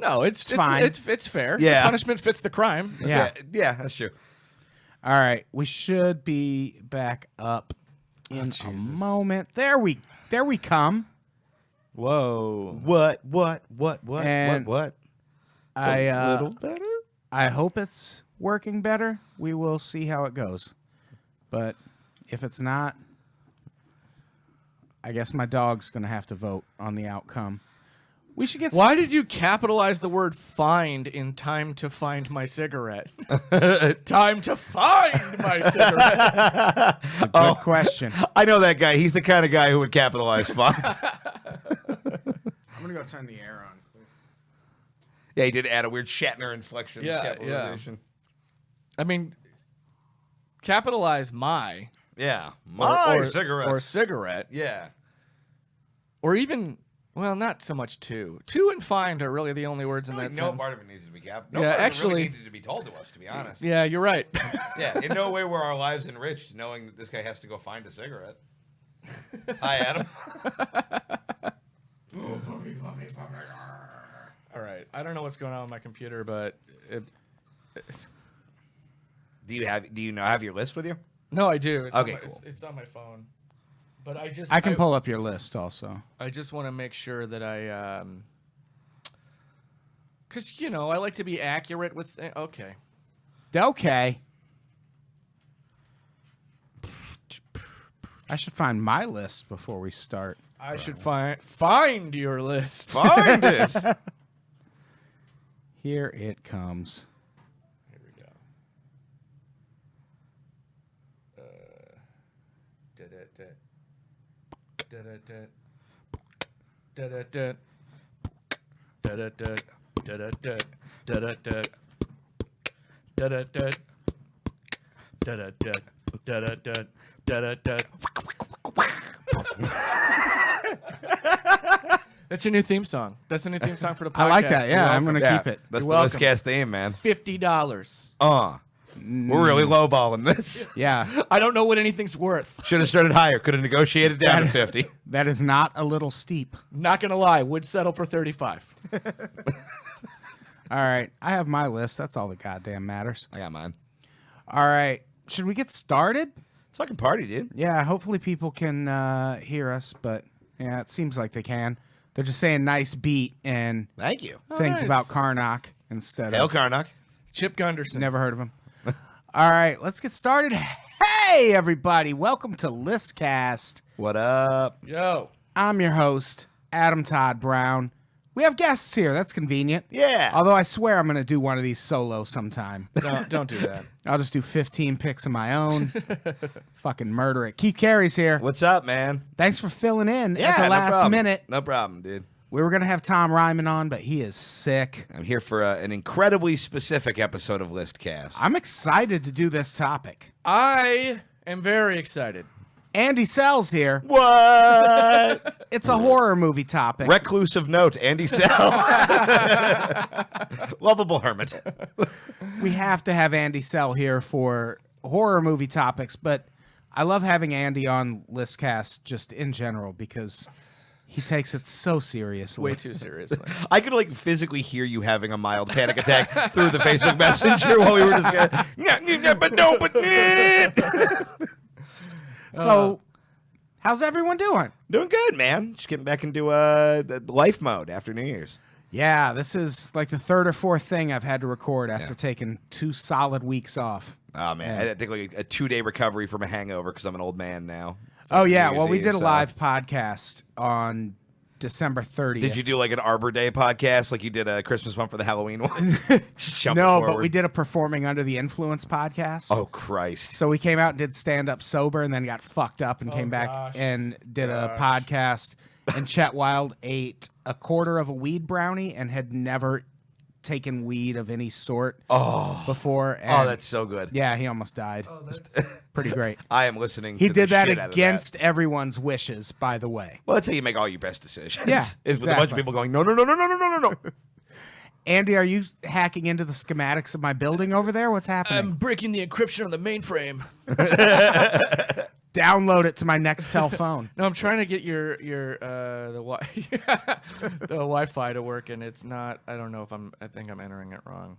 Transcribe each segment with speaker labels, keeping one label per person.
Speaker 1: No, it's
Speaker 2: fine.
Speaker 1: It's fair.
Speaker 3: Yeah.
Speaker 1: The punishment fits the crime.
Speaker 2: Yeah.
Speaker 3: Yeah, that's true.
Speaker 2: All right. We should be back up in a moment. There we come.
Speaker 1: Whoa.
Speaker 3: What?
Speaker 2: And
Speaker 3: What? It's
Speaker 2: I
Speaker 3: a little better.
Speaker 2: I hope it's working better. We will see how it goes. But if it's not, I guess my dog's going to have to vote on the outcome. We should get
Speaker 1: Why did you capitalize the word find in time to find my cigarette? Time to find my cigarette.
Speaker 2: a good question.
Speaker 3: I know that guy. He's the kind of guy who would capitalize fun.
Speaker 2: I'm going to go turn the air on.
Speaker 3: Yeah, he did add a weird Shatner inflection.
Speaker 1: Yeah,
Speaker 3: capitalization.
Speaker 1: I mean, capitalize my
Speaker 3: Yeah. My
Speaker 1: or
Speaker 3: cigarette.
Speaker 1: or cigarette
Speaker 3: Yeah.
Speaker 1: or even well, not so much two. Two and find are really the only words in that
Speaker 3: No
Speaker 1: sentence.
Speaker 3: part of it needs to be capped.
Speaker 1: Yeah,
Speaker 3: No part of it
Speaker 1: actually-
Speaker 3: really needed to be told to us, to be honest.
Speaker 1: Yeah, you're right.
Speaker 3: Yeah, in no way were our lives enriched knowing that this guy has to go find a cigarette. Hi, Adam.
Speaker 1: All right. I don't know what's going on with my computer, but
Speaker 3: Do you now have your list with you?
Speaker 1: no, I do. It's
Speaker 3: Okay,
Speaker 1: on my,
Speaker 3: cool.
Speaker 1: it's on my phone. But
Speaker 2: I can pull up your list also.
Speaker 1: I just want to make sure that I cuz I like to be accurate with okay.
Speaker 2: Okay. I should find my list before we start.
Speaker 1: I should find your list.
Speaker 3: Find it.
Speaker 2: Here it comes.
Speaker 1: Here we go. That's your new theme song. That's the new theme song for the podcast.
Speaker 2: I like that. Yeah, I'm
Speaker 1: You're
Speaker 2: going to
Speaker 3: Yeah,
Speaker 2: keep it.
Speaker 3: That's
Speaker 1: You're
Speaker 3: the list
Speaker 1: welcome.
Speaker 3: cast theme, man.
Speaker 1: $50.
Speaker 3: We're really lowballing this.
Speaker 2: Yeah.
Speaker 1: I don't know what anything's worth.
Speaker 3: Should have started higher. Could have negotiated down to 50.
Speaker 2: That is not a little steep.
Speaker 1: Not gonna lie, would settle for 35.
Speaker 2: All right. I have my list. That's all that goddamn matters.
Speaker 3: I got mine.
Speaker 2: All right. Should we get started?
Speaker 3: It's fucking party, dude.
Speaker 2: Yeah. Hopefully people can hear us, but yeah, it seems like they can. They're just saying nice beat and
Speaker 3: Thank you.
Speaker 2: things
Speaker 1: nice.
Speaker 2: about Karnak instead
Speaker 3: Hail
Speaker 2: of.
Speaker 3: Karnak.
Speaker 1: Chip Gunderson.
Speaker 2: Never heard of him. All right. Let's get started. Hey, everybody. Welcome to Listcast.
Speaker 3: What up?
Speaker 1: Yo.
Speaker 2: I'm your host, Adam Todd Brown. We have guests here. That's convenient.
Speaker 3: Yeah.
Speaker 2: Although I swear I'm going to do one of these solo sometime.
Speaker 1: Don't do that.
Speaker 2: I'll just do 15 picks of my own. Fucking murder it. Keith Carey's here.
Speaker 3: What's up, man?
Speaker 2: Thanks for filling in
Speaker 3: Yeah,
Speaker 2: at the
Speaker 3: no
Speaker 2: last
Speaker 3: problem.
Speaker 2: minute.
Speaker 3: No problem, dude.
Speaker 2: We were going to have Tom Ryman on, but he is sick.
Speaker 3: I'm here for an incredibly specific episode of Listcast.
Speaker 2: I'm excited to do this topic.
Speaker 1: I am very excited.
Speaker 2: Andy Sells here.
Speaker 3: What?
Speaker 2: It's a horror movie topic.
Speaker 3: Recluse of note, Andy Sell. Lovable hermit.
Speaker 2: We have to have Andy Sell here for horror movie topics, but I love having Andy on Listcast just in general because he takes it so seriously.
Speaker 1: Way too seriously.
Speaker 3: I could like physically hear you having a mild panic attack through the Facebook Messenger while we were just going, but no, but
Speaker 2: So, how's everyone doing?
Speaker 3: doing good, man. Just getting back into the life mode after New Year's.
Speaker 2: Yeah, this is like the third or fourth thing I've had to record after taking 2 solid weeks off.
Speaker 3: Oh man, I had to take like a 2-day recovery from a hangover because I'm an old man now.
Speaker 2: Oh, yeah.
Speaker 3: New
Speaker 2: Well,
Speaker 3: Year's
Speaker 2: we
Speaker 3: Eve,
Speaker 2: did a
Speaker 3: so-
Speaker 2: live podcast on December 30th.
Speaker 3: Did you do like an Arbor Day podcast like you did a Christmas one for the Halloween one? Jump
Speaker 2: No, but
Speaker 3: forward.
Speaker 2: we did a Performing Under the Influence podcast.
Speaker 3: Oh Christ!
Speaker 2: So we came out and did stand up sober and then got fucked up and came back
Speaker 1: gosh.
Speaker 2: and did a podcast. And Chet Wild ate a quarter of a weed brownie and had never taken weed of any sort before. And
Speaker 3: Oh, that's so good.
Speaker 2: yeah, he almost died.
Speaker 1: Oh, that's
Speaker 2: Pretty great.
Speaker 3: I am listening.
Speaker 2: He
Speaker 3: to
Speaker 2: did
Speaker 3: the
Speaker 2: that
Speaker 3: shit out of
Speaker 2: against everyone's wishes, by the way.
Speaker 3: Well, that's how you make all your best decisions.
Speaker 2: Yeah,
Speaker 3: is with a bunch of
Speaker 2: exactly.
Speaker 3: people going, no, no, no, no, no, no, no, no, no.
Speaker 2: Andy, are you hacking into the schematics of my building over there? What's happening?
Speaker 1: I'm breaking the encryption on the mainframe.
Speaker 2: download it to my Nextel phone.
Speaker 1: No, I'm trying to get your the Wi-Fi to work, and it's not. I don't know if I think I'm entering it wrong.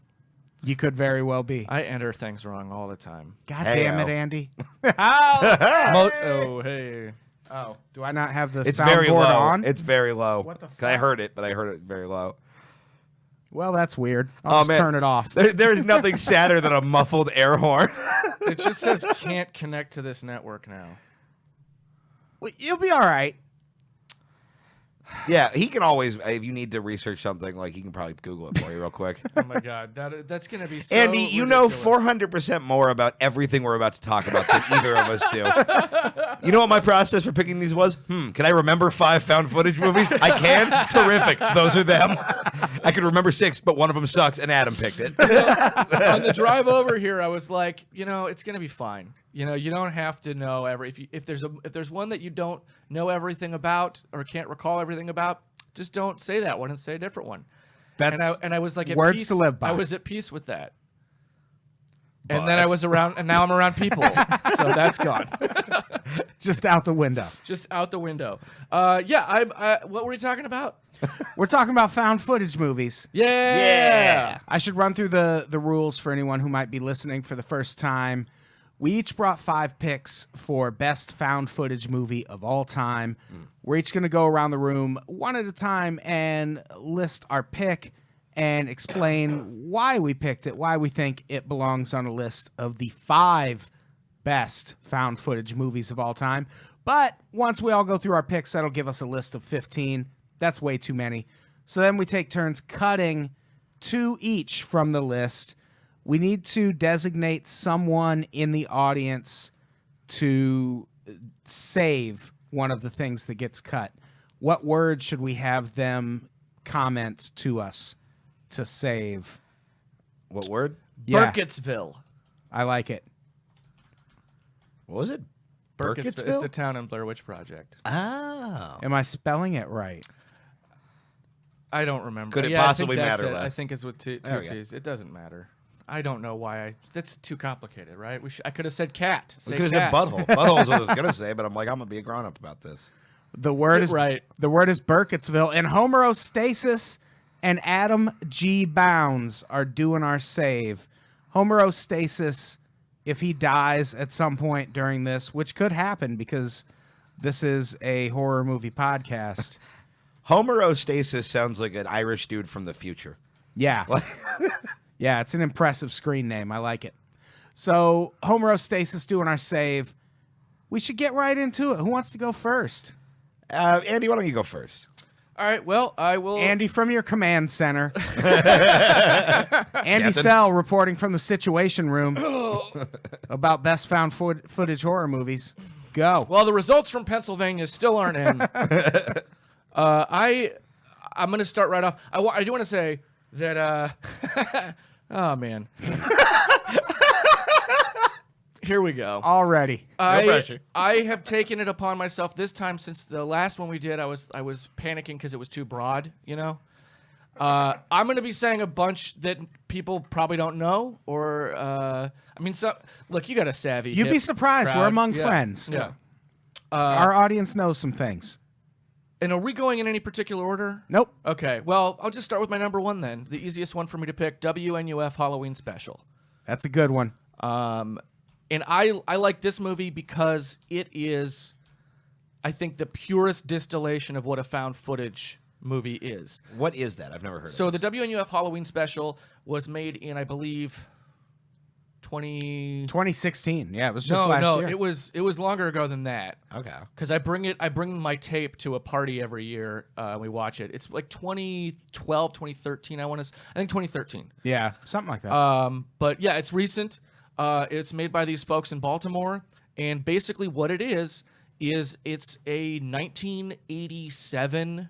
Speaker 2: You could very well be.
Speaker 1: I enter things wrong all the time.
Speaker 2: God
Speaker 3: Hey,
Speaker 2: damn it,
Speaker 3: Al.
Speaker 2: Andy.
Speaker 1: Oh, hey.
Speaker 2: Oh, do I not have the
Speaker 3: It's very
Speaker 2: soundboard
Speaker 3: low.
Speaker 2: on?
Speaker 3: It's very low.
Speaker 2: What the
Speaker 3: 'Cause I
Speaker 2: fuck?
Speaker 3: heard it, but I heard it very low.
Speaker 2: Well, that's weird. I'll just
Speaker 3: man.
Speaker 2: turn it off.
Speaker 3: There's nothing sadder than a muffled air horn.
Speaker 1: It just says can't connect to this network now.
Speaker 2: Well, you'll be all right.
Speaker 3: Yeah, he can always, if you need to research something, like, he can probably Google it for you real quick.
Speaker 1: Oh my god, that's gonna be so
Speaker 3: Andy, you know
Speaker 1: ridiculous.
Speaker 3: 400% more about everything we're about to talk about than either of us do. You know what my process for picking these was? Can I remember 5 found footage movies? I can? Terrific. Those are them. I could remember 6, but one of them sucks, and Adam picked it.
Speaker 1: On the drive over here, I was like, it's gonna be fine. You don't have to know if there's one that you don't know everything about or can't recall everything about, just don't say that one and say a different one.
Speaker 2: That's
Speaker 1: And I was like, at
Speaker 2: words
Speaker 1: peace,
Speaker 2: to live by.
Speaker 1: I was at peace with that. And then I was around, and now I'm around people, so that's gone,
Speaker 2: just out the window.
Speaker 1: just out the window. I what were we talking about?
Speaker 2: We're talking about found footage movies.
Speaker 1: Yeah.
Speaker 2: I should run through the rules for anyone who might be listening for the first time. We each brought 5 picks for best found footage movie of all time. We're each going to go around the room one at a time and list our pick and explain why we picked it, why we think it belongs on a list of the 5 best found footage movies of all time. But once we all go through our picks, that'll give us a list of 15. That's way too many. So then we take turns cutting 2 each from the list. We need to designate someone in the audience to save one of the things that gets cut. What word should we have them comment to us to save?
Speaker 3: What word?
Speaker 2: Yeah,
Speaker 1: Burkittsville.
Speaker 2: I like it.
Speaker 3: What was it?
Speaker 1: Burkittsville is the town in Blair Witch Project.
Speaker 3: Oh.
Speaker 2: Am I spelling it right?
Speaker 1: I don't remember.
Speaker 3: Could it
Speaker 1: I think
Speaker 3: possibly
Speaker 1: that's
Speaker 3: matter
Speaker 1: it. I
Speaker 3: less?
Speaker 1: think it's with two
Speaker 3: There we go.
Speaker 1: T's. It doesn't matter. I don't know why that's too complicated, right? I could have said cat.
Speaker 3: We
Speaker 1: Say
Speaker 3: could have said
Speaker 1: cat.
Speaker 3: butthole. Butthole is what I was going to say, but I'm like, I'm going to be a grown up about this.
Speaker 2: The word
Speaker 1: Get
Speaker 2: is
Speaker 1: right.
Speaker 2: The word is Burkittsville, and Homerostasis and Adam G. Bounds are doing our save. Homerostasis, if he dies at some point during this, which could happen because this is a horror movie podcast.
Speaker 3: Homerostasis sounds like an Irish dude from the future.
Speaker 2: Yeah. Yeah, it's an impressive screen name. I like it. So, Homerostasis doing our save. We should get right into it. Who wants to go first?
Speaker 3: Andy, why don't you go first?
Speaker 1: All right. Well, I will.
Speaker 2: Andy from your command center. Andy
Speaker 3: Captain.
Speaker 2: Sell reporting from the Situation Room about best found footage horror movies. Go.
Speaker 1: Well, the results from Pennsylvania still aren't in. I'm going to start right off. I do want to say that. Oh man. Here we go.
Speaker 2: Already.
Speaker 3: pressure.
Speaker 1: I have taken it upon myself this time since the last one we did. I was panicking because it was too broad. I'm going to be saying a bunch that people probably don't know, or look, you got a savvy.
Speaker 2: You'd be
Speaker 1: hip
Speaker 2: surprised.
Speaker 1: crowd.
Speaker 2: We're among
Speaker 1: Yeah.
Speaker 2: friends.
Speaker 1: Yeah.
Speaker 2: Our audience knows some things.
Speaker 1: And are we going in any particular order?
Speaker 2: Nope.
Speaker 1: Okay. Well, I'll just start with my number one then. The easiest one for me to pick: WNUF Halloween Special.
Speaker 2: That's a good one.
Speaker 1: And I like this movie because it is, I think, the purest distillation of what a found footage movie is.
Speaker 3: What is that? I've never heard
Speaker 1: So
Speaker 3: of
Speaker 1: the
Speaker 3: this.
Speaker 1: WNUF Halloween Special was made in, I believe,
Speaker 2: 2016. Yeah, it was just last year.
Speaker 1: it was longer ago than that.
Speaker 3: Okay.
Speaker 1: Because I bring my tape to a party every year. We watch it. It's like 2012, 2013. I think 2013.
Speaker 2: Yeah, something like that.
Speaker 1: But yeah, it's recent. It's made by these folks in Baltimore, and basically what it is it's a 1987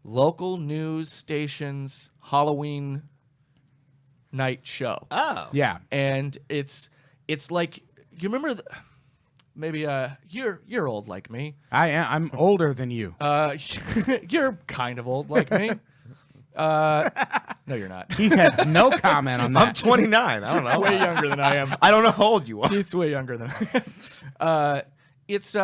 Speaker 1: local news station's Halloween night show.
Speaker 3: Oh.
Speaker 2: yeah.
Speaker 1: And it's like, you remember maybe you're old like me.
Speaker 2: I'm older than you.
Speaker 1: You're kind of old like me. No, you're not.
Speaker 2: Keith had no comment on
Speaker 3: I'm
Speaker 2: that.
Speaker 3: 29. I don't
Speaker 1: He's
Speaker 3: know.
Speaker 1: way younger than I am.
Speaker 3: I don't know how old you are.
Speaker 1: He's way younger than I am. it's you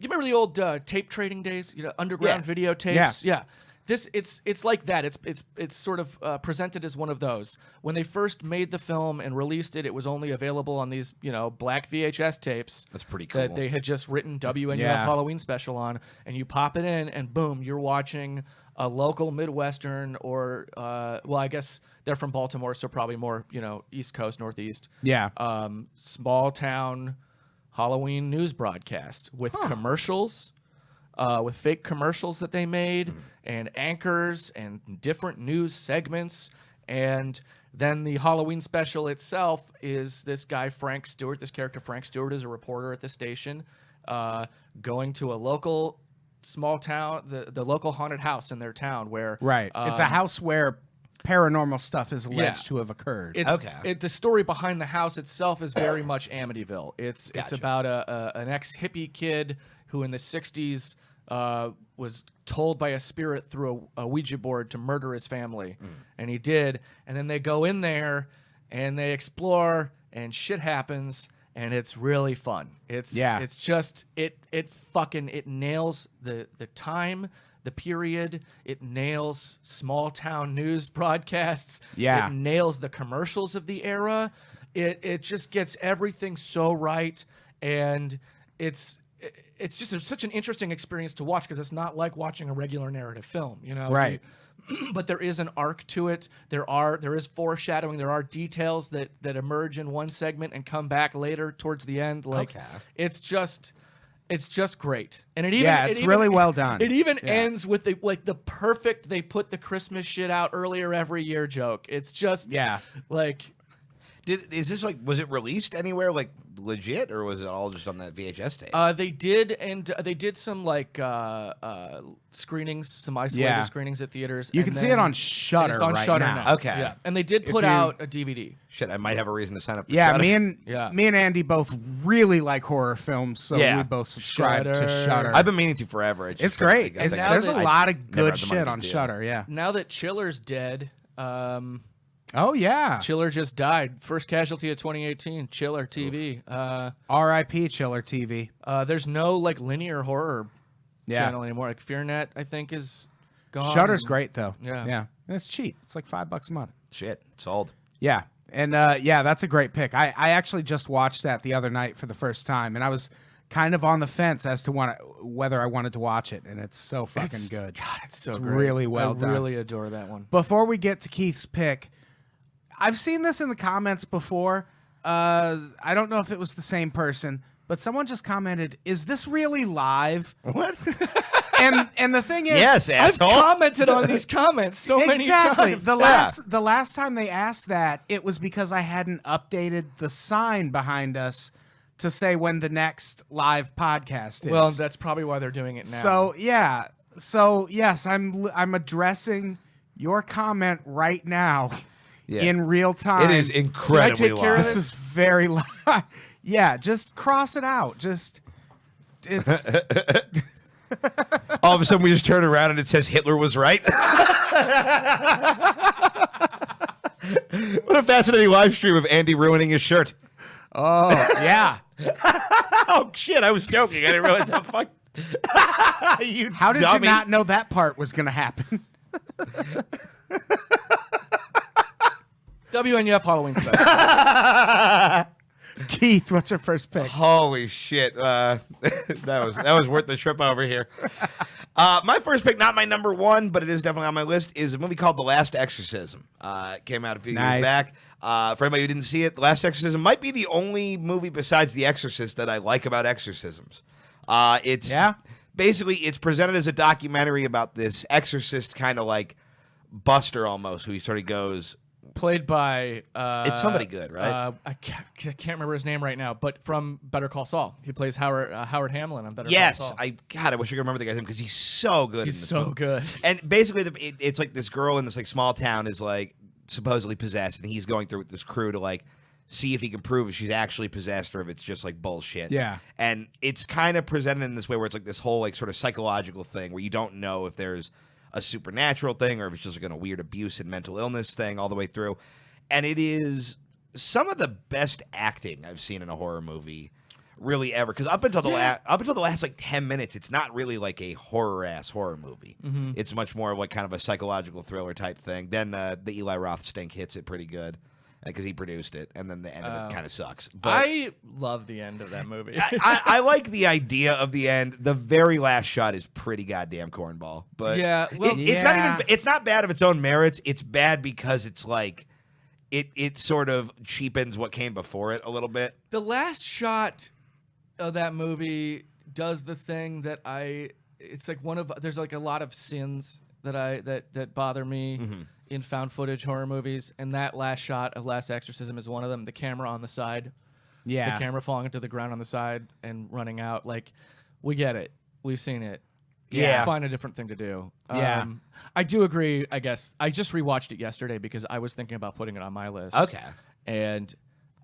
Speaker 1: remember the old tape trading days? You know, underground videotapes. Yeah. It's like that. It's sort of presented as one of those. When they first made the film and released it, it was only available on these black VHS tapes.
Speaker 3: That's pretty cool.
Speaker 1: That they had just written WNUF Halloween special on, and you pop it in, and boom, you're watching a local Midwestern or well, I guess they're from Baltimore, so probably more East Coast, Northeast.
Speaker 2: Yeah.
Speaker 1: Small town Halloween news broadcast with commercials. With fake commercials that they made and anchors and different news segments. And then the Halloween special itself is this guy, Frank Stewart. This character, Frank Stewart, is a reporter at the station going to a local small town, the local haunted house in their town where...
Speaker 2: Right. It's a house where paranormal stuff is alleged to have occurred.
Speaker 1: The story behind the house itself is very much Amityville. It's about an ex-hippie kid who in the 60s was told by a spirit through a Ouija board to murder his family. And he did. And then they go in there and they explore and shit happens and it's really fun. It's just it nails the time, the period. It nails small town news broadcasts.
Speaker 2: Yeah.
Speaker 1: It nails the commercials of the era. It just gets everything so right, and it's just such an interesting experience to watch because it's not like watching a regular narrative film,
Speaker 2: Right.
Speaker 1: But there is an arc to it. There is foreshadowing. There are details that emerge in one segment and come back later towards the end. It's just great. And
Speaker 2: it's really well done.
Speaker 1: It even ends with the perfect. They put the Christmas shit out earlier every year joke. It's just
Speaker 3: Is this was it released anywhere legit, or was it all just on that VHS tape?
Speaker 1: They did, and they did some screenings, some isolated screenings at theaters.
Speaker 2: You can see it on Shudder.
Speaker 1: It's on
Speaker 2: right
Speaker 1: Shudder
Speaker 2: now.
Speaker 3: Okay.
Speaker 1: Yeah. And they did put out a DVD.
Speaker 3: Shit, I might have a reason to sign up for
Speaker 2: Yeah,
Speaker 3: Shudder.
Speaker 2: me and Andy both really like horror films, so we both subscribe to Shudder.
Speaker 3: I've been meaning to forever.
Speaker 2: It's great. There's a lot of good shit on
Speaker 3: to.
Speaker 2: Shudder. Yeah.
Speaker 1: Now that Chiller's dead,
Speaker 2: Oh yeah.
Speaker 1: Chiller just died. First casualty of 2018. Chiller TV.
Speaker 2: R.I.P. Chiller TV.
Speaker 1: There's no linear horror channel anymore. FearNet, I think, is gone.
Speaker 2: Shudder's great though.
Speaker 1: Yeah.
Speaker 2: And it's cheap. It's like $5 a month.
Speaker 3: Shit, sold.
Speaker 2: Yeah. And that's a great pick. I actually just watched that the other night for the first time, and I was kind of on the fence as to whether I wanted to watch it, and it's so fucking good.
Speaker 1: God, it's so
Speaker 2: it's
Speaker 1: great.
Speaker 2: really well done.
Speaker 1: I really adore that one.
Speaker 2: Before we get to Keith's pick, I've seen this in the comments before. I don't know if it was the same person, but someone just commented, "Is this really live?"
Speaker 3: What?
Speaker 2: And the thing is,
Speaker 3: yes,
Speaker 1: I've
Speaker 3: asshole.
Speaker 1: commented on these comments so many times.
Speaker 2: The last time they asked that, it was because I hadn't updated the sign behind us to say when the next live podcast is.
Speaker 1: Well, that's probably why they're doing it now.
Speaker 2: So yes, I'm addressing your comment right now in real time.
Speaker 3: It is incredibly
Speaker 1: care
Speaker 3: live.
Speaker 1: of
Speaker 2: This is very live. Yeah, just cross it out. Just it's
Speaker 3: All of a sudden, we just turn around and it says Hitler was right. What a fascinating live stream of Andy ruining his shirt.
Speaker 2: oh yeah.
Speaker 3: Oh shit! I was joking. I didn't realize how fucked.
Speaker 2: How did
Speaker 3: dummy.
Speaker 2: you not know that part was going to happen?
Speaker 1: WNUF Halloween special.
Speaker 2: Keith, what's your first pick?
Speaker 3: Holy shit! that was worth the trip over here. My first pick, not my number one, but it is definitely on my list, is a movie called The Last Exorcism. It came out a few years back. For anybody who didn't see it, The Last Exorcism might be the only movie besides The Exorcist that I like about exorcisms. Basically, it's presented as a documentary about this exorcist kind of like Buster almost, who he sort of goes...
Speaker 1: Played by...
Speaker 3: it's somebody good, right?
Speaker 1: I can't remember his name right now, but from Better Call Saul. He plays Howard Hamlin on Better Call Saul.
Speaker 3: I wish I could remember the guy's name because he's so good.
Speaker 1: He's so good.
Speaker 3: And basically, it's like this girl in this like small town is like supposedly possessed, and he's going through with this crew to like see if he can prove if she's actually possessed or if it's just like bullshit.
Speaker 2: Yeah.
Speaker 3: And it's kind of presented in this way where it's like this whole like sort of psychological thing where you don't know if there's a supernatural thing or if it's just like a weird abuse and mental illness thing all the way through. And it is some of the best acting I've seen in a horror movie really ever, because up until the last like 10 minutes, it's not really like a horror movie. It's much more like kind of a psychological thriller type thing. Then the Eli Roth stink hits it pretty good because he produced it, and then the end of it kind of sucks. But
Speaker 1: I love the end of that movie.
Speaker 3: I like the idea of the end. The very last shot is pretty goddamn cornball. But
Speaker 1: Yeah, well-
Speaker 3: it's not bad of its own merits. It's bad because it's like it sort of cheapens what came before it a little bit.
Speaker 1: The last shot of that movie does the thing that it's like there's like a lot of sins that bother me in found footage horror movies, and that last shot of Last Exorcism is one of them. The camera on the side, the camera falling into the ground on the side and running out. Like, we get it, we've seen it.
Speaker 3: Yeah.
Speaker 1: Find a different thing to do.
Speaker 2: Yeah.
Speaker 1: I do agree. I guess I just rewatched it yesterday because I was thinking about putting it on my list.
Speaker 3: Okay.
Speaker 1: And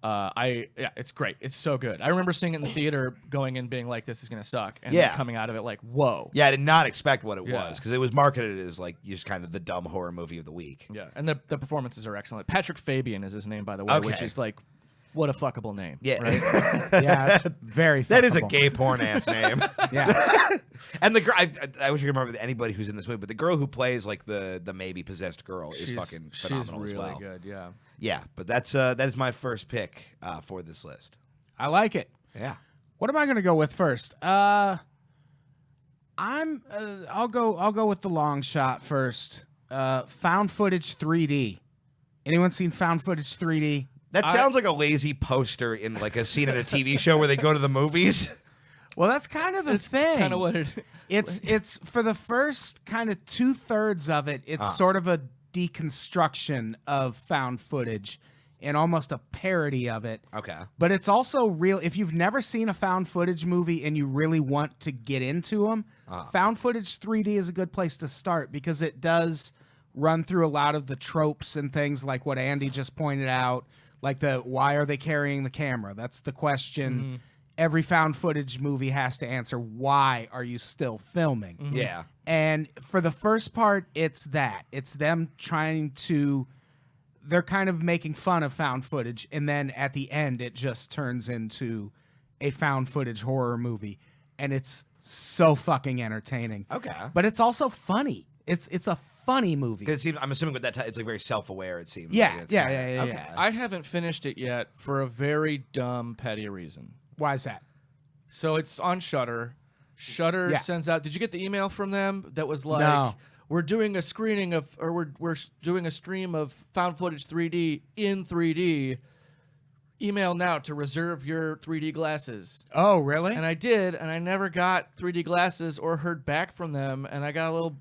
Speaker 1: it's great. It's so good. I remember seeing it in the theater, going in being like, "This is gonna suck," and then coming out of it like, "Whoa."
Speaker 3: Yeah, I did not expect what it
Speaker 1: Yeah.
Speaker 3: was because it was marketed as like just kind of the dumb horror movie of the week.
Speaker 1: Yeah, and the performances are excellent. Patrick Fabian is his name, by the way, which
Speaker 3: Okay.
Speaker 1: is like, what a fuckable name.
Speaker 3: Yeah,
Speaker 2: Yeah, it's very.
Speaker 3: that is a
Speaker 2: fuckable.
Speaker 3: gay porn ass name.
Speaker 2: Yeah,
Speaker 3: And the girl, I wish I could remember anybody who's in this movie, but the girl who plays like the maybe possessed girl is fucking phenomenal
Speaker 1: she's really
Speaker 3: as well.
Speaker 1: good. Yeah.
Speaker 3: Yeah, but that is my first pick for this list.
Speaker 2: I like it.
Speaker 3: Yeah.
Speaker 2: What am I going to go with first? I'll go with the long shot first. Found footage 3D. Anyone seen found footage 3D?
Speaker 3: That sounds like a lazy poster in like a scene in a TV show where they go to the movies.
Speaker 2: Well, that's kind of the thing.
Speaker 1: Kind of what it.
Speaker 2: It's for the first kind of 2/3 of it. It's sort of a deconstruction of found footage and almost a parody of it.
Speaker 3: Okay.
Speaker 2: But it's also real. If you've never seen a found footage movie and you really want to get into them, found footage 3D is a good place to start because it does run through a lot of the tropes and things like what Andy just pointed out, like why are they carrying the camera? That's the question. Every found footage movie has to answer, why are you still filming?
Speaker 3: Yeah.
Speaker 2: And for the first part, it's that. It's them they're kind of making fun of found footage. And then at the end, it just turns into a found footage horror movie. And it's so fucking entertaining.
Speaker 3: Okay.
Speaker 2: But it's also funny. It's a funny movie.
Speaker 3: Because I'm assuming with that it's like very self-aware. It seems.
Speaker 2: Yeah,
Speaker 3: like it's
Speaker 2: yeah,
Speaker 3: kinda-
Speaker 2: yeah, yeah,
Speaker 3: Okay.
Speaker 2: yeah.
Speaker 1: I haven't finished it yet for a very dumb, petty reason.
Speaker 2: Why is that?
Speaker 1: So it's on Shudder. Shudder
Speaker 2: Yeah.
Speaker 1: sends out. Did you get the email from them that was like,
Speaker 2: No.
Speaker 1: "We're doing a screening of, or we're doing a stream of found footage 3D in 3D. Email now to reserve your 3D glasses."
Speaker 2: Oh, really?
Speaker 1: And I did, and I never got 3D glasses or heard back from them, and I got a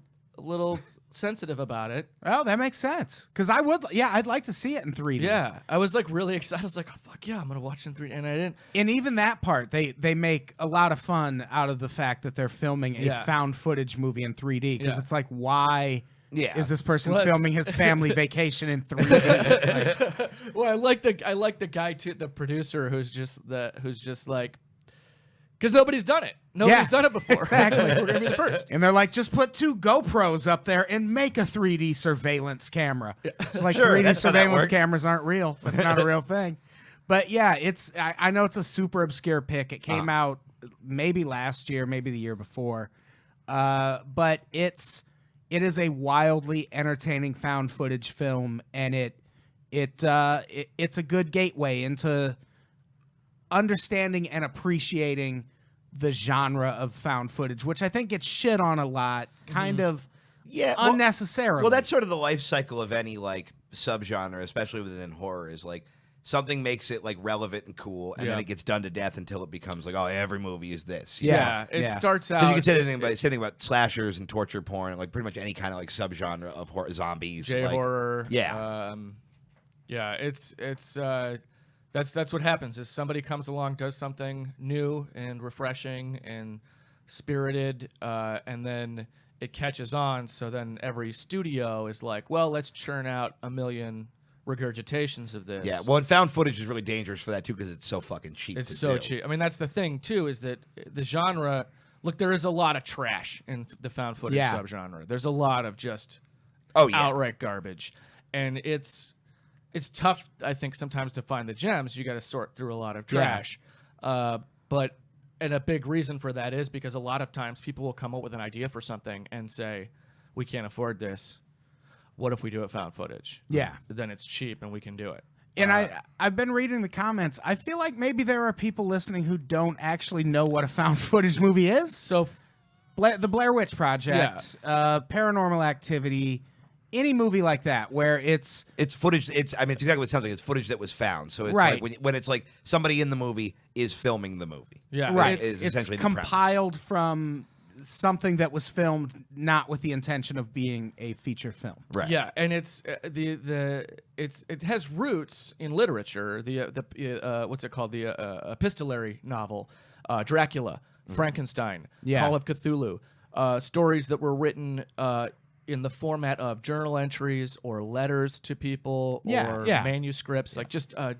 Speaker 1: little sensitive about it.
Speaker 2: Oh, that makes sense. Because I'd like to see it in 3D.
Speaker 1: Yeah, I was like really excited. I was like, "Oh fuck yeah, I'm gonna watch it in 3D," and I didn't.
Speaker 2: And even that part, they make a lot of fun out of the fact that they're filming a
Speaker 1: Yeah.
Speaker 2: found footage movie in 3D. Because
Speaker 1: Yeah.
Speaker 2: it's like, why
Speaker 3: Yeah.
Speaker 2: is this person
Speaker 1: Well,
Speaker 2: filming his family vacation in 3D? Like,
Speaker 1: Well, I like the guy too, the producer who's just like, because nobody's done it. Nobody's done it before.
Speaker 2: exactly.
Speaker 1: We're gonna be the first.
Speaker 2: and they're like, just put 2 GoPros up there and make a 3D surveillance camera. It's like
Speaker 3: Sure,
Speaker 2: 3D
Speaker 3: that's how that
Speaker 2: surveillance
Speaker 3: works.
Speaker 2: cameras aren't real. It's not a real thing. But yeah, I know it's a super obscure pick. It came out maybe last year, maybe the year before. But it is a wildly entertaining found footage film, and it's a good gateway into understanding and appreciating the genre of found footage, which I think gets shit on a lot, kind of
Speaker 3: Yeah. well-
Speaker 2: unnecessarily.
Speaker 3: Well, that's sort of the life cycle of any like subgenre, especially within horror, is like something makes it like relevant and cool, and then
Speaker 1: Yeah.
Speaker 3: it gets done to death until it becomes like, oh, every movie is this.
Speaker 2: Yeah.
Speaker 1: It
Speaker 2: yeah.
Speaker 1: starts out.
Speaker 3: Because you can say anything about slashers and torture porn, and like pretty much any kind of like subgenre of horror, zombies,
Speaker 1: J
Speaker 3: like,
Speaker 1: horror.
Speaker 3: Yeah.
Speaker 1: Yeah. It's that's what happens is somebody comes along, does something new and refreshing and spirited, and then it catches on. So then every studio is like, well, let's churn out a million regurgitations of this.
Speaker 3: Yeah, well, and found footage is really dangerous for that too because it's so fucking cheap.
Speaker 1: It's
Speaker 3: to
Speaker 1: so
Speaker 3: do.
Speaker 1: cheap. I mean, that's the thing too, is that the genre. Look, there is a lot of trash in the found footage
Speaker 2: Yeah.
Speaker 1: subgenre. There's a lot of just
Speaker 3: Oh yeah,
Speaker 1: outright garbage, and it's tough. I think sometimes to find the gems. You got to sort through a lot of trash. But and a big reason for that is because a lot of times people will come up with an idea for something and say, we can't afford this. What if we do it found footage?
Speaker 2: Yeah.
Speaker 1: Then it's cheap and we can do it.
Speaker 2: And I've been reading the comments. I feel like maybe there are people listening who don't actually know what a found footage movie is.
Speaker 1: So
Speaker 2: The Blair Witch Project, Paranormal Activity, any movie like that where it's
Speaker 3: footage. It's exactly what it sounds like. It's footage that was found. So it's
Speaker 2: Right.
Speaker 3: like when it's like somebody in the movie is filming the movie.
Speaker 1: yeah,
Speaker 2: right,
Speaker 3: is
Speaker 2: it's
Speaker 3: essentially the premise.
Speaker 2: compiled from something that was filmed not with the intention of being a feature film.
Speaker 3: Right.
Speaker 1: Yeah, and it's it has roots in literature. The what's it called? The epistolary novel, Dracula, Frankenstein,
Speaker 2: Yeah.
Speaker 1: Call of Cthulhu, stories that were written in the format of journal entries or letters to people or manuscripts, like just a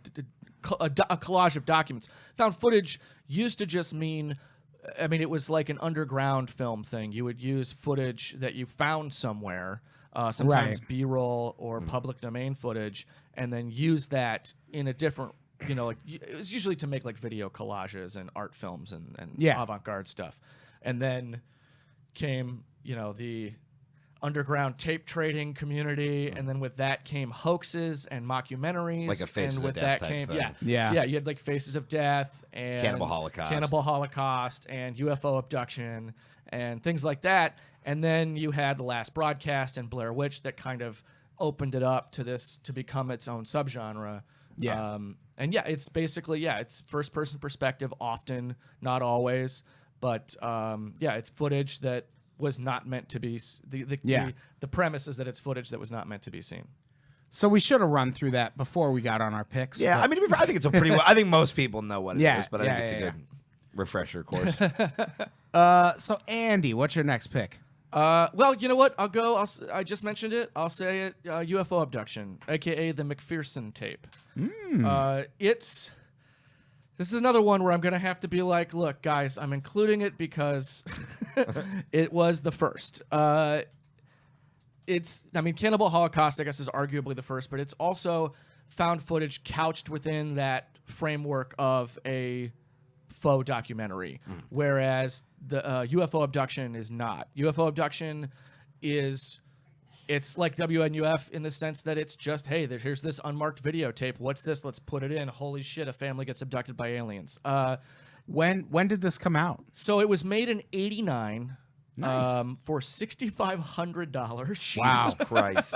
Speaker 1: collage of documents. Found footage used to just mean. I mean, it was like an underground film thing. You would use footage that you found somewhere, sometimes
Speaker 2: Right.
Speaker 1: B-roll or public domain footage, and then use that in a different, like it was usually to make like video collages and art films and
Speaker 2: Yeah.
Speaker 1: avant-garde stuff. And then came, the underground tape trading community, and then with that came hoaxes and mockumentaries,
Speaker 3: Like a Faces
Speaker 1: and
Speaker 3: of
Speaker 1: with
Speaker 3: Death
Speaker 1: that
Speaker 3: type
Speaker 1: came
Speaker 3: thing.
Speaker 2: Yeah.
Speaker 1: So you had like Faces of Death and
Speaker 3: Cannibal Holocaust.
Speaker 1: and UFO abduction and things like that. And then you had The Last Broadcast and Blair Witch that kind of opened it up to become its own subgenre.
Speaker 2: Yeah.
Speaker 1: And yeah, it's basically, it's first person perspective often, not always, but it's footage that was not meant to be the premise is that it's footage that was not meant to be seen.
Speaker 2: So we should have run through that before we got on our picks.
Speaker 3: Yeah,
Speaker 2: but-
Speaker 3: I mean, I think it's a pretty. I think most people know what it is,
Speaker 2: Yeah,
Speaker 3: but I
Speaker 2: yeah,
Speaker 3: think it's
Speaker 2: yeah,
Speaker 3: a good refresher course.
Speaker 2: So Andy, what's your next pick?
Speaker 1: Well, you know what? I just mentioned it. I'll say it. UFO abduction, aka the McPherson tape. This is another one where I'm gonna have to be like, look, guys, I'm including it because it was the first. Cannibal Holocaust, I guess, is arguably the first, but it's also found footage couched within that framework of a faux documentary, whereas the UFO abduction is not. UFO abduction it's like WNUF in the sense that it's just, hey, here's this unmarked videotape. What's this? Let's put it in. Holy shit, a family gets abducted by aliens.
Speaker 2: When did this come out?
Speaker 1: So it was made in '89
Speaker 2: Nice.
Speaker 1: for $6,500.
Speaker 2: Wow.
Speaker 3: Jesus Christ.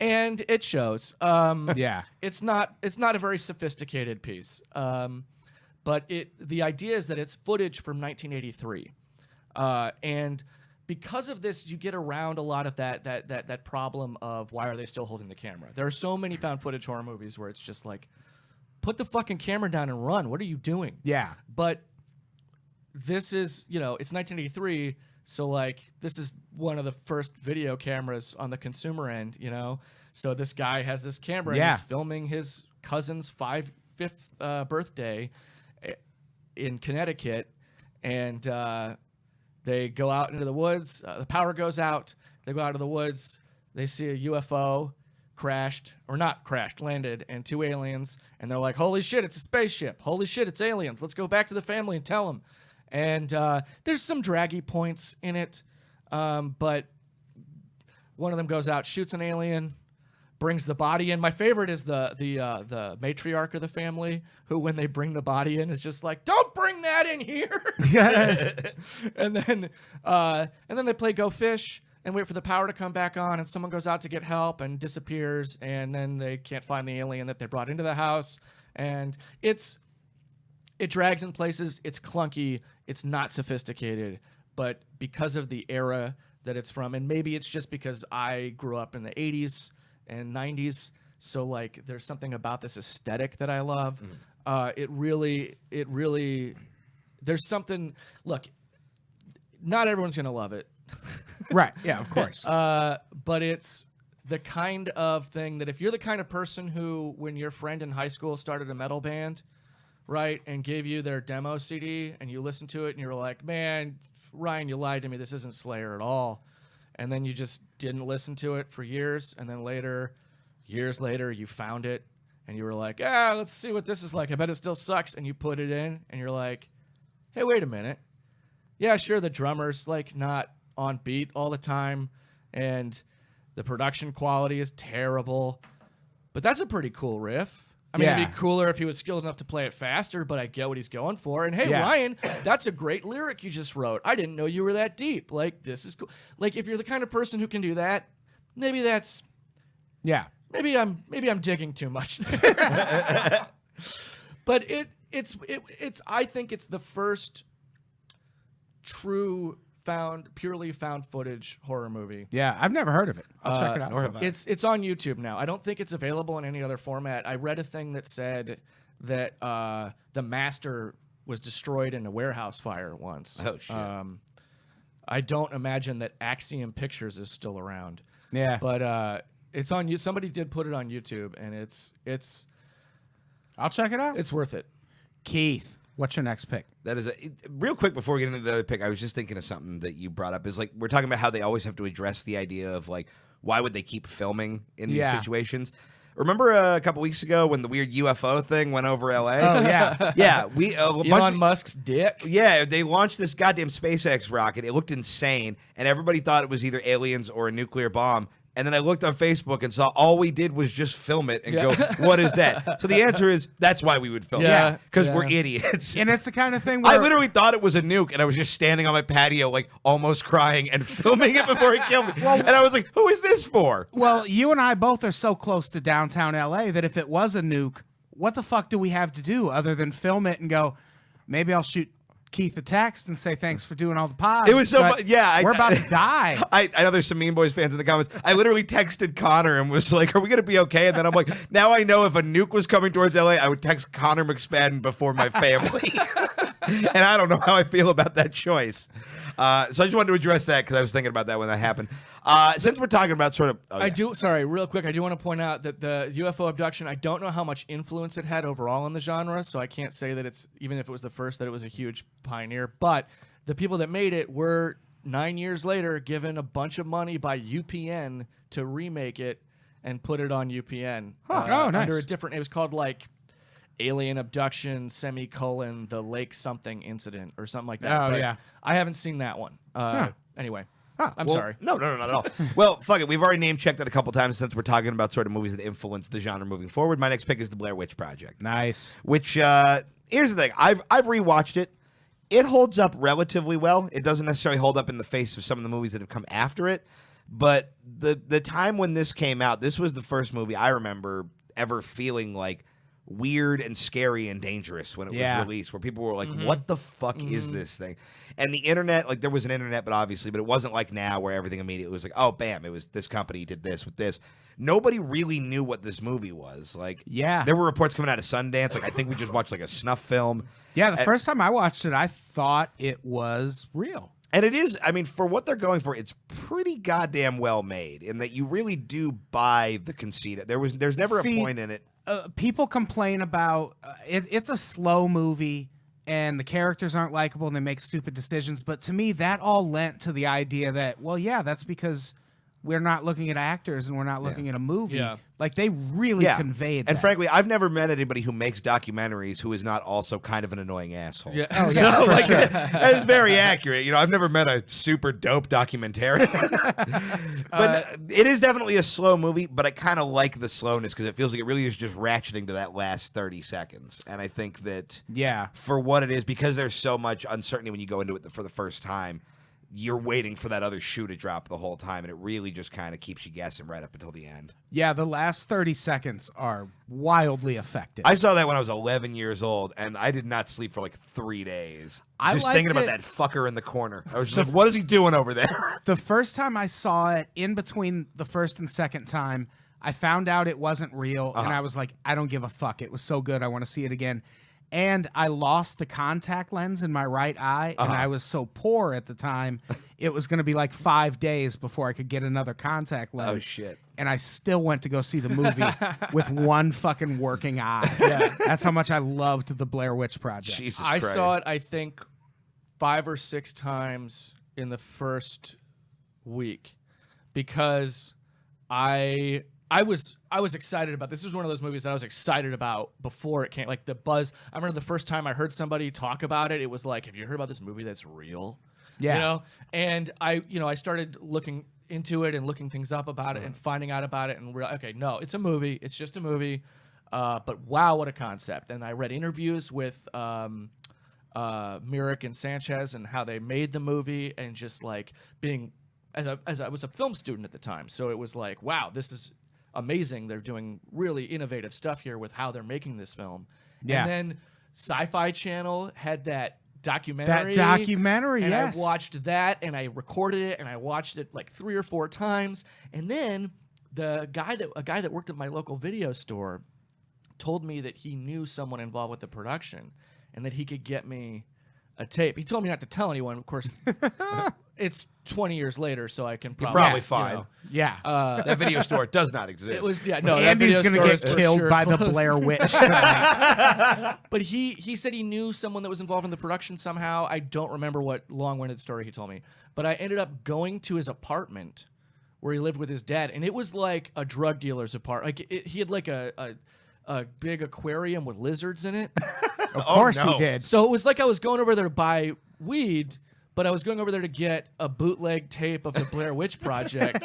Speaker 1: And it shows.
Speaker 2: Yeah.
Speaker 1: It's not a very sophisticated piece. But the idea is that it's footage from 1983. And because of this, you get around a lot of that problem of why are they still holding the camera? There are so many found footage horror movies where it's just like, put the fucking camera down and run. What are you doing?
Speaker 2: Yeah.
Speaker 1: But this is, it's 1983, so like this is one of the first video cameras on the consumer end, So this guy has this camera and he's filming his cousin's fifth birthday in Connecticut, and they go out into the woods. The power goes out. They go out of the woods. They see a UFO landed, and two aliens. And they're like, holy shit, it's a spaceship. Holy shit, it's aliens. Let's go back to the family and tell them. And there's some draggy points in it. But one of them goes out, shoots an alien, brings the body in. My favorite is the matriarch of the family, who when they bring the body in is just like, don't bring that in here. and then they play Go Fish and wait for the power to come back on, and someone goes out to get help and disappears, and then they can't find the alien that they brought into the house, and it drags in places. It's clunky. It's not sophisticated, but because of the era that it's from, and maybe it's just because I grew up in the 80s and 90s, so like there's something about this aesthetic that I love. It really there's something. Look, not everyone's gonna love it.
Speaker 2: Right. Yeah, of course.
Speaker 1: But it's the kind of thing that if you're the kind of person who, when your friend in high school started a metal band, right, and gave you their demo CD and you listened to it and you're like, man, Ryan, you lied to me. This isn't Slayer at all. And then you just didn't listen to it for years. And then years later, you found it and you were like, ah, let's see what this is like. I bet it still sucks. And you put it in, and you're like, hey, wait a minute. Yeah, sure, the drummer's like not on beat all the time, and the production quality is terrible, but that's a pretty cool riff. I mean, it'd be cooler if he was skilled enough to play it faster, but I get what he's going for. And hey, Ryan, that's a great lyric you just wrote. I didn't know you were that deep. Like, this is cool. Like, if you're the kind of person who can do that, maybe that's maybe I'm digging too much. But it's I think it's the first true purely found footage horror movie.
Speaker 2: Yeah, I've never heard of it. I'll check it out.
Speaker 1: It's on YouTube now. I don't think it's available in any other format. I read a thing that said that The Master was destroyed in a warehouse fire once.
Speaker 3: Oh shit.
Speaker 1: I don't imagine that Axiom Pictures is still around.
Speaker 2: Yeah.
Speaker 1: But it's on you. Somebody did put it on YouTube, and it's
Speaker 2: I'll check it out.
Speaker 1: It's worth it.
Speaker 2: Keith, what's your next pick?
Speaker 3: That is real quick before we get into the other pick. I was just thinking of something that you brought up. Is like we're talking about how they always have to address the idea of like why would they keep filming in these situations? Remember a couple weeks ago when the weird UFO thing went over LA?
Speaker 2: Oh yeah,
Speaker 3: yeah. We
Speaker 1: Elon Musk's dick.
Speaker 3: Yeah, they launched this goddamn SpaceX rocket. It looked insane, and everybody thought it was either aliens or a nuclear bomb. And then I looked on Facebook and saw all we did was just film it and go, what is that? So the answer is that's why we would film it. Because we're idiots.
Speaker 2: And it's the kind of thing where
Speaker 3: I literally thought it was a nuke, and I was just standing on my patio, like almost crying and filming it before it killed me. And I was like, who is this for?
Speaker 2: Well, you and I both are so close to downtown LA that if it was a nuke, what the fuck do we have to do other than film it and go, maybe I'll shoot Keith a text and say thanks for doing all the pods.
Speaker 3: It was so fun. Yeah,
Speaker 2: we're about to die.
Speaker 3: I know there's some Mean Boys fans in the comments. I literally texted Connor and was like, are we going to be okay? And then I'm like, now I know if a nuke was coming towards LA, I would text Connor McSpadden before my family. And I don't know how I feel about that choice. So I just wanted to address that because I was thinking about that when that happened. Since we're talking about sort of...
Speaker 1: Sorry, real quick, I do want to point out that the UFO abduction, I don't know how much influence it had overall in the genre, so I can't say that it's, even if it was the first, that it was a huge pioneer. But the people that made it were 9 years later given a bunch of money by UPN to remake it and put it on UPN.
Speaker 2: Nice.
Speaker 1: Under a different, it was called like Alien Abduction, the Lake something incident or something like that.
Speaker 2: Oh,
Speaker 1: but
Speaker 2: yeah.
Speaker 1: I haven't seen that one. Anyway. I'm
Speaker 3: well,
Speaker 1: sorry.
Speaker 3: No, not at all. Well, fuck it. We've already name-checked that a couple times since we're talking about sort of movies that influence the genre moving forward. My next pick is The Blair Witch Project.
Speaker 2: Nice.
Speaker 3: Which, here's the thing. I've rewatched it. It holds up relatively well. It doesn't necessarily hold up in the face of some of the movies that have come after it. But the time when this came out, this was the first movie I remember ever feeling like weird and scary and dangerous when it was released, where people were like, what the fuck is this thing? And the internet, like there was an internet, but it wasn't like now where everything immediately was like, oh, bam, it was this company did this with this. Nobody really knew what this movie was. Like, there were reports coming out of Sundance. Like, I think we just watched like a snuff film.
Speaker 2: Yeah, the first time I watched it, I thought it was real.
Speaker 3: And it is, I mean, for what they're going for, it's pretty goddamn well made in that you really do buy the conceit. There's never a point in it.
Speaker 2: People complain about it's a slow movie and the characters aren't likable and they make stupid decisions. But to me, that all lent to the idea that, well, yeah, that's because we're not looking at actors and we're not looking at a movie.
Speaker 1: Yeah.
Speaker 2: Like they really conveyed that.
Speaker 3: And frankly, I've never met anybody who makes documentaries who is not also kind of an annoying asshole.
Speaker 1: Yeah.
Speaker 2: Oh,
Speaker 3: So
Speaker 2: yeah, for
Speaker 3: like,
Speaker 2: sure.
Speaker 3: that is very accurate. You know, I've never met a super dope documentarian. But it is definitely a slow movie, but I kind of like the slowness because it feels like it really is just ratcheting to that last 30 seconds. And I think that for what it is, because there's so much uncertainty when you go into it for the first time, you're waiting for that other shoe to drop the whole time, and it really just kind of keeps you guessing right up until the end.
Speaker 2: Yeah, the last 30 seconds are wildly effective.
Speaker 3: I saw that when I was 11 years old, and I did not sleep for like 3 days. Just thinking about that fucker in the corner. I was just like, what is he doing over there?
Speaker 2: The first time I saw it, in between the first and second time, I found out it wasn't real, and I was like, I don't give a fuck. It was so good. I want to see it again. And I lost the contact lens in my right eye, and I was so poor at the time, it was going to be like 5 days before I could get another contact lens.
Speaker 3: Oh, shit.
Speaker 2: And I still went to go see the movie with one fucking working eye. Yeah, that's how much I loved the Blair Witch Project.
Speaker 3: Jesus
Speaker 1: I
Speaker 3: Christ.
Speaker 1: saw it, I think, 5 or 6 times in the first week because I I was excited about this. This was one of those movies that I was excited about before it came. Like the buzz. I remember the first time I heard somebody talk about it. It was like, "Have you heard about this movie that's real?"
Speaker 2: Yeah.
Speaker 1: You know. And I started looking into it and looking things up about it and finding out about it and okay, no, it's a movie. It's just a movie. But wow, what a concept! And I read interviews with Myrick and Sanchez and how they made the movie, and just like being as I was a film student at the time, so it was like, wow, this is amazing. They're doing really innovative stuff here with how they're making this film.
Speaker 2: Yeah.
Speaker 1: And then Sci-Fi Channel had that documentary. And
Speaker 2: yes.
Speaker 1: I watched that, and I recorded it, and I watched it like 3 or 4 times. And then a guy that worked at my local video store told me that he knew someone involved with the production and that he could get me a tape. He told me not to tell anyone. Of course, it's 20 years later, so I can probably
Speaker 3: probably fine.
Speaker 2: Yeah.
Speaker 3: That video store does not exist.
Speaker 1: It was no.
Speaker 2: Andy's
Speaker 1: going
Speaker 2: gonna
Speaker 1: to
Speaker 2: get killed by the Blair Witch tonight.
Speaker 1: But he said he knew someone that was involved in the production somehow. I don't remember what long-winded story he told me. But I ended up going to his apartment where he lived with his dad, and it was like a drug dealer's apartment. Like he had like a big aquarium with lizards in it.
Speaker 2: Of course
Speaker 3: no.
Speaker 2: he did.
Speaker 1: So it was like I was going over there to buy weed, but I was going over there to get a bootleg tape of the Blair Witch Project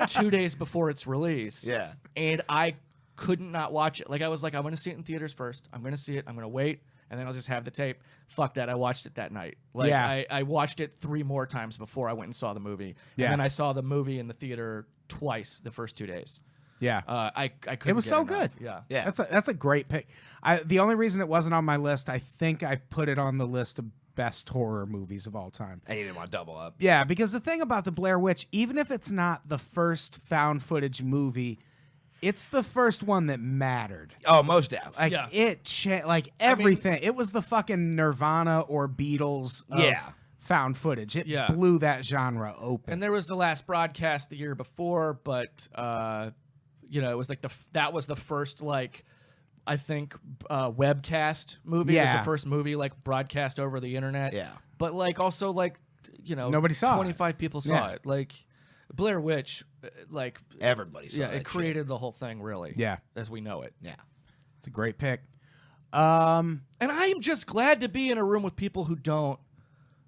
Speaker 1: 2 days before its release.
Speaker 3: Yeah.
Speaker 1: And I couldn't not watch it. Like I was like, I'm going to see it in theaters first. I'm going to see it. I'm going to wait, and then I'll just have the tape. Fuck that. I watched it that night. Like
Speaker 2: Yeah.
Speaker 1: I watched it 3 more times before I went and saw the movie.
Speaker 2: Yeah.
Speaker 1: And then I saw the movie in the theater twice the first 2 days.
Speaker 2: Yeah.
Speaker 1: I couldn't
Speaker 2: It was
Speaker 1: get
Speaker 2: so
Speaker 1: enough.
Speaker 2: good.
Speaker 1: Yeah.
Speaker 3: Yeah.
Speaker 2: That's a great pick. The only reason it wasn't on my list, I think I put it on the list of best horror movies of all time.
Speaker 3: And you didn't want to double up.
Speaker 2: Yeah, because the thing about the Blair Witch, even if it's not the first found footage movie, it's the first one that mattered.
Speaker 3: Oh, most def.
Speaker 2: Like
Speaker 1: Yeah.
Speaker 2: like everything. It was the fucking Nirvana or Beatles of
Speaker 3: Yeah.
Speaker 2: found footage. It
Speaker 1: Yeah.
Speaker 2: blew that genre open.
Speaker 1: And there was the last broadcast the year before, but it was like that was the first like I think webcast movie. It was
Speaker 2: Yeah.
Speaker 1: the first movie like broadcast over the internet.
Speaker 3: Yeah.
Speaker 1: But like also like
Speaker 2: Nobody saw it.
Speaker 1: 25 people saw
Speaker 2: Yeah.
Speaker 1: it. Like Blair Witch, like
Speaker 3: Everybody saw
Speaker 1: yeah,
Speaker 3: that
Speaker 1: it created the whole thing really.
Speaker 2: Yeah.
Speaker 1: as we know it.
Speaker 3: shit. Yeah.
Speaker 2: It's a great pick.
Speaker 1: And I am just glad to be in a room with people who don't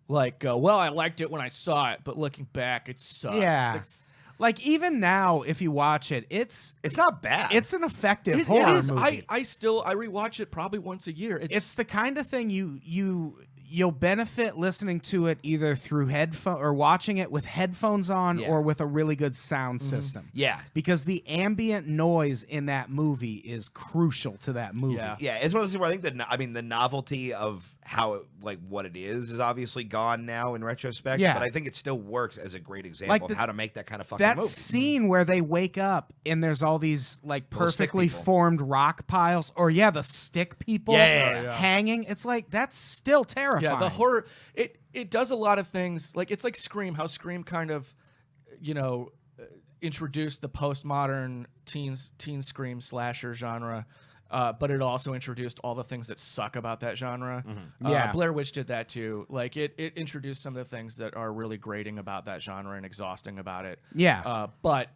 Speaker 1: like go, well, I liked it when I saw it, but looking back, it sucks.
Speaker 2: Yeah. Like even now, if you watch it, it's
Speaker 3: not bad.
Speaker 2: it's an effective
Speaker 1: It
Speaker 2: horror
Speaker 1: is.
Speaker 2: movie.
Speaker 1: I rewatch it probably once a year.
Speaker 2: It's the kind of thing you'll benefit listening to it either through headphone or watching it with headphones on
Speaker 3: Yeah.
Speaker 2: or with a really good sound system.
Speaker 3: Yeah.
Speaker 2: Because the ambient noise in that movie is crucial to that movie.
Speaker 1: Yeah.
Speaker 3: Yeah, it's one of those things where I think the novelty of how it, like what it is obviously gone now in retrospect.
Speaker 2: Yeah.
Speaker 3: But I think it still works as a great example
Speaker 2: Like
Speaker 3: of
Speaker 2: the-
Speaker 3: how to make that kind of fucking
Speaker 2: That
Speaker 3: movie.
Speaker 2: scene where they wake up and there's all these like
Speaker 3: Little stick
Speaker 2: perfectly
Speaker 3: people.
Speaker 2: formed rock piles, or the stick people
Speaker 3: Yeah.
Speaker 2: hanging. It's like that's still terrifying.
Speaker 1: Yeah, the horror it does a lot of things. Like it's like Scream, how Scream kind of introduced the postmodern teen scream slasher genre. But it also introduced all the things that suck about that genre.
Speaker 2: Yeah.
Speaker 1: Blair Witch did that too. Like it introduced some of the things that are really grating about that genre and exhausting about it.
Speaker 2: Yeah.
Speaker 1: But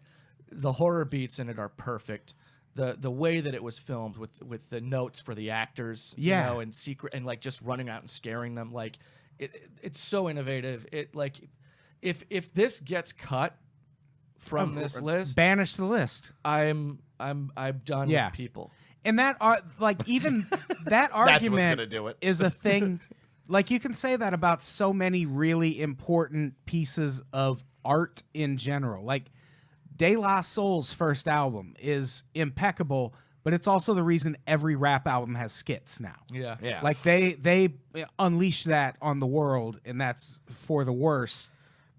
Speaker 1: the horror beats in it are perfect. The way that it was filmed with the notes for the actors,
Speaker 2: Yeah.
Speaker 1: and secret and like just running out and scaring them, like it's so innovative. It like if this gets cut from this list,
Speaker 2: Banish the list.
Speaker 1: I'm done
Speaker 2: Yeah.
Speaker 1: with people.
Speaker 2: And that like even that
Speaker 3: That's what's
Speaker 2: argument
Speaker 3: gonna do it.
Speaker 2: is a thing. Like you can say that about so many really important pieces of art in general. Like De La Soul's first album is impeccable, but it's also the reason every rap album has skits now.
Speaker 1: Yeah.
Speaker 3: Yeah.
Speaker 2: Like they unleash that on the world, and that's for the worse,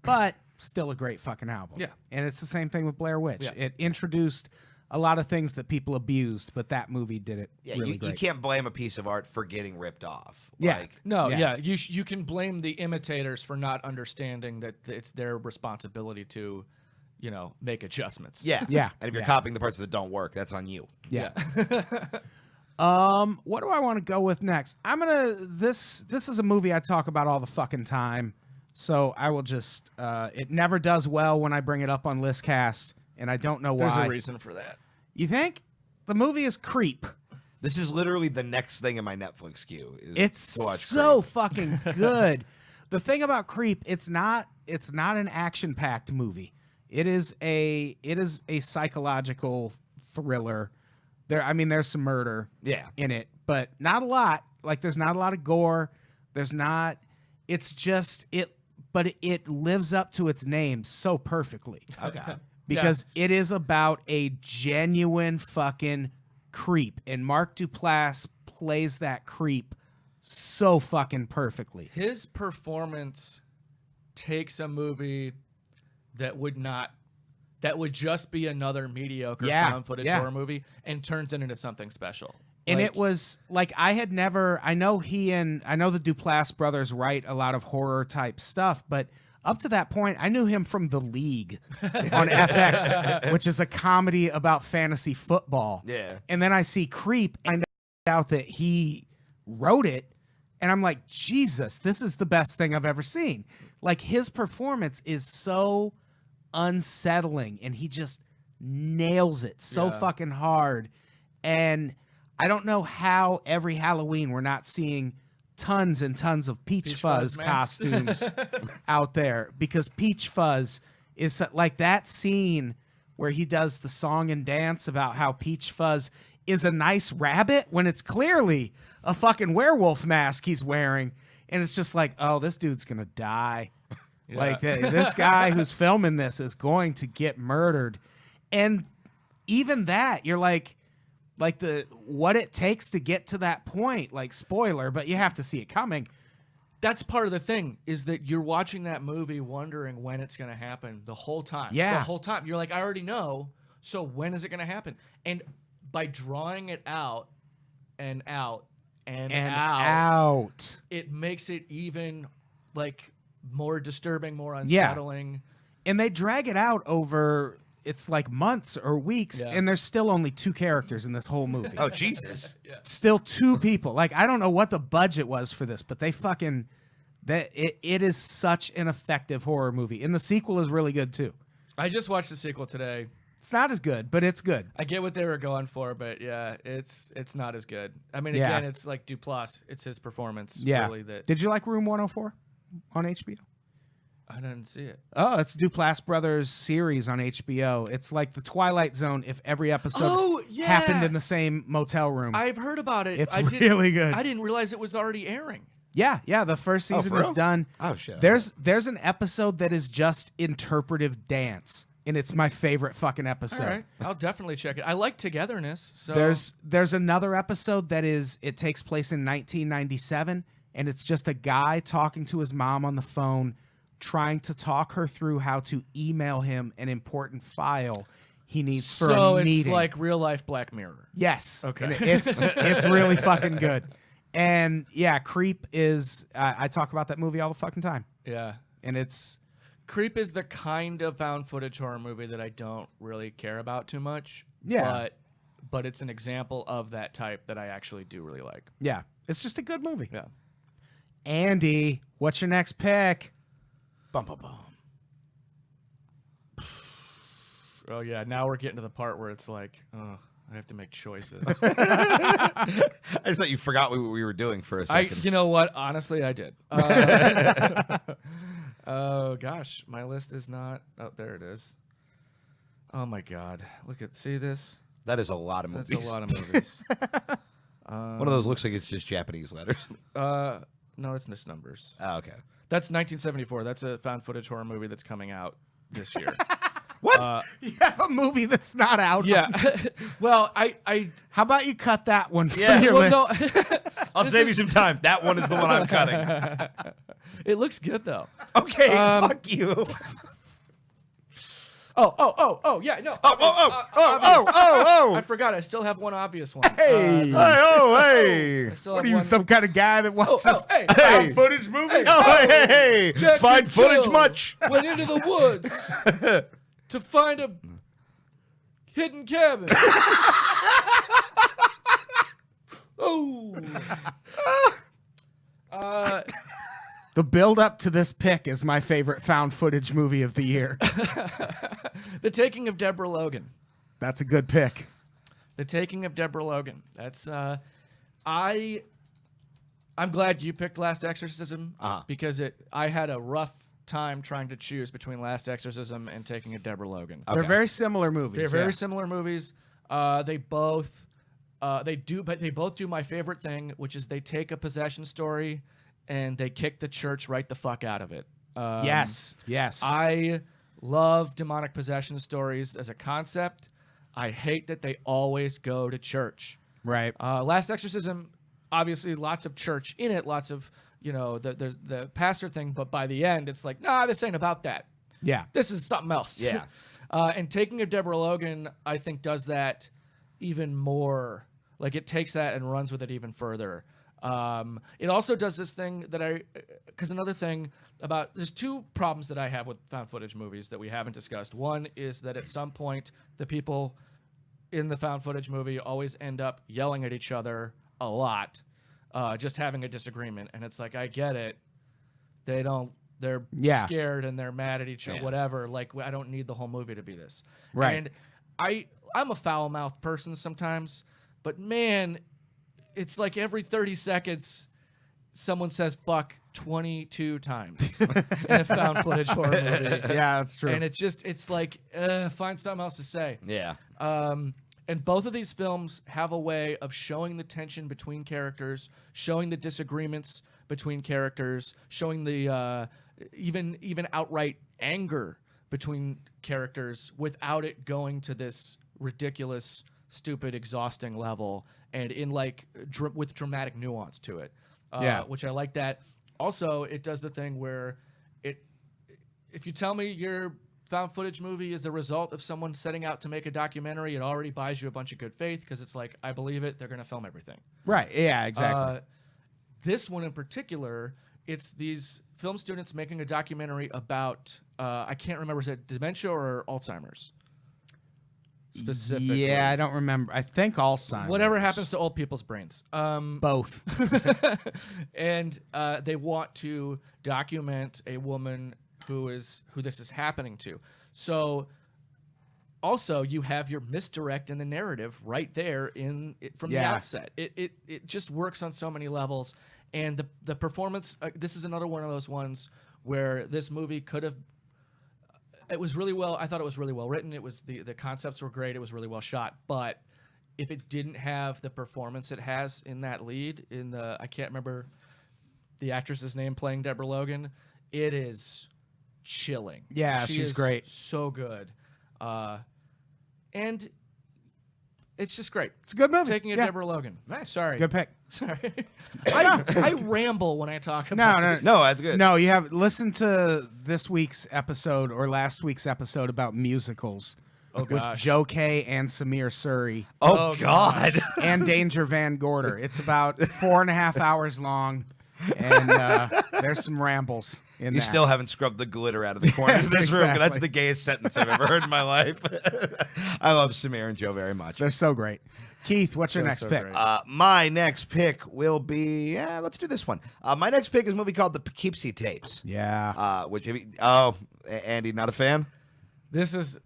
Speaker 2: but still a great fucking album.
Speaker 1: Yeah.
Speaker 2: And it's the same thing with Blair Witch.
Speaker 1: Yeah.
Speaker 2: It introduced a lot of things that people abused, but that movie did it
Speaker 3: Yeah,
Speaker 2: really
Speaker 3: you
Speaker 2: great.
Speaker 3: can't blame a piece of art for getting ripped off.
Speaker 2: Yeah.
Speaker 3: Like,
Speaker 1: No,
Speaker 2: Yeah.
Speaker 1: yeah, you can blame the imitators for not understanding that it's their responsibility to, make adjustments.
Speaker 3: yeah.
Speaker 2: Yeah.
Speaker 3: And if you're
Speaker 2: Yeah.
Speaker 3: copying the parts that don't work, that's on you.
Speaker 2: Yeah. What do I want to go with next? This is a movie I talk about all the fucking time. So I will just it never does well when I bring it up on Listcast and I don't know
Speaker 1: There's
Speaker 2: why.
Speaker 1: a reason for that.
Speaker 2: You think? The movie is Creep.
Speaker 3: This is literally the next thing in my Netflix queue.
Speaker 2: It's
Speaker 3: to watch
Speaker 2: so
Speaker 3: Creep.
Speaker 2: fucking good. The thing about Creep, it's not an action-packed movie. It is a psychological thriller. There's some murder
Speaker 3: Yeah.
Speaker 2: in it, but not a lot. Like there's not a lot of gore. It's just but it lives up to its name so perfectly.
Speaker 3: Okay.
Speaker 2: Because it is about a genuine fucking creep, and Mark Duplass plays that creep so fucking perfectly.
Speaker 1: His performance takes a movie that would just be another mediocre found footage horror movie and turns it into something special.
Speaker 2: And
Speaker 1: Like,
Speaker 2: it was like I know the Duplass brothers write a lot of horror type stuff, but up to that point, I knew him from The League on FX, which is a comedy about fantasy football.
Speaker 3: Yeah.
Speaker 2: And then I see Creep and I find out that he wrote it, and I'm like, Jesus, this is the best thing I've ever seen. Like his performance is so unsettling, and he just nails it so fucking hard. And I don't know how every Halloween we're not seeing tons and tons of Peach Fuzz
Speaker 1: masks.
Speaker 2: costumes out there, because Peach Fuzz is like that scene where he does the song and dance about how Peach Fuzz is a nice rabbit when it's clearly a fucking werewolf mask he's wearing. And it's just like, oh, this dude's going to die. Like this guy who's filming this is going to get murdered. And even that, you're like what it takes to get to that point, like spoiler, but you have to see it coming.
Speaker 1: That's part of the thing, is that you're watching that movie wondering when it's going to happen the whole time.
Speaker 2: Yeah.
Speaker 1: The whole time. You're like, I already know, so when is it going to happen? And by drawing it out and out and out, it makes it even like more disturbing, more unsettling.
Speaker 2: And they drag it out over, it's like months or weeks, and there's still only 2 characters in this whole movie.
Speaker 3: Oh, Jesus.
Speaker 2: Still 2 people. Like, I don't know what the budget was for this, but they fucking it is such an effective horror movie. And the sequel is really good too.
Speaker 1: I just watched the sequel today.
Speaker 2: It's not as good, but it's good.
Speaker 1: I get what they were going for, but yeah, it's not as good. I mean, again, it's like Duplass. It's his performance.
Speaker 2: Yeah.
Speaker 1: Really, that
Speaker 2: Did you like Room 104 on HBO?
Speaker 1: I didn't see it.
Speaker 2: Oh, it's Duplass Brothers series on HBO. It's like the Twilight Zone if every episode happened in the same motel room.
Speaker 1: I've heard about it.
Speaker 2: It's really good.
Speaker 1: I didn't realize it was already airing.
Speaker 2: Yeah. The first season
Speaker 3: for
Speaker 2: is
Speaker 3: real?
Speaker 2: done.
Speaker 3: Oh, shit.
Speaker 2: There's an episode that is just interpretive dance, and it's my favorite fucking episode.
Speaker 1: All right, I'll definitely check it. I like Togetherness. So
Speaker 2: There's another episode that it takes place in 1997, and it's just a guy talking to his mom on the phone, trying to talk her through how to email him an important file he needs for a meeting.
Speaker 1: It's like real life Black Mirror.
Speaker 2: Yes.
Speaker 1: Okay.
Speaker 2: And it's really fucking good. And yeah, Creep is I talk about that movie all the fucking time.
Speaker 1: Yeah.
Speaker 2: And it's
Speaker 1: Creep is the kind of found footage horror movie that I don't really care about too much.
Speaker 2: Yeah.
Speaker 1: But it's an example of that type that I actually do really like.
Speaker 2: yeah, it's just a good movie.
Speaker 1: Yeah.
Speaker 2: Andy, what's your next pick?
Speaker 3: Bum, bum, bum.
Speaker 1: Oh yeah, now we're getting to the part where it's like, oh, I have to make choices.
Speaker 3: I just thought you forgot what we were doing for a second.
Speaker 1: You know what? Honestly, I did. Oh gosh, my list is not. Oh, there it is. Oh my God! See this?
Speaker 3: That is a lot of
Speaker 1: That's
Speaker 3: movies.
Speaker 1: a lot of movies.
Speaker 3: One of those looks like it's just Japanese letters.
Speaker 1: No, it's just numbers.
Speaker 3: Oh, okay.
Speaker 1: That's 1974. That's a found footage horror movie that's coming out this year.
Speaker 2: What? You have a movie that's not out.
Speaker 1: Yeah. Well, I
Speaker 2: How about you cut that one from
Speaker 3: Yeah.
Speaker 2: your
Speaker 1: well,
Speaker 2: list?
Speaker 1: no.
Speaker 3: I'll save you some time. That one is the one I'm cutting.
Speaker 1: It looks good though.
Speaker 3: Okay, fuck you.
Speaker 1: Oh, yeah, no.
Speaker 3: Oh.
Speaker 1: I forgot. I still have one obvious one.
Speaker 2: Hey.
Speaker 3: Hey.
Speaker 1: I still
Speaker 2: What
Speaker 1: have
Speaker 2: are you,
Speaker 1: one-
Speaker 2: some kind of guy that watches
Speaker 1: hey,
Speaker 2: found footage movies?
Speaker 3: Hey.
Speaker 1: Jack
Speaker 3: Find
Speaker 1: and
Speaker 3: footage
Speaker 1: Jill
Speaker 3: much.
Speaker 1: Went into the woods to find a hidden cabin. Oh.
Speaker 2: The build up to this pick is my favorite found footage movie of the year.
Speaker 1: The Taking of Deborah Logan.
Speaker 2: That's a good pick.
Speaker 1: The Taking of Deborah Logan. That's I'm glad you picked Last Exorcism because I had a rough time trying to choose between Last Exorcism and Taking of Deborah Logan.
Speaker 2: They're very similar movies.
Speaker 1: They're very similar movies. They both do my favorite thing, which is they take a possession story and they kick the church right the fuck out of it.
Speaker 2: Yes.
Speaker 1: I love demonic possession stories as a concept. I hate that they always go to church.
Speaker 2: Right.
Speaker 1: Last Exorcism, obviously, lots of church in it, lots of, there's the pastor thing, but by the end, it's like, nah, this ain't about that.
Speaker 2: Yeah.
Speaker 1: This is something else.
Speaker 3: Yeah.
Speaker 1: And Taking of Deborah Logan, I think, does that even more. Like, it takes that and runs with it even further. It also does this thing that because another thing there's two problems that I have with found footage movies that we haven't discussed. One is that at some point, the people in the found footage movie always end up yelling at each other a lot, just having a disagreement. And it's like, I get it. They're scared and they're mad at each other, whatever. Like, I don't need the whole movie to be this.
Speaker 2: Right.
Speaker 1: And I'm a foul-mouthed person sometimes, but man, it's like every 30 seconds, someone says "fuck" 22 times in a found footage horror movie.
Speaker 2: Yeah, that's true.
Speaker 1: And it's like, find something else to say.
Speaker 3: Yeah.
Speaker 1: And both of these films have a way of showing the tension between characters, showing the disagreements between characters, showing the even outright anger between characters without it going to this ridiculous, stupid, exhausting level, and in like with dramatic nuance to it. Which I like that. Also, it does the thing where if you tell me your found footage movie is the result of someone setting out to make a documentary, it already buys you a bunch of good faith because it's like, I believe it, they're going to film everything.
Speaker 2: Right. Yeah, exactly.
Speaker 1: This one in particular, it's these film students making a documentary about, I can't remember, is it dementia or Alzheimer's? Specifically.
Speaker 2: Yeah, I don't remember. I think Alzheimer's.
Speaker 1: Whatever happens to old people's brains.
Speaker 2: Both.
Speaker 1: And they want to document a woman who this is happening to. So also you have your misdirect in the narrative right there from the outset. It just works on so many levels. And the performance, this is another one of those ones where this movie could have, I thought it was really well written. It was the concepts were great. It was really well shot. But if it didn't have the performance it has in that lead, I can't remember the actress's name playing Deborah Logan, it is chilling.
Speaker 2: Yeah,
Speaker 1: She
Speaker 2: she's
Speaker 1: is
Speaker 2: great.
Speaker 1: So good. And it's just great.
Speaker 2: It's a good movie.
Speaker 1: Taking a
Speaker 2: Yeah.
Speaker 1: Deborah Logan.
Speaker 3: Nice.
Speaker 1: Sorry.
Speaker 2: Good pick.
Speaker 1: Sorry. I ramble when I talk about this.
Speaker 3: No, that's good.
Speaker 2: No, you have listen to this week's episode or last week's episode about musicals with
Speaker 1: gosh.
Speaker 2: Joe Kay and Samir Suri
Speaker 3: Oh, God.
Speaker 2: and Danger Van Gorder. It's about 4.5 hours long, and there's some rambles in
Speaker 3: You
Speaker 2: that.
Speaker 3: still haven't scrubbed the glitter out of the corners of this room.
Speaker 2: Exactly.
Speaker 3: That's the gayest sentence I've ever heard in my life. I love Samir and Joe very much.
Speaker 2: They're so great. Keith, what's your
Speaker 1: They're
Speaker 2: next
Speaker 1: so
Speaker 2: pick?
Speaker 1: great.
Speaker 3: My next pick will be, let's do this one. My next pick is a movie called The Poughkeepsie Tapes.
Speaker 2: Yeah.
Speaker 3: Andy, not a fan?
Speaker 1: This is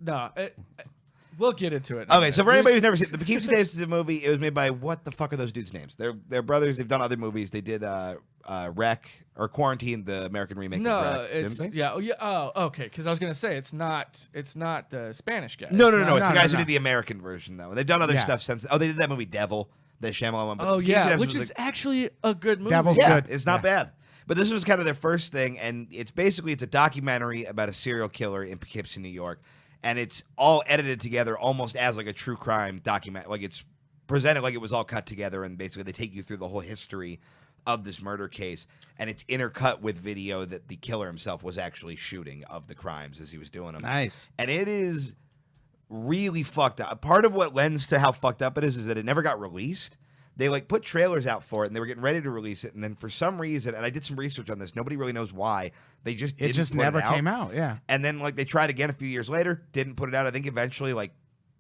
Speaker 1: we'll get into it.
Speaker 3: Okay, so for anybody who's never seen it, The Poughkeepsie Tapes is a movie. It was made by, what the fuck are those dudes' names? They're brothers. They've done other movies. They did Wreck or Quarantine, the American remake of Wreck.
Speaker 1: it's
Speaker 3: didn't they?
Speaker 1: okay. Because I was gonna say it's not the Spanish guy.
Speaker 3: No. It's
Speaker 2: no,
Speaker 3: the guys who
Speaker 2: no.
Speaker 3: did the American version, though. They've done other
Speaker 2: Yeah.
Speaker 3: stuff since. Oh, they did that movie Devil, the Shyamalan one. But
Speaker 1: Oh
Speaker 3: The Poughkeepsie
Speaker 1: yeah,
Speaker 3: Tapes
Speaker 1: which
Speaker 3: was
Speaker 1: is actually a good movie.
Speaker 2: Devil's
Speaker 3: yeah,
Speaker 2: good.
Speaker 3: it's not
Speaker 2: Yeah.
Speaker 3: bad. But this was kind of their first thing, and it's a documentary about a serial killer in Poughkeepsie, New York, and it's all edited together almost as like a true crime document. Like it's presented like it was all cut together, and basically they take you through the whole history of this murder case, and it's intercut with video that the killer himself was actually shooting of the crimes as he was doing them.
Speaker 2: Nice.
Speaker 3: And it is really fucked up. Part of what lends to how fucked up it is that it never got released. They like put trailers out for it, and they were getting ready to release it, and then for some reason, and I did some research on this, nobody really knows why, they just
Speaker 2: It
Speaker 3: didn't
Speaker 2: just
Speaker 3: put
Speaker 2: never
Speaker 3: it out.
Speaker 2: came out. Yeah.
Speaker 3: And then like they tried again a few years later, didn't put it out. I think eventually like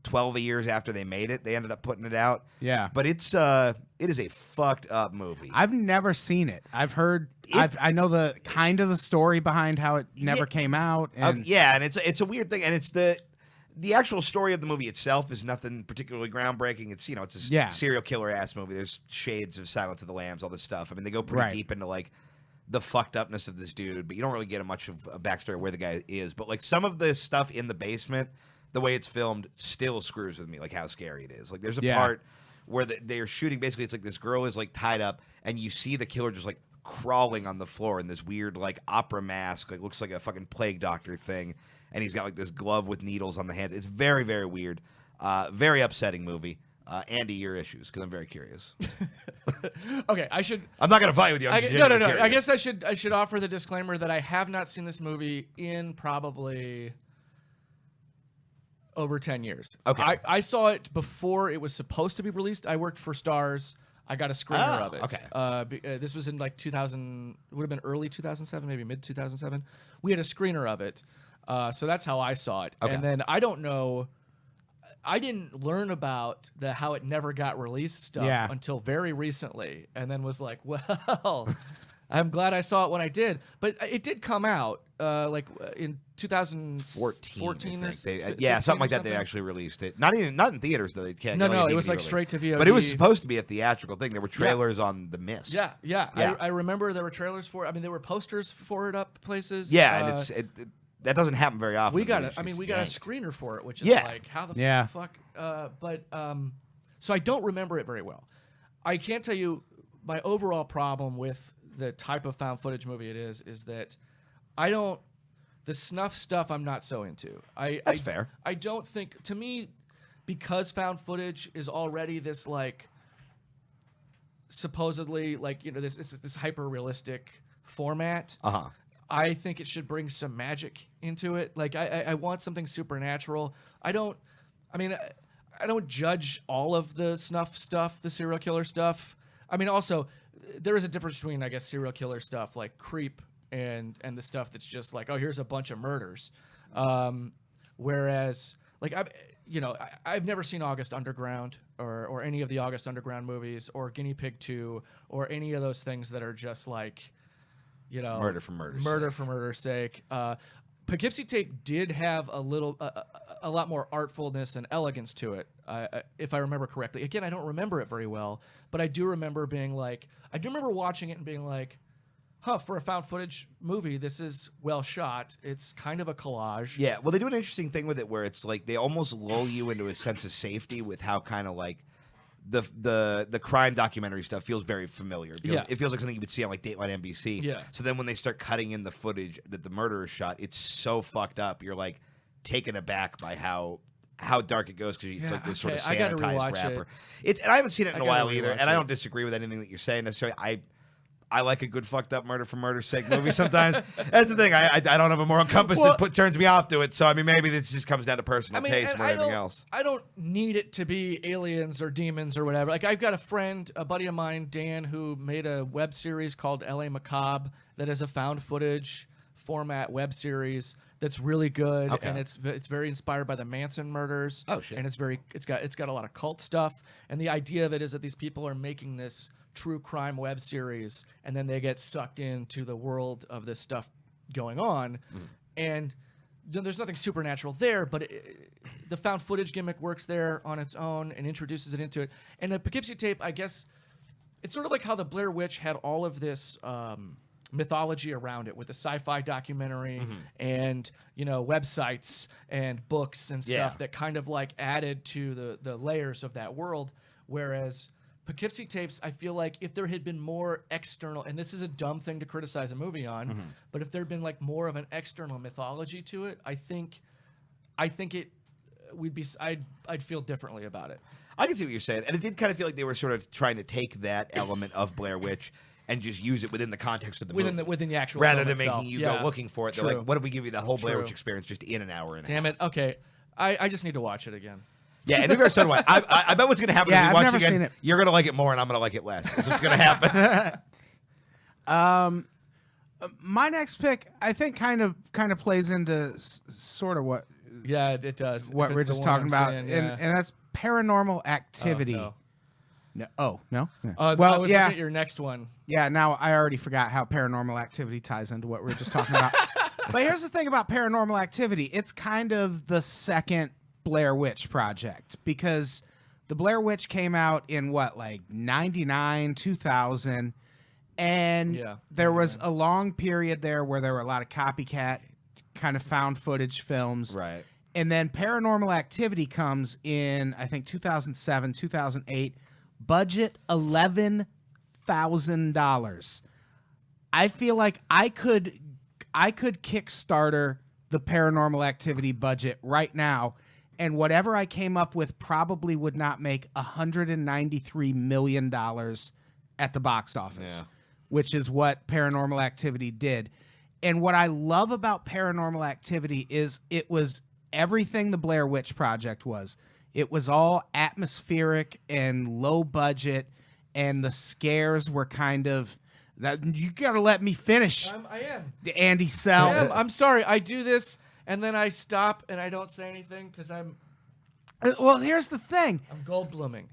Speaker 3: 12 years after they made it. They ended up putting it out.
Speaker 2: Yeah.
Speaker 3: But it is a fucked up movie.
Speaker 2: I've never seen it. I've heard. I know the kind of the story behind how it never came out. And
Speaker 3: yeah, and it's a weird thing, and it's the actual story of the movie itself is nothing particularly groundbreaking. It's it's a serial killer ass movie. There's shades of Silence of the Lambs, all this stuff. I mean, they go pretty deep into like the fucked upness of this dude, but you don't really get much of a backstory of where the guy is. But like some of the stuff in the basement, the way it's filmed still screws with me, like how scary it is. Like there's a part where they're shooting, basically it's like this girl is like tied up and you see the killer just like crawling on the floor in this weird like opera mask, like looks like a fucking plague doctor thing, and he's got like this glove with needles on the hands. It's very, very weird. Very upsetting movie. Andy, your issues, because I'm very curious.
Speaker 1: Okay,
Speaker 3: I'm not gonna fight with you. I'm
Speaker 1: no.
Speaker 3: curious.
Speaker 1: I guess I should offer the disclaimer that I have not seen this movie in probably over 10 years.
Speaker 3: Okay.
Speaker 1: I saw it before it was supposed to be released. I worked for Stars. I got a screener of it.
Speaker 3: Okay.
Speaker 1: This was in like 2000. Would have been early 2007, maybe mid 2007. We had a screener of it. So that's how I saw it.
Speaker 3: Okay.
Speaker 1: And then I don't know. I didn't learn about how it never got released stuff until very recently, and then was like, well, I'm glad I saw it when I did. But it did come out in 2014 or
Speaker 3: something like that. They actually released it. Not in theaters though. They can't.
Speaker 1: No, it was like straight to VOD.
Speaker 3: But it was supposed to be a theatrical thing. There were trailers on The Mist.
Speaker 1: Yeah. I remember there were trailers for it. I mean, there were posters for it up places.
Speaker 3: Yeah, and that doesn't happen very often.
Speaker 1: We got a screener for it, which is like how the fuck. So I don't remember it very well. I can't tell you my overall problem with the type of found footage movie it is that the snuff stuff I'm not so into.
Speaker 3: That's fair.
Speaker 1: I don't think, to me, because found footage is already this like supposedly like this hyper realistic format. I think it should bring some magic into it. Like I want something supernatural. I don't judge all of the snuff stuff, the serial killer stuff. I mean, also there is a difference between, I guess, serial killer stuff like Creep and the stuff that's just like, oh, here's a bunch of murders. Whereas like I've never seen August Underground or any of the August Underground movies or Guinea Pig 2 or any of those things that are just like,
Speaker 3: murder for murder's
Speaker 1: sake. Poughkeepsie Tape did have a lot more artfulness and elegance to it, if I remember correctly. Again, I don't remember it very well, but I do remember watching it and being like, for a found footage movie, this is well shot. It's kind of a collage.
Speaker 3: Yeah, well, they do an interesting thing with it where it's like they almost lull you into a sense of safety with how kind of like the crime documentary stuff feels very familiar. It feels like something you would see on like Dateline NBC.
Speaker 1: Yeah.
Speaker 3: So then when they start cutting in the footage that the murderer shot, it's so fucked up. You're like taken aback by how dark it goes because it's like this sort of sanitized wrapper. And I haven't seen it in a while either, and I don't disagree with anything that you're saying necessarily. I like a good fucked up murder for murder's sake movie sometimes. That's the thing. I don't have a moral compass that turns me off to it. So I mean, maybe this just comes down to personal taste more than anything else.
Speaker 1: I don't need it to be aliens or demons or whatever. Like I've got a buddy of mine, Dan, who made a web series called L.A. Macabre that is a found footage format web series that's really good, and it's very inspired by the Manson murders.
Speaker 3: Oh shit!
Speaker 1: And it's got a lot of cult stuff. And the idea of it is that these people are making this true crime web series, and then they get sucked into the world of this stuff going on, and there's nothing supernatural there, but the found footage gimmick works there on its own and introduces it into it. And the Poughkeepsie Tape, I guess, it's sort of like how the Blair Witch had all of this mythology around it with the sci-fi documentary and websites and books and stuff that kind of like added to the layers of that world, whereas Poughkeepsie Tapes, I feel like if there had been more external, and this is a dumb thing to criticize a movie on, but if there had been like more of an external mythology to it, I think it would be. I'd feel differently about it.
Speaker 3: I can see what you're saying, and it did kind of feel like they were sort of trying to take that element of Blair Witch and just use it within the context of the movie,
Speaker 1: within the actual
Speaker 3: rather
Speaker 1: film
Speaker 3: than
Speaker 1: itself.
Speaker 3: making you go looking for it. They're like, what if we give you the whole Blair Witch experience just in an hour and a half?
Speaker 1: Damn it! Okay, I just need to watch it again.
Speaker 3: Yeah, and maybe so do I. I bet what's going to happen is we
Speaker 2: I've
Speaker 3: watch
Speaker 2: never
Speaker 3: it again.
Speaker 2: seen it.
Speaker 3: You're going to like it more, and I'm going to like it less. That's what's going to happen.
Speaker 2: My next pick, I think, kind of plays into sort of what
Speaker 1: Yeah, it does.
Speaker 2: what
Speaker 1: If
Speaker 2: we're
Speaker 1: it's the
Speaker 2: just
Speaker 1: one
Speaker 2: talking
Speaker 1: I'm
Speaker 2: about,
Speaker 1: saying,
Speaker 2: and,
Speaker 1: yeah.
Speaker 2: and that's Paranormal Activity.
Speaker 1: Oh,
Speaker 2: No. Oh no. Yeah.
Speaker 1: no. I
Speaker 2: well,
Speaker 1: was
Speaker 2: yeah,
Speaker 1: looking at your next one.
Speaker 2: yeah. Now I already forgot how Paranormal Activity ties into what we were just talking about. But here's the thing about Paranormal Activity: it's kind of the second Blair Witch Project, because the Blair Witch came out in what, like 99, 2000, and
Speaker 1: Yeah.
Speaker 2: there was a long period there where there were a lot of copycat kind of found footage films.
Speaker 3: Right.
Speaker 2: And then Paranormal Activity comes in, I think, 2007, 2008. Budget $11,000. I feel like I could Kickstarter the Paranormal Activity budget right now, and whatever I came up with probably would not make $193 million at the box office,
Speaker 3: Yeah.
Speaker 2: which is what Paranormal Activity did. And what I love about Paranormal Activity is it was everything the Blair Witch Project was. It was all atmospheric and low budget, and the scares were kind of that. You gotta let me finish,
Speaker 1: I am.
Speaker 2: Andy Sell.
Speaker 1: I'm sorry. I do this and then I stop and I don't say anything because I'm
Speaker 2: Well, here's the thing.
Speaker 1: Goldbluming.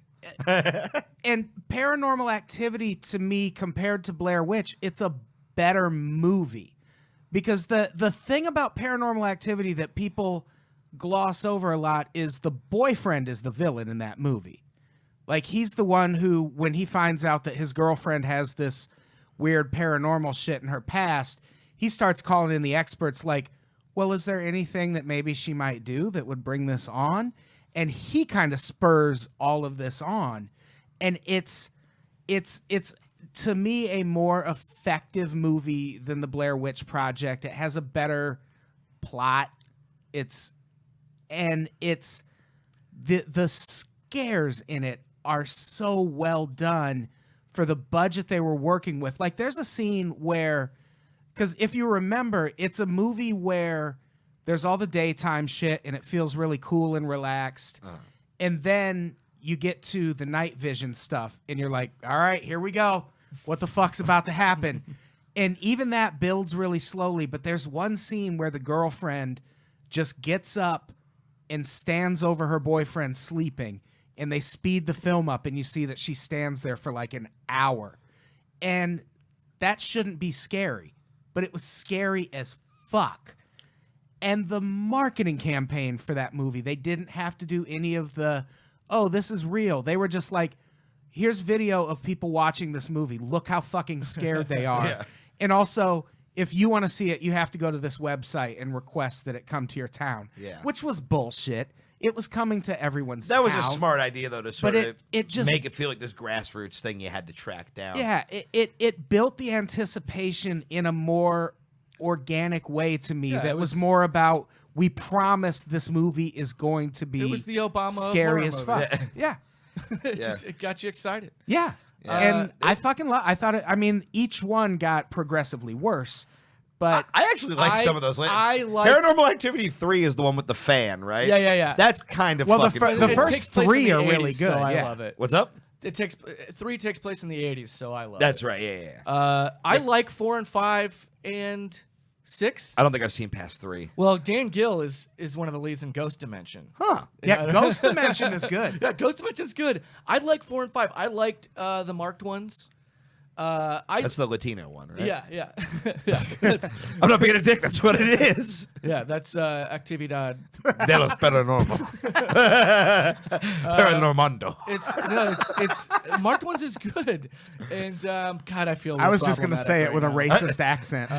Speaker 2: And Paranormal Activity, to me, compared to Blair Witch, it's a better movie. Because the thing about Paranormal Activity that people gloss over a lot is the boyfriend is the villain in that movie. Like, he's the one who, when he finds out that his girlfriend has this weird paranormal shit in her past, he starts calling in the experts like, well, is there anything that maybe she might do that would bring this on? And he kind of spurs all of this on. And it's to me a more effective movie than the Blair Witch Project. It has a better plot. It's the scares in it are so well done for the budget they were working with. Like, there's a scene where, because if you remember, it's a movie where there's all the daytime shit and it feels really cool and relaxed. And then you get to the night vision stuff and you're like, all right, here we go. What the fuck's about to happen? And even that builds really slowly, but there's one scene where the girlfriend just gets up and stands over her boyfriend sleeping, and they speed the film up and you see that she stands there for like an hour. And that shouldn't be scary, but it was scary as fuck. And the marketing campaign for that movie, they didn't have to do any of the, oh, this is real. They were just like, here's video of people watching this movie. Look how fucking scared they are.
Speaker 3: Yeah.
Speaker 2: And also, if you want to see it, you have to go to this website and request that it come to your town.
Speaker 3: Yeah.
Speaker 2: Which was bullshit. It was coming to everyone's
Speaker 3: That was
Speaker 2: town.
Speaker 3: a smart idea, though, to sort
Speaker 2: But
Speaker 3: of
Speaker 2: it just-
Speaker 3: make it feel like this grassroots thing you had to track down.
Speaker 2: Yeah, it built the anticipation in a more organic way to me.
Speaker 1: Yeah,
Speaker 2: that
Speaker 1: it
Speaker 2: was
Speaker 1: was-
Speaker 2: more about, we promise this movie is going to be
Speaker 1: It was the Obama of
Speaker 2: scary
Speaker 1: horror
Speaker 2: as fuck.
Speaker 1: movies.
Speaker 2: Yeah.
Speaker 1: It got you excited.
Speaker 2: Yeah.
Speaker 3: Yeah.
Speaker 2: And I fucking I thought it, I mean, each one got progressively worse, but
Speaker 3: I actually like some of those.
Speaker 1: I like-
Speaker 3: Paranormal Activity 3 is the one with the fan, right?
Speaker 1: Yeah, yeah, yeah.
Speaker 3: That's kind of
Speaker 2: Well, the
Speaker 3: fucking
Speaker 2: the
Speaker 3: cool.
Speaker 2: first
Speaker 1: takes place
Speaker 2: three
Speaker 1: in the
Speaker 2: are really
Speaker 1: 80s,
Speaker 2: good,
Speaker 1: So I
Speaker 2: yeah.
Speaker 1: love it.
Speaker 3: What's up?
Speaker 1: It takes 3 takes place in the 80s, so I love
Speaker 3: That's
Speaker 1: it.
Speaker 3: right. Yeah.
Speaker 1: I like 4 and 5 and 6.
Speaker 3: I don't think I've seen past 3.
Speaker 1: Well, Dan Gill is one of the leads in Ghost Dimension.
Speaker 3: Huh.
Speaker 2: Yeah, Ghost Dimension is good.
Speaker 1: Yeah, Ghost Dimension's good. I like 4 and 5. I liked the marked ones.
Speaker 3: That's the Latino one, right?
Speaker 1: Yeah, yeah, yeah. That's,
Speaker 3: I'm not being a dick. That's what it is.
Speaker 1: yeah, that's Actividad.
Speaker 3: De los paranormal. Paranormando.
Speaker 1: It's marked ones is good, and God, I feel.
Speaker 2: I was just gonna
Speaker 1: problematic
Speaker 2: say it
Speaker 1: right
Speaker 2: with a
Speaker 1: now.
Speaker 2: racist accent.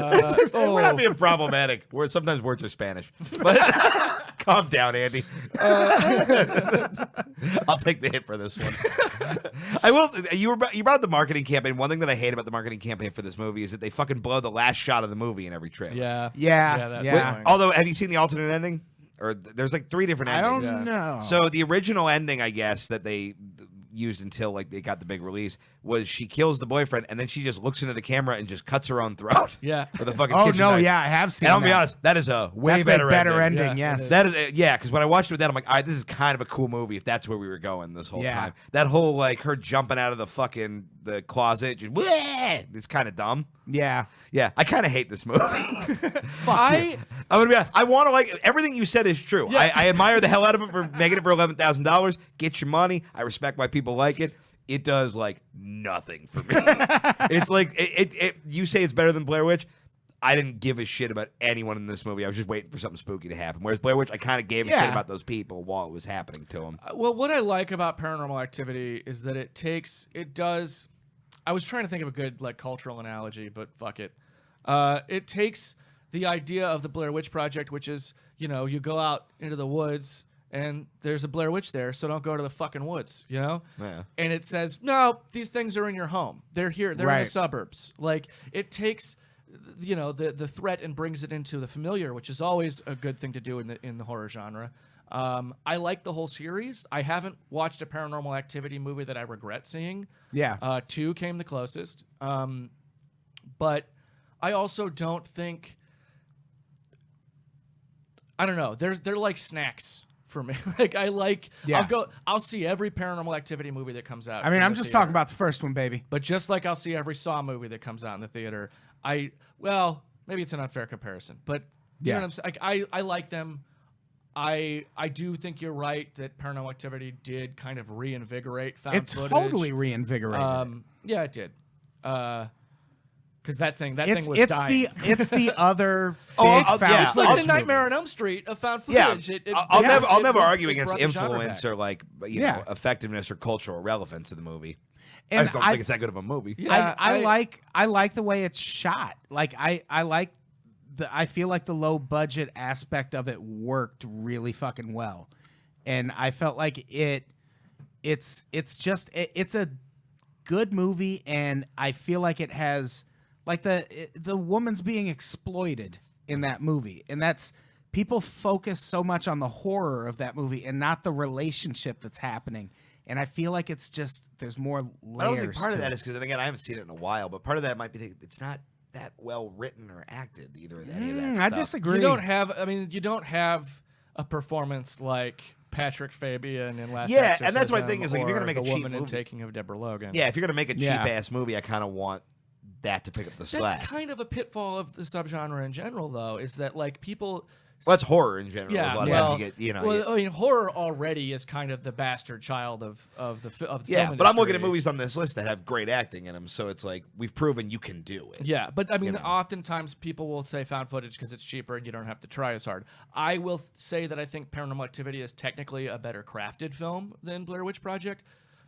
Speaker 3: We're not being problematic. Sometimes words are Spanish. But calm down, Andy. I'll take the hit for this one. I will. You brought up the marketing campaign. One thing that I hate about the marketing campaign for this movie is that they fucking blow the last shot of the movie in every trailer.
Speaker 1: Yeah,
Speaker 2: Yeah,
Speaker 1: that's
Speaker 2: yeah.
Speaker 1: annoying.
Speaker 3: Although, have you seen the alternate ending? Or there's like 3 different
Speaker 2: I
Speaker 3: endings.
Speaker 2: don't know.
Speaker 3: So the original ending, I guess, that they used until like they got the big release was she kills the boyfriend and then she just looks into the camera and just cuts her own throat.
Speaker 1: Yeah.
Speaker 3: With a fucking
Speaker 2: Oh
Speaker 3: kitchen
Speaker 2: no,
Speaker 3: knife.
Speaker 2: yeah, I have seen
Speaker 3: And I'll
Speaker 2: that.
Speaker 3: be honest, that is a way
Speaker 2: That's
Speaker 3: better,
Speaker 2: a better
Speaker 3: ending.
Speaker 2: ending.
Speaker 1: Yeah, it
Speaker 2: Yes.
Speaker 1: is.
Speaker 3: That is yeah, because when I watched it with that, I'm like, all right, this is kind of a cool movie if that's where we were going this whole
Speaker 2: Yeah.
Speaker 3: time. That whole like her jumping out of the closet, just, it's kind of dumb.
Speaker 2: Yeah.
Speaker 3: Yeah, I kind of hate this movie.
Speaker 1: I
Speaker 3: I'm gonna be honest. I want to like everything you said is true.
Speaker 1: Yeah.
Speaker 3: I admire the hell out of it for making it for $11,000. Get your money. I respect why people like it. It does like nothing for me. It's like it. You say it's better than Blair Witch. I didn't give a shit about anyone in this movie. I was just waiting for something spooky to happen. Whereas Blair Witch, I kind of gave a shit about those people while it was happening to them.
Speaker 1: Well, what I like about Paranormal Activity is that it does. I was trying to think of a good like cultural analogy, but fuck it. It takes the idea of the Blair Witch Project, which is, you know, you go out into the woods and there's a Blair Witch there, so don't go to the fucking woods, you know?
Speaker 3: Yeah.
Speaker 1: And it says, no, these things are in your home. They're here. They're in the
Speaker 2: Right.
Speaker 1: suburbs. Like, it takes, you know, the threat and brings it into the familiar, which is always a good thing to do in the horror genre. I like the whole series. I haven't watched a Paranormal Activity movie that I regret seeing.
Speaker 2: Yeah.
Speaker 1: 2 came the closest. But I also don't think, I don't know. They're like snacks for me. Like
Speaker 2: Yeah.
Speaker 1: I'll see every Paranormal Activity movie that comes out.
Speaker 2: I mean,
Speaker 1: in
Speaker 2: I'm
Speaker 1: the
Speaker 2: just
Speaker 1: theater.
Speaker 2: talking about the first one, baby.
Speaker 1: But just like I'll see every Saw movie that comes out in the theater, maybe it's an unfair comparison, but you know what I'm saying? Like, I like them. I do think you're right that Paranormal Activity did kind of reinvigorate found
Speaker 2: It
Speaker 1: footage.
Speaker 2: totally reinvigorated it.
Speaker 1: Yeah, it did. Because that thing was dying.
Speaker 2: It's the other
Speaker 3: Oh,
Speaker 2: big
Speaker 3: I'll-
Speaker 2: found
Speaker 3: yeah,
Speaker 1: It's like
Speaker 3: I'll-
Speaker 1: the Nightmare on Elm Street of found
Speaker 3: Yeah,
Speaker 1: footage.
Speaker 3: I'll
Speaker 2: yeah,
Speaker 3: never argue against
Speaker 1: brought the genre
Speaker 3: influence
Speaker 1: back.
Speaker 3: or like you
Speaker 2: Yeah.
Speaker 3: know effectiveness or cultural relevance of the movie. I
Speaker 2: And
Speaker 3: just don't think it's that good of a movie.
Speaker 1: Yeah,
Speaker 2: I like the way it's shot. Like I feel like the low budget aspect of it worked really fucking well, and I felt like it's a good movie, and I feel like it has like the woman's being exploited in that movie, and that's people focus so much on the horror of that movie and not the relationship that's happening. And I feel like it's just there's more layers.
Speaker 3: I don't think part of
Speaker 2: to
Speaker 3: that
Speaker 2: it.
Speaker 3: is because, again, I haven't seen it in a while, but part of that might be that it's not that well written or acted either. Any of that
Speaker 2: I
Speaker 3: stuff.
Speaker 2: disagree.
Speaker 1: You don't have a performance like Patrick Fabian in Last
Speaker 3: Yeah,
Speaker 1: Exorcism,
Speaker 3: and that's my thing is, like, if you're gonna
Speaker 1: or
Speaker 3: make a
Speaker 1: The
Speaker 3: cheap
Speaker 1: Woman in
Speaker 3: movie-
Speaker 1: Taking of Deborah Logan.
Speaker 3: Yeah, if you're gonna make a cheap
Speaker 2: Yeah.
Speaker 3: ass movie, I kind of want that to pick up the
Speaker 1: That's
Speaker 3: slack.
Speaker 1: kind of a pitfall of the subgenre in general, though, is that like people.
Speaker 3: Well, that's horror in general.
Speaker 1: Yeah,
Speaker 3: a lot
Speaker 1: well,
Speaker 3: of times you get, you know.
Speaker 1: well, I mean, horror already is kind of the bastard child of the
Speaker 3: yeah,
Speaker 1: film
Speaker 3: but I'm looking at
Speaker 1: industry.
Speaker 3: movies on this list that have great acting in them, so it's like we've proven you can do it.
Speaker 1: Yeah, but I mean,
Speaker 3: know.
Speaker 1: oftentimes people will say found footage because it's cheaper and you don't have to try as hard. I will say that I think Paranormal Activity is technically a better crafted film than Blair Witch Project,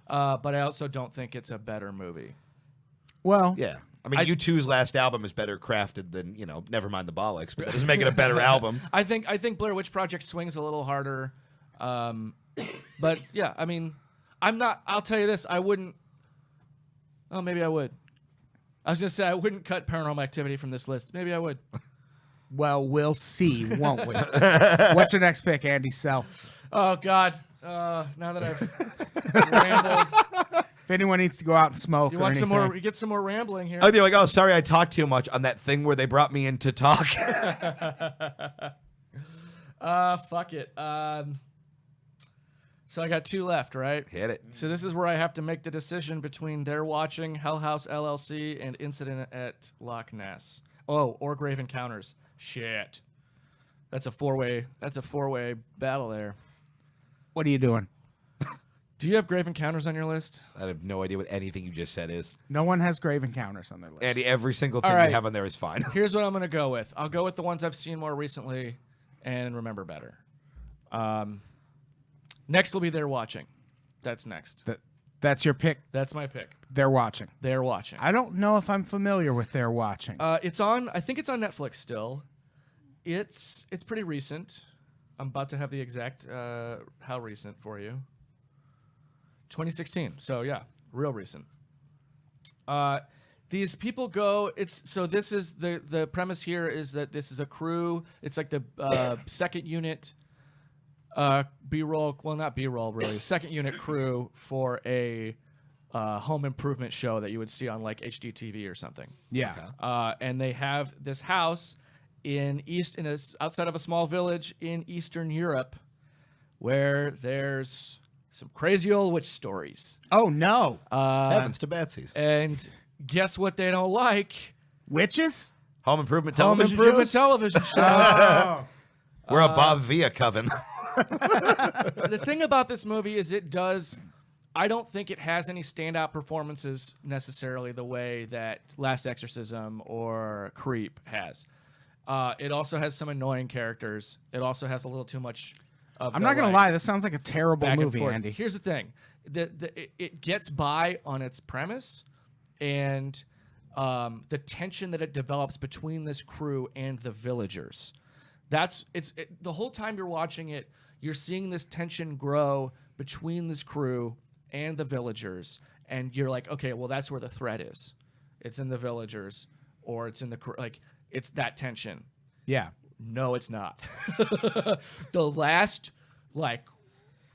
Speaker 1: but I also don't think it's a better movie.
Speaker 2: Well,
Speaker 3: Yeah. I mean, U2's last album is better crafted than, you know, Nevermind the Bollocks, but that doesn't make it a better album.
Speaker 1: I think Blair Witch Project swings a little harder, but yeah, I mean, I'm not. I'll tell you this: I wouldn't. Oh, maybe I would. I was gonna say I wouldn't cut Paranormal Activity from this list. Maybe I would.
Speaker 2: well, we'll see, won't we? What's your next pick, Andy Sell?
Speaker 1: Oh God! Now that I've rambled,
Speaker 2: If anyone needs to go out and smoke,
Speaker 1: you
Speaker 2: or
Speaker 1: want some
Speaker 2: anything.
Speaker 1: more? You get some more rambling here.
Speaker 3: Oh, they're like, oh, sorry, I talked too much on that thing where they brought me in to talk.
Speaker 1: Fuck it. So I got 2 left, right?
Speaker 3: Hit it.
Speaker 1: So this is where I have to make the decision between They're Watching, Hell House LLC, and Incident at Loch Ness. Oh, or Grave Encounters. Shit. That's a four-way battle there.
Speaker 2: What are you doing?
Speaker 1: Do you have Grave Encounters on your list?
Speaker 3: I have no idea what anything you just said is.
Speaker 2: No one has Grave Encounters on their list.
Speaker 3: Andy, every single thing
Speaker 1: All right.
Speaker 3: you have on there is fine.
Speaker 1: Here's what I'm going to go with. I'll go with the ones I've seen more recently and remember better. Next will be They're Watching. That's next.
Speaker 2: That's your pick.
Speaker 1: That's my pick.
Speaker 2: They're watching.
Speaker 1: They're Watching.
Speaker 2: I don't know if I'm familiar with They're Watching.
Speaker 1: It's on. I think it's on Netflix still. It's pretty recent. I'm about to have the exact how recent for you. 2016. So yeah, real recent. These people go. This is the premise here is that this is a crew. It's like the second unit B-roll. Well, not B-roll really. Second unit crew for a home improvement show that you would see on like HGTV or something.
Speaker 2: yeah.
Speaker 1: And they have this house outside of a small village in Eastern Europe, where there's some crazy old witch stories.
Speaker 2: Oh no.
Speaker 3: Heavens to Betsy's.
Speaker 1: And guess what they don't like?
Speaker 2: Witches?
Speaker 3: Home Improvement
Speaker 1: Home
Speaker 3: television
Speaker 1: Improvement
Speaker 3: shows?
Speaker 1: television shows.
Speaker 2: Oh.
Speaker 3: We're a Bob Villa coven.
Speaker 1: The thing about this movie is I don't think it has any standout performances necessarily the way that Last Exorcism or Creep has. It also has some annoying characters. It also has a little too much of
Speaker 2: I'm not gonna lie, this sounds like a terrible
Speaker 1: back and
Speaker 2: movie,
Speaker 1: forth.
Speaker 2: Andy.
Speaker 1: Here's the thing: it gets by on its premise, and the tension that it develops between this crew and the villagers. The whole time you're watching it, you're seeing this tension grow between this crew and the villagers, and you're like, okay, well, that's where the threat is. It's in the villagers, or it's in the crew. Like, it's that tension.
Speaker 2: Yeah.
Speaker 1: No, it's not. The last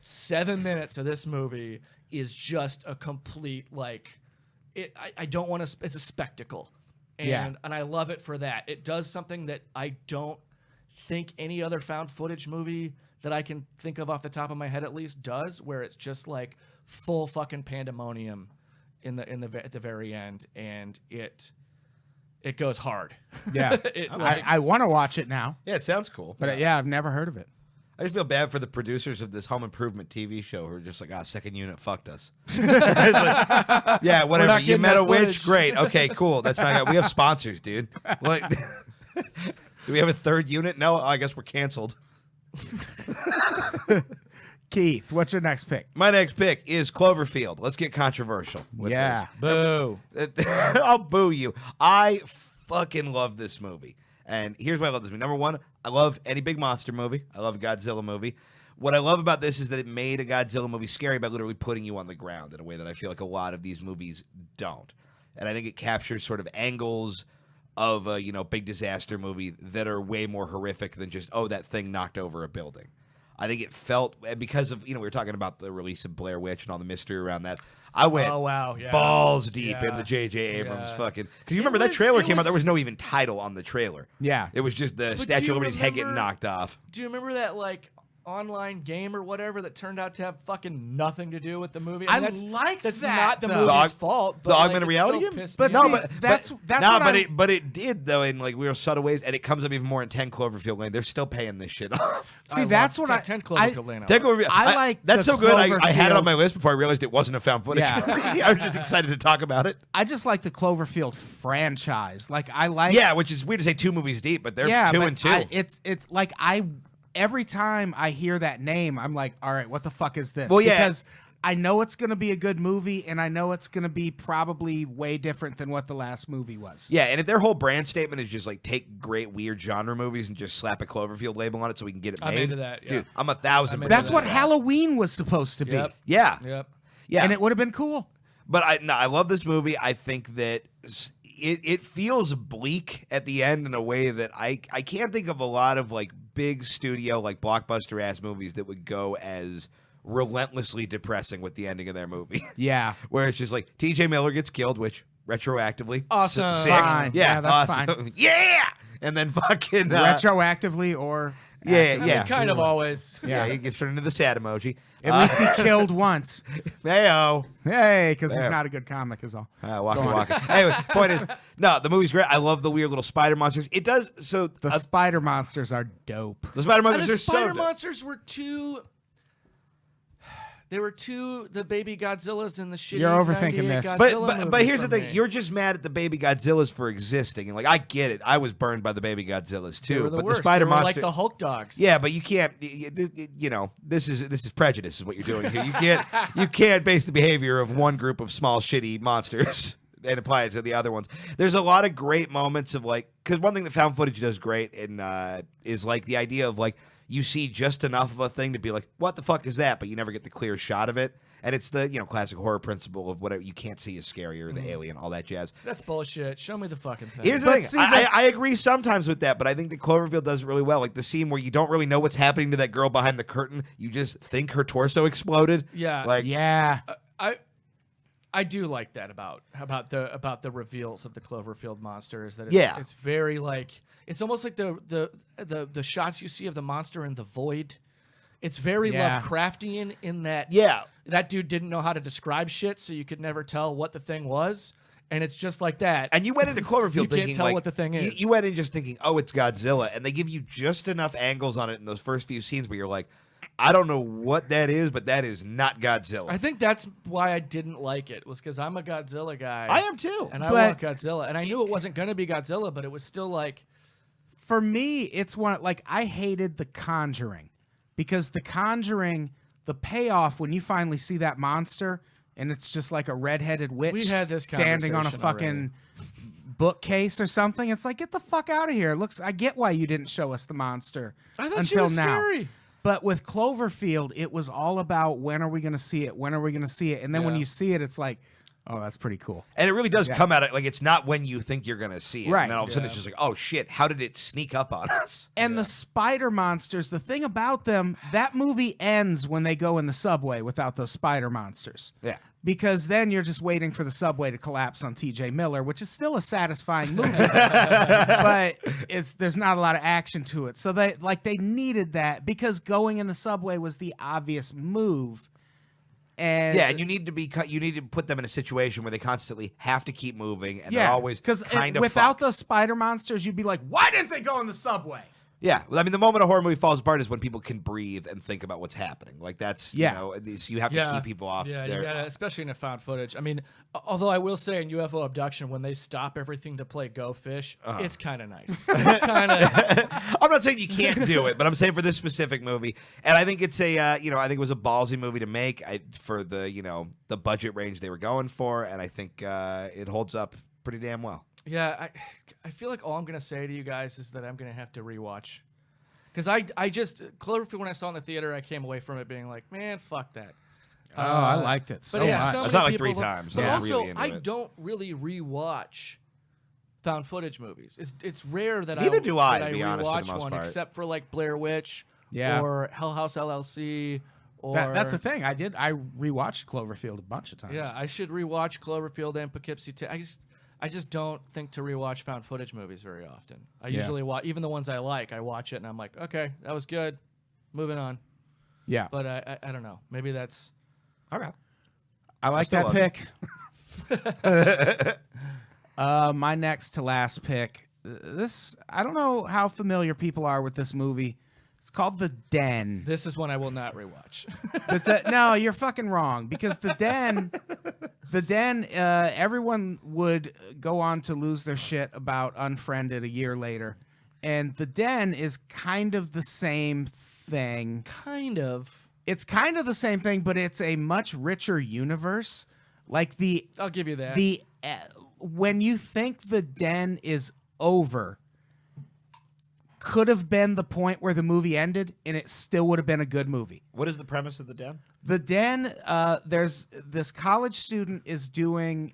Speaker 1: 7 minutes of this movie is just a complete I don't want to. It's a spectacle, and I love it for that. It does something that I don't think any other found footage movie that I can think of off the top of my head at least does, where it's just like full fucking pandemonium at the very end, and it goes hard.
Speaker 2: Yeah. I want to watch it now,
Speaker 3: Yeah, it sounds cool.
Speaker 2: but I've never heard of it.
Speaker 3: I just feel bad for the producers of this Home Improvement TV show who are just like, second unit fucked us. Yeah, whatever.
Speaker 1: not
Speaker 3: You
Speaker 1: getting
Speaker 3: met a
Speaker 1: that
Speaker 3: witch?
Speaker 1: footage.
Speaker 3: Great. Okay, cool. That's not. We have sponsors, dude. Like, do we have a third unit? No, I guess we're canceled.
Speaker 2: Keith, what's your next pick?
Speaker 3: My next pick is Cloverfield. Let's get controversial with
Speaker 2: Yeah.
Speaker 1: Boo.
Speaker 3: this. I'll boo you. I fucking love this movie. And here's why I love this movie. Number one, I love any big monster movie. I love a Godzilla movie. What I love about this is that it made a Godzilla movie scary by literally putting you on the ground in a way that I feel like a lot of these movies don't. And I think it captures sort of angles of a big disaster movie that are way more horrific than just, oh, that thing knocked over a building. I think it felt, because of, we were talking about the release of Blair Witch and all the mystery around that. I went
Speaker 1: Oh, wow, yeah.
Speaker 3: balls deep
Speaker 1: Yeah.
Speaker 3: in the J.J. Abrams
Speaker 1: Yeah.
Speaker 3: fucking. Because you remember that trailer
Speaker 1: it
Speaker 3: came out, there
Speaker 1: was-
Speaker 3: was no even title on the trailer.
Speaker 2: Yeah.
Speaker 3: It was just the
Speaker 1: But do
Speaker 3: Statue
Speaker 1: you
Speaker 3: of Liberty's head getting
Speaker 1: remember-
Speaker 3: knocked off.
Speaker 1: Do you remember that online game or whatever that turned out to have fucking nothing to do with the movie?
Speaker 2: I
Speaker 1: that's,
Speaker 2: liked
Speaker 1: that's
Speaker 2: that,
Speaker 1: not the
Speaker 2: though.
Speaker 1: movie's fault. But
Speaker 3: The augmented
Speaker 1: it
Speaker 3: reality
Speaker 1: still
Speaker 3: game?
Speaker 1: pissed
Speaker 2: But
Speaker 1: me
Speaker 2: see,
Speaker 1: off.
Speaker 2: that's what
Speaker 3: but it did though in real subtle ways, and it comes up even more in 10 Cloverfield Lane. They're still paying this shit off.
Speaker 2: See,
Speaker 1: I
Speaker 2: that's
Speaker 1: love
Speaker 2: what I
Speaker 1: 10 Cloverfield Lane.
Speaker 3: 10 Cloverfield.
Speaker 2: I like
Speaker 3: that's
Speaker 2: the
Speaker 3: so good. I had it on
Speaker 2: Cloverfield-
Speaker 3: my list before I realized it wasn't a found footage.
Speaker 2: Yeah.
Speaker 3: movie. I was just excited to talk about it.
Speaker 2: I just like the Cloverfield franchise. I like
Speaker 3: Yeah, which is weird to say 2 movies deep, but they're 2
Speaker 2: but
Speaker 3: and 2.
Speaker 2: It's every time I hear that name, I'm like, all right, what the fuck is this?
Speaker 3: Well, yeah.
Speaker 2: Because I know it's going to be a good movie, and I know it's going to be probably way different than what the last movie was.
Speaker 3: Yeah, and if their whole brand statement is just take great weird genre movies and just slap a Cloverfield label on it so we can get it made.
Speaker 1: I'm into that, yeah.
Speaker 3: Dude, I'm 1,000%.
Speaker 1: I'm into
Speaker 2: That's
Speaker 1: that.
Speaker 2: what Halloween was supposed to be.
Speaker 1: Yep.
Speaker 3: Yeah.
Speaker 1: Yep.
Speaker 3: Yeah.
Speaker 2: And it would have been cool.
Speaker 3: But I love this movie. I think that it feels bleak at the end in a way that I can't think of a lot of big studio blockbuster ass movies that would go as relentlessly depressing with the ending of their movie.
Speaker 2: Yeah.
Speaker 3: Where it's just TJ Miller gets killed, which retroactively
Speaker 1: Awesome.
Speaker 3: sick.
Speaker 2: Fine. Yeah, that's
Speaker 3: awesome. Yeah. And then fucking
Speaker 2: Retroactively or...
Speaker 3: yeah.
Speaker 1: Kind of always.
Speaker 3: Yeah, he gets turned into the sad emoji.
Speaker 2: At least he killed once.
Speaker 3: Mayo.
Speaker 2: Hey, because he's
Speaker 3: Yeah.
Speaker 2: not a good comic is all.
Speaker 3: Walking. Anyway, point is, no, the movie's great. I love the weird little spider monsters. It does so.
Speaker 2: The spider monsters are dope.
Speaker 3: The spider
Speaker 1: And
Speaker 3: monsters
Speaker 1: the
Speaker 3: are so.
Speaker 1: spider
Speaker 3: dope.
Speaker 1: monsters were too. They were too the baby Godzillas in the shitty.
Speaker 2: You're overthinking
Speaker 1: 98
Speaker 2: this.
Speaker 1: Godzilla
Speaker 3: But
Speaker 1: movie
Speaker 3: here's the
Speaker 1: for
Speaker 3: thing:
Speaker 1: me.
Speaker 3: you're just mad at the baby Godzillas for existing, and I get it. I was burned by the baby Godzillas
Speaker 1: They
Speaker 3: too.
Speaker 1: were the
Speaker 3: but
Speaker 1: worst.
Speaker 3: the spider
Speaker 1: they were
Speaker 3: monster,
Speaker 1: like the Hulk dogs.
Speaker 3: yeah, but you can't. This is prejudice, is what you're doing here. You can't base the behavior of one group of small shitty monsters and apply it to the other ones. There's a lot of great moments of because one thing that found footage does great and is the idea of you see just enough of a thing to be what the fuck is that, but you never get the clear shot of it. And it's the classic horror principle of whatever you can't see is scarier, the alien, all that jazz.
Speaker 1: That's bullshit. Show me the fucking thing.
Speaker 3: Here's the
Speaker 2: But
Speaker 3: thing.
Speaker 2: see,
Speaker 3: I agree sometimes with that, but I think that Cloverfield does it really well. The scene where you don't really know what's happening to that girl behind the curtain. You just think her torso exploded.
Speaker 1: Yeah.
Speaker 2: Yeah.
Speaker 1: I do like that about the reveals of the Cloverfield monster is that it's very it's almost like the shots you see of the monster in the void. It's very
Speaker 2: Yeah.
Speaker 1: Lovecraftian in that
Speaker 3: Yeah.
Speaker 1: that dude didn't know how to describe shit, so you could never tell what the thing was. and it's just like that.
Speaker 3: And you went into Cloverfield
Speaker 1: You can't
Speaker 3: thinking
Speaker 1: tell
Speaker 3: like,
Speaker 1: what the thing is.
Speaker 3: You went in just thinking, oh, it's Godzilla, and they give you just enough angles on it in those first few scenes where you're like, I don't know what that is, but that is not Godzilla.
Speaker 1: I think that's why I didn't like it, was because I'm a Godzilla guy.
Speaker 3: I am too.
Speaker 1: And I
Speaker 2: But-
Speaker 1: want Godzilla. And I knew it wasn't going to be Godzilla, but it was still like,
Speaker 2: For me, it's one like I hated The Conjuring because The Conjuring, the payoff when you finally see that monster and it's just like a redheaded witch
Speaker 1: We had this
Speaker 2: standing on a
Speaker 1: conversation
Speaker 2: fucking bookcase or something. It's like, get the fuck out of here. It looks. I get why you didn't show us the monster
Speaker 1: I thought she
Speaker 2: until
Speaker 1: was
Speaker 2: now.
Speaker 1: scary.
Speaker 2: But with Cloverfield, it was all about when are we going to see it? When are we going to see it? And then when
Speaker 1: Yeah.
Speaker 2: you see it, it's like, oh, that's pretty cool.
Speaker 3: And it really does come at it like it's not when you think you're going to see it.
Speaker 2: Right.
Speaker 3: And then all of a sudden it's just like, oh shit, how did it sneak up on us?
Speaker 2: And the spider monsters, the thing about them, that movie ends when they go in the subway without those spider monsters.
Speaker 3: Yeah.
Speaker 2: Because then you're just waiting for the subway to collapse on TJ Miller, which is still a satisfying movie. But there's not a lot of action to it. So they needed that because going in the subway was the obvious move. And
Speaker 3: Yeah, and you need to put them in a situation where they constantly have to keep moving and they're always
Speaker 2: because
Speaker 3: kind of
Speaker 2: without
Speaker 3: fucked.
Speaker 2: those spider monsters, you'd be like, why didn't they go in the subway?
Speaker 3: Yeah, well, I mean, the moment a horror movie falls apart is when people can breathe and think about what's happening. Like that's
Speaker 2: Yeah.
Speaker 3: you know, you have to keep people off.
Speaker 1: Yeah,
Speaker 3: their,
Speaker 1: you gotta, especially in a found footage. I mean, although I will say in UFO Abduction, when they stop everything to play Go Fish, it's kind of nice. It's kind of.
Speaker 3: I'm not saying you can't do it, but I'm saying for this specific movie, and I think it's a I think it was a ballsy movie to make for the the budget range they were going for, and I think it holds up pretty damn well.
Speaker 1: Yeah, I feel like all I'm gonna say to you guys is that I'm gonna have to rewatch, because I just Cloverfield, when I saw it in the theater, I came away from it being like, man, fuck that.
Speaker 2: Oh, I liked it so
Speaker 1: But yeah,
Speaker 2: much.
Speaker 1: so
Speaker 3: I
Speaker 1: many
Speaker 3: saw it like
Speaker 1: people
Speaker 3: 3 times.
Speaker 1: But
Speaker 3: I was
Speaker 1: also,
Speaker 3: really into
Speaker 1: I
Speaker 3: it.
Speaker 1: don't really rewatch found footage movies. It's rare that
Speaker 3: Neither
Speaker 1: I
Speaker 3: do I,
Speaker 1: that
Speaker 3: to be honest, for the
Speaker 1: rewatch
Speaker 3: most
Speaker 1: one,
Speaker 3: part.
Speaker 1: except for like Blair Witch,
Speaker 2: Yeah.
Speaker 1: or Hell House LLC, or
Speaker 2: That's the thing. I rewatched Cloverfield a bunch of times.
Speaker 1: Yeah, I should rewatch Cloverfield and Poughkeepsie. I just don't think to rewatch found footage movies very often. I
Speaker 2: Yeah.
Speaker 1: usually watch, even the ones I like, I watch it and I'm like, okay, that was good, moving on.
Speaker 2: Yeah.
Speaker 1: But I don't know. Maybe that's
Speaker 3: Okay.
Speaker 2: I like
Speaker 3: still
Speaker 2: that
Speaker 3: love
Speaker 2: pick. My next to last pick. This, I don't know how familiar people are with this movie. It's called The Den.
Speaker 1: this is one I will not rewatch.
Speaker 2: No, you're fucking wrong because The Den, everyone would go on to lose their shit about Unfriended a year later. And The Den is kind of the same thing.
Speaker 1: Kind of.
Speaker 2: It's kind of the same thing, but it's a much richer universe. Like
Speaker 1: I'll give you that.
Speaker 2: when you think The Den is over, could have been the point where the movie ended, and it still would have been a good movie.
Speaker 3: What is the premise of the Den?
Speaker 2: The Den, there's this college student is doing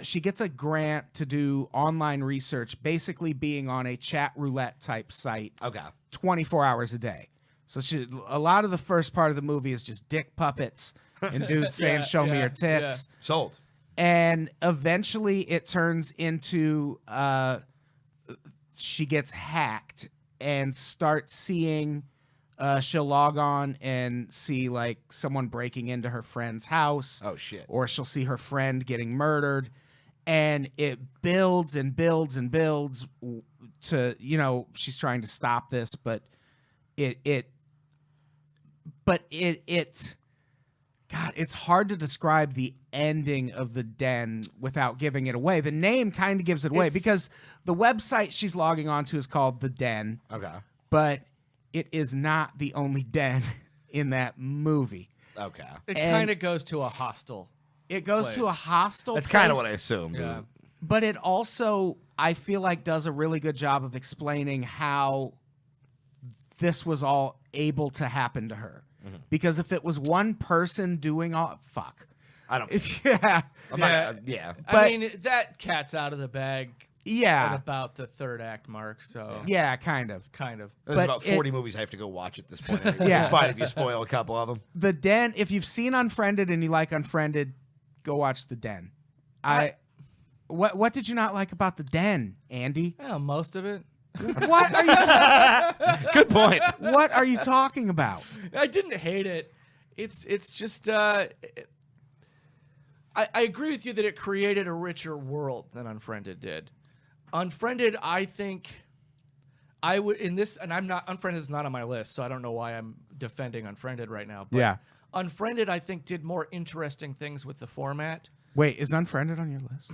Speaker 2: she gets a grant to do online research, basically being on a chat roulette type site
Speaker 3: Okay.
Speaker 2: 24 hours a day. So a lot of the first part of the movie is just dick puppets and dudes saying,
Speaker 1: Yeah,
Speaker 2: show me
Speaker 1: yeah,
Speaker 2: your tits.
Speaker 3: Sold.
Speaker 2: And eventually it turns into she gets hacked and starts seeing she'll log on and see like someone breaking into her friend's house.
Speaker 3: Oh shit.
Speaker 2: Or she'll see her friend getting murdered. And it builds and builds and builds to, she's trying to stop this, but God, it's hard to describe the ending of The Den without giving it away. The name kind of gives it away because the website she's logging onto is called The Den,
Speaker 3: Okay.
Speaker 2: but it is not the only den in that movie.
Speaker 3: Okay.
Speaker 1: It
Speaker 2: and-
Speaker 1: kind of goes to a hostel.
Speaker 2: It goes to a
Speaker 1: Place.
Speaker 2: hostile
Speaker 3: That's kind of
Speaker 2: place,
Speaker 3: what I assumed.
Speaker 1: Yeah.
Speaker 2: but it also, I feel like, does a really good job of explaining how this was all able to happen to her. Because if it was one person doing all... Fuck.
Speaker 3: I don't.
Speaker 2: Yeah.
Speaker 3: Yeah.
Speaker 1: I
Speaker 2: But-
Speaker 1: mean, that cat's out of the bag at
Speaker 2: Yeah.
Speaker 1: about the third act mark, so
Speaker 2: Yeah, kind of.
Speaker 1: kind of.
Speaker 3: There's
Speaker 2: But
Speaker 3: about 40 movies I have to go watch at this point.
Speaker 2: Yeah.
Speaker 3: It's fine if you spoil a couple of them.
Speaker 2: The Den, if you've seen Unfriended and you like Unfriended, go watch The Den. What did you not like about The Den, Andy?
Speaker 1: Yeah, most of it.
Speaker 2: What are you
Speaker 3: Good point.
Speaker 2: what are you talking about?
Speaker 1: I didn't hate it. It's just I I agree with you that it created a richer world than Unfriended did. Unfriended, I think, I would in this, and I'm not Unfriended is not on my list, so I don't know why I'm defending Unfriended right now. But
Speaker 2: Yeah.
Speaker 1: Unfriended, I think, did more interesting things with the format.
Speaker 2: Wait, is Unfriended on your list?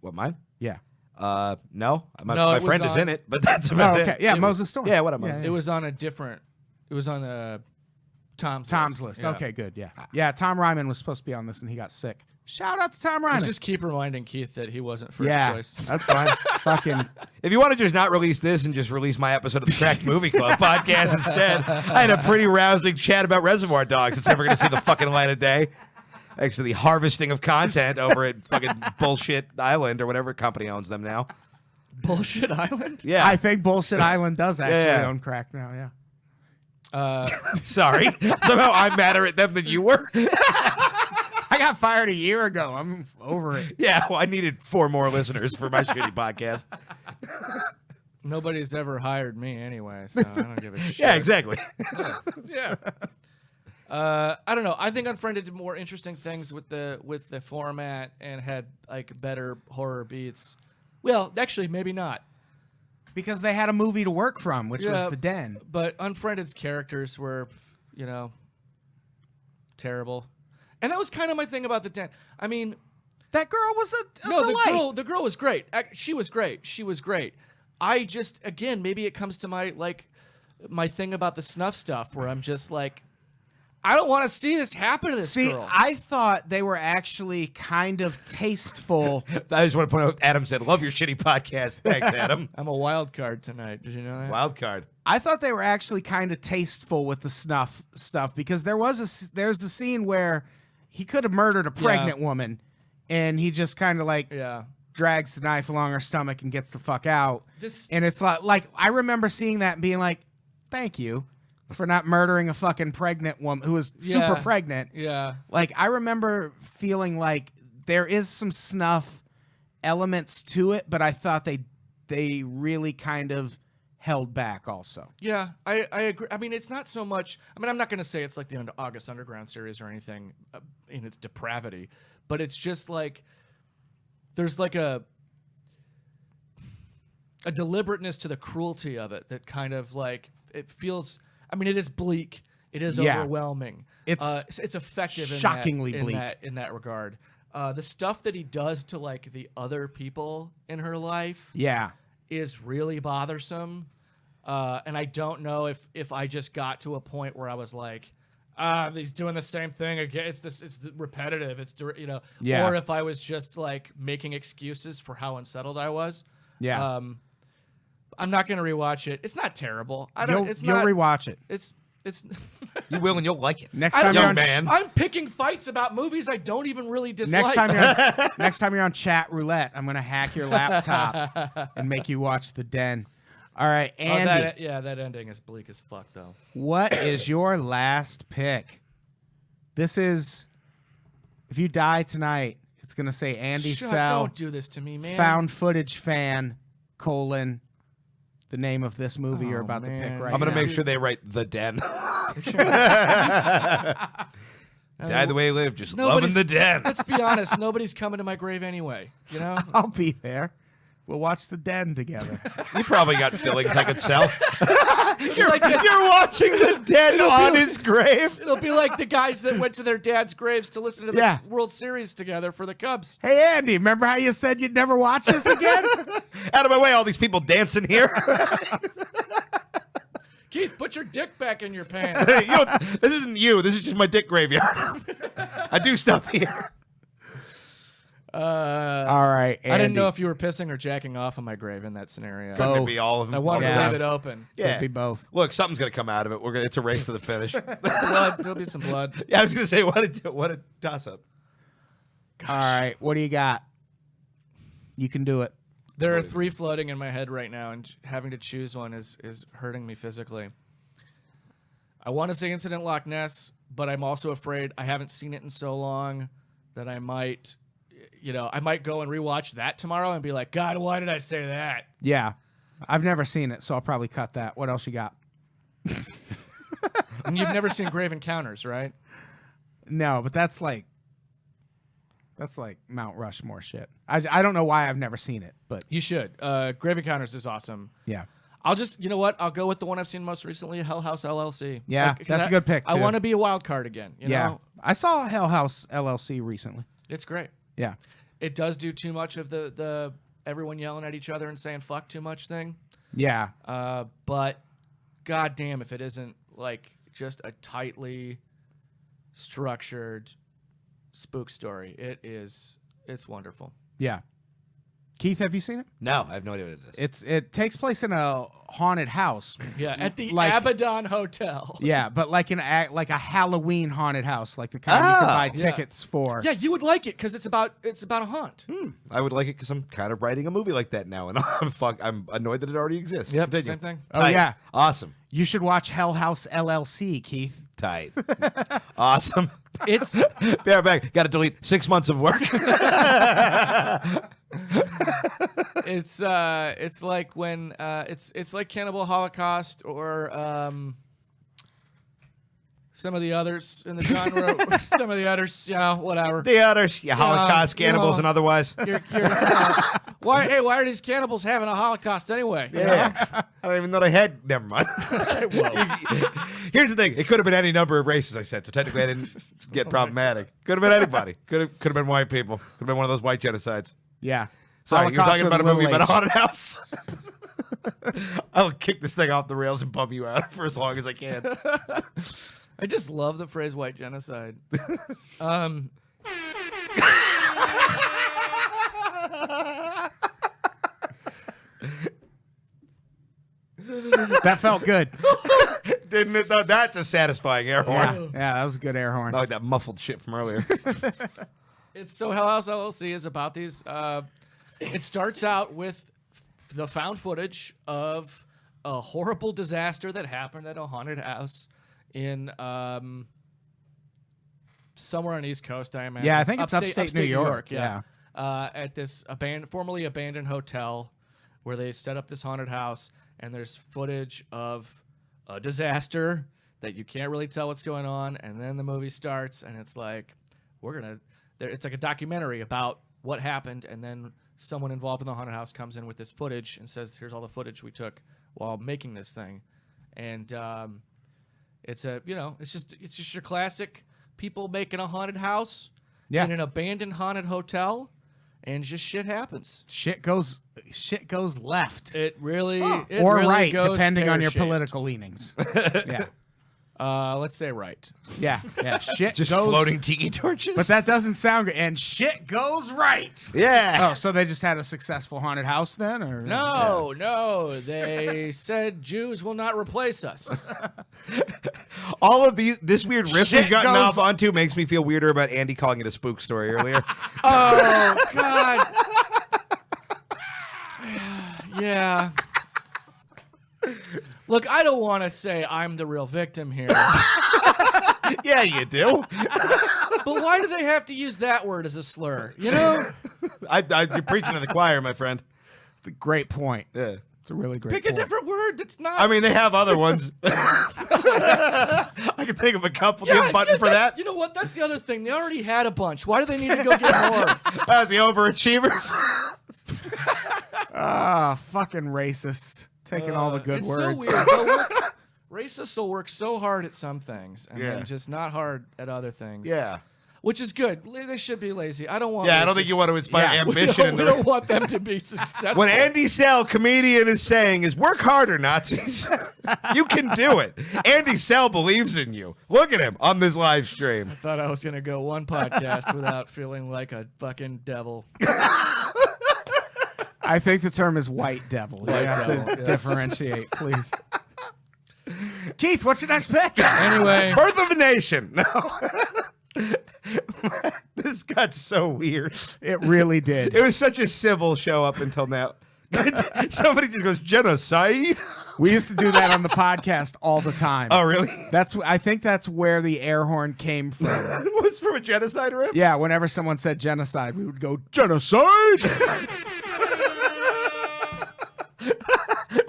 Speaker 3: What, mine?
Speaker 2: Yeah.
Speaker 3: No. My
Speaker 1: No, it was
Speaker 3: friend is
Speaker 1: on-
Speaker 3: in it, but that's
Speaker 2: Oh,
Speaker 3: about
Speaker 2: okay.
Speaker 3: it.
Speaker 2: Yeah,
Speaker 1: It
Speaker 2: Moses Storm.
Speaker 3: Yeah, what am I?
Speaker 2: Yeah,
Speaker 1: It was on a different. It was on Tom's
Speaker 2: list.
Speaker 1: Yeah.
Speaker 2: Okay, good. Yeah. Yeah, Tom Ryman was supposed to be on this and he got sick. Shout out to Tom Ryman.
Speaker 1: Let's just keep reminding Keith that he wasn't first
Speaker 2: yeah,
Speaker 1: choice.
Speaker 2: that's fine. Fucking
Speaker 3: If you want to just not release this and just release my episode of the Cracked Movie Club podcast instead, I had a pretty rousing chat about Reservoir Dogs. It's never going to see the fucking light of day. Thanks to the harvesting of content over at fucking Bullshit Island or whatever company owns them now.
Speaker 1: Bullshit Island.
Speaker 3: Yeah.
Speaker 2: I think Bullshit Island does actually
Speaker 3: Yeah.
Speaker 2: own crack now, yeah.
Speaker 3: Sorry. Somehow I'm madder at them than you were.
Speaker 2: I got fired a year ago. I'm over it.
Speaker 3: Yeah, well, I needed 4 more listeners for my shitty podcast.
Speaker 1: Nobody's ever hired me anyway, so I don't give a shit.
Speaker 3: Yeah, exactly.
Speaker 1: Yeah. I don't know. I think Unfriended did more interesting things with the format and had like better horror beats. Well, actually, maybe not.
Speaker 2: Because they had a movie to work from, which was
Speaker 1: Yeah.
Speaker 2: The Den.
Speaker 1: But Unfriended's characters were, terrible. And that was kind of my thing about the Den. I mean,
Speaker 2: That girl was a
Speaker 1: no,
Speaker 2: delight.
Speaker 1: the girl was great. She was great. She was great. I just, again, maybe it comes to my thing about the snuff stuff where I'm just like, I don't want to see this happen to this
Speaker 2: See,
Speaker 1: girl.
Speaker 2: I thought they were actually kind of tasteful.
Speaker 3: I just want to point out, Adam said, love your shitty podcast. Thanks, Adam.
Speaker 1: I'm a wild card tonight. Did you know that?
Speaker 3: Wild card.
Speaker 2: I thought they were actually kind of tasteful with the snuff stuff because there's a scene where he could have murdered a pregnant woman, and he just kind of
Speaker 1: Yeah.
Speaker 2: drags the knife along her stomach and gets the fuck out.
Speaker 1: This
Speaker 2: And it's like I remember seeing that and being like, thank you for not murdering a fucking pregnant woman who was super
Speaker 1: Yeah.
Speaker 2: pregnant.
Speaker 1: Yeah.
Speaker 2: Like, I remember feeling like there is some snuff elements to it, but I thought they really kind of held back also.
Speaker 1: Yeah, I agree. I mean, it's not so much. I mean, I'm not going to say it's like the August Underground series or anything in its depravity, but it's just like there's like a deliberateness to the cruelty of it that kind of like it feels. I mean, it is bleak. It is
Speaker 2: Yeah.
Speaker 1: overwhelming. It's effective.
Speaker 2: shockingly bleak.
Speaker 1: in that regard. The stuff that he does to like the other people in her life
Speaker 2: Yeah.
Speaker 1: is really bothersome. And I don't know if I just got to a point where I was like, he's doing the same thing again. It's repetitive.
Speaker 2: Yeah.
Speaker 1: Or if I was just like making excuses for how unsettled I was.
Speaker 2: Yeah.
Speaker 1: I'm not gonna rewatch it. It's not terrible.
Speaker 2: You'll rewatch it.
Speaker 1: It's
Speaker 3: You will and you'll like it.
Speaker 2: Next
Speaker 1: I
Speaker 2: time
Speaker 1: don't
Speaker 2: you're
Speaker 3: Young
Speaker 2: on
Speaker 3: man.
Speaker 1: I'm picking fights about movies I don't even really dislike.
Speaker 2: next time you're on chat roulette, I'm gonna hack your laptop and make you watch The Den. All right, Andy.
Speaker 1: that ending is bleak as fuck though.
Speaker 2: What is your last pick? This is, if you die tonight, it's gonna say Andy
Speaker 1: Shut,
Speaker 2: Sell,
Speaker 1: don't do this to me, man.
Speaker 2: found footage fan, the name of this movie you're
Speaker 1: Oh,
Speaker 2: about to
Speaker 1: man.
Speaker 2: pick right
Speaker 3: I'm going
Speaker 2: now.
Speaker 3: to make sure they write The Den. Die the way you live, just loving
Speaker 1: Nobody's-
Speaker 3: The Den.
Speaker 1: Let's be honest. Nobody's coming to my grave anyway. You know.
Speaker 2: I'll be there. We'll watch The Den together.
Speaker 3: You probably got fillings I could sell.
Speaker 1: You're
Speaker 3: watching The Den on his grave.
Speaker 1: It'll be like the guys that went to their dad's graves to listen to the
Speaker 2: Yeah.
Speaker 1: World Series together for the Cubs.
Speaker 2: Hey, Andy, remember how you said you'd never watch this again?
Speaker 3: Out of my way, all these people dancing here.
Speaker 1: Keith, put your dick back in your pants.
Speaker 3: This isn't you. This is just my dick graveyard. I do stuff here.
Speaker 2: All right, Andy.
Speaker 1: I didn't know if you were pissing or jacking off on my grave in that scenario.
Speaker 2: Both.
Speaker 3: Could be all of them.
Speaker 1: I wanted
Speaker 2: Yeah.
Speaker 1: to leave it open.
Speaker 3: Yeah.
Speaker 2: Could be both.
Speaker 3: Look, something's gonna come out of it. It's a race to the finish.
Speaker 1: Blood. There'll be some blood.
Speaker 3: Yeah, I was gonna say what a toss up.
Speaker 2: All right, what do you got? You can do it.
Speaker 1: There are 3 floating in my head right now, and having to choose one is hurting me physically. I want to say Incident Loch Ness, but I'm also afraid I haven't seen it in so long that I might go and rewatch that tomorrow and be like, God, why did I say that?
Speaker 2: Yeah. I've never seen it, so I'll probably cut that. What else you got?
Speaker 1: And you've never seen Grave Encounters, right?
Speaker 2: No, but that's That's like Mount Rushmore shit. I don't know why I've never seen it, but
Speaker 1: You should. Grave Encounters is awesome.
Speaker 2: yeah.
Speaker 1: I'll just, you know what? I'll go with the one I've seen most recently, Hell House LLC.
Speaker 2: Yeah,
Speaker 1: 'cause
Speaker 2: that's a good pick,
Speaker 1: I
Speaker 2: too.
Speaker 1: want to be a wild card again. You
Speaker 2: Yeah.
Speaker 1: know?
Speaker 2: I saw Hell House LLC recently.
Speaker 1: It's great.
Speaker 2: Yeah.
Speaker 1: It does do too much of the everyone yelling at each other and saying fuck too much thing.
Speaker 2: Yeah.
Speaker 1: But goddamn if it isn't like just a tightly structured spook story. It's wonderful.
Speaker 2: Yeah. Keith, have you seen it?
Speaker 3: No, I have no idea what it is.
Speaker 2: It takes place in a haunted house.
Speaker 1: Yeah, at the
Speaker 2: Like-
Speaker 1: Abaddon Hotel.
Speaker 2: Yeah, but like like a Halloween haunted house, like the kind you can buy
Speaker 1: Yeah.
Speaker 2: tickets for.
Speaker 1: Yeah, you would like it because it's about a haunt.
Speaker 3: I would like it because I'm kind of writing a movie like that now, and I'm annoyed that it already exists.
Speaker 1: Yep,
Speaker 3: Continue.
Speaker 1: same thing.
Speaker 2: Oh
Speaker 3: Tight.
Speaker 2: yeah.
Speaker 3: Awesome.
Speaker 2: You should watch Hell House LLC, Keith.
Speaker 3: Tight. Awesome.
Speaker 1: It's
Speaker 3: Be right back. Got to delete 6 months of work.
Speaker 1: it's like when it's like Cannibal Holocaust or some of the others in the genre. Some of the others, whatever.
Speaker 3: The others, Holocaust,
Speaker 1: you know,
Speaker 3: cannibals, and otherwise.
Speaker 1: Why are these cannibals having a Holocaust anyway? you know?
Speaker 3: Yeah. I don't even know they had. Never mind. Here's the thing. It could have been any number of races, I said. So technically, I didn't get problematic. Could have been anybody. Could have been white people. Could have been one of those white genocides.
Speaker 2: Yeah.
Speaker 3: Sorry, you're
Speaker 2: Holocaust
Speaker 3: talking about a
Speaker 2: with
Speaker 3: movie
Speaker 2: little
Speaker 3: about a
Speaker 2: H.
Speaker 3: haunted house. I'll kick this thing off the rails and bum you out for as long as I can.
Speaker 1: I just love the phrase white genocide.
Speaker 2: That felt good.
Speaker 3: Didn't it? Though? That's a satisfying air
Speaker 2: Yeah.
Speaker 3: horn.
Speaker 2: Yeah, that was a good air horn.
Speaker 3: Not like that muffled shit from earlier.
Speaker 1: It's so Hell House LLC is about these. It starts out with the found footage of a horrible disaster that happened at a haunted house in somewhere on the East Coast, I imagine.
Speaker 2: Yeah, I think it's upstate New York.
Speaker 1: Yeah. At this formerly abandoned hotel where they set up this haunted house, and there's footage of a disaster that you can't really tell what's going on, and then the movie starts, and it's like it's like a documentary about what happened, and then someone involved in the haunted house comes in with this footage and says, "Here's all the footage we took while making this thing," and it's just your classic people making a haunted house in an abandoned haunted hotel, and just shit happens.
Speaker 2: Shit goes left.
Speaker 1: It really it
Speaker 2: or
Speaker 1: really
Speaker 2: right,
Speaker 1: goes
Speaker 2: depending on your
Speaker 1: pear-shaped.
Speaker 2: political leanings. Yeah.
Speaker 1: Let's say right.
Speaker 2: Yeah. Shit
Speaker 3: Just
Speaker 2: goes
Speaker 3: floating tiki torches.
Speaker 2: But that doesn't sound good. And shit goes right.
Speaker 3: Yeah.
Speaker 2: Oh, so they just had a successful haunted house then, or
Speaker 1: No, they said Jews will not replace us.
Speaker 3: All of this weird riff
Speaker 2: Shit
Speaker 3: we've gotten
Speaker 2: goes-
Speaker 3: off onto makes me feel weirder about Andy calling it a spook story earlier.
Speaker 1: Oh God. Yeah. Look, I don't want to say I'm the real victim here,
Speaker 3: Yeah, you do.
Speaker 1: but why do they have to use that word as a slur? You know,
Speaker 3: You're preaching to the choir, my friend.
Speaker 2: It's a great point.
Speaker 3: Yeah.
Speaker 2: It's a really great
Speaker 1: pick
Speaker 2: point.
Speaker 1: a different word that's not.
Speaker 3: I mean, they have other ones. I can think of a couple. Do you have a button for that?
Speaker 1: You know what? That's the other thing. They already had a bunch. Why do they need to go get more?
Speaker 3: That's the overachievers.
Speaker 2: Ah, fucking racists. Taking all the good
Speaker 1: it's
Speaker 2: words.
Speaker 1: so weird. They'll work- racists will work so hard at some things and
Speaker 3: Yeah.
Speaker 1: then just not hard at other things.
Speaker 3: Yeah.
Speaker 1: Which is good. They should be lazy. I don't want.
Speaker 3: Yeah, I don't think you want to inspire
Speaker 2: Yeah.
Speaker 3: ambition.
Speaker 1: We don't want them to be successful.
Speaker 3: What Andy Sell, comedian, is saying is work harder, Nazis. You can do it. Andy Sell believes in you. Look at him on this live stream.
Speaker 1: I thought I was gonna go one podcast without feeling like a fucking devil.
Speaker 2: I think the term is white devil. You have
Speaker 1: devil,
Speaker 2: to
Speaker 1: yes.
Speaker 2: differentiate, please. Keith, what's your next pick?
Speaker 1: Anyway,
Speaker 3: Birth of a Nation. No. This got so weird.
Speaker 2: It really did.
Speaker 3: It was such a civil show up until now. Somebody just goes, genocide?
Speaker 2: We used to do that on the podcast all the time.
Speaker 3: Oh, really?
Speaker 2: I think that's where the air horn came from.
Speaker 3: It was from a genocide riff?
Speaker 2: Yeah, whenever someone said genocide, we would go, genocide!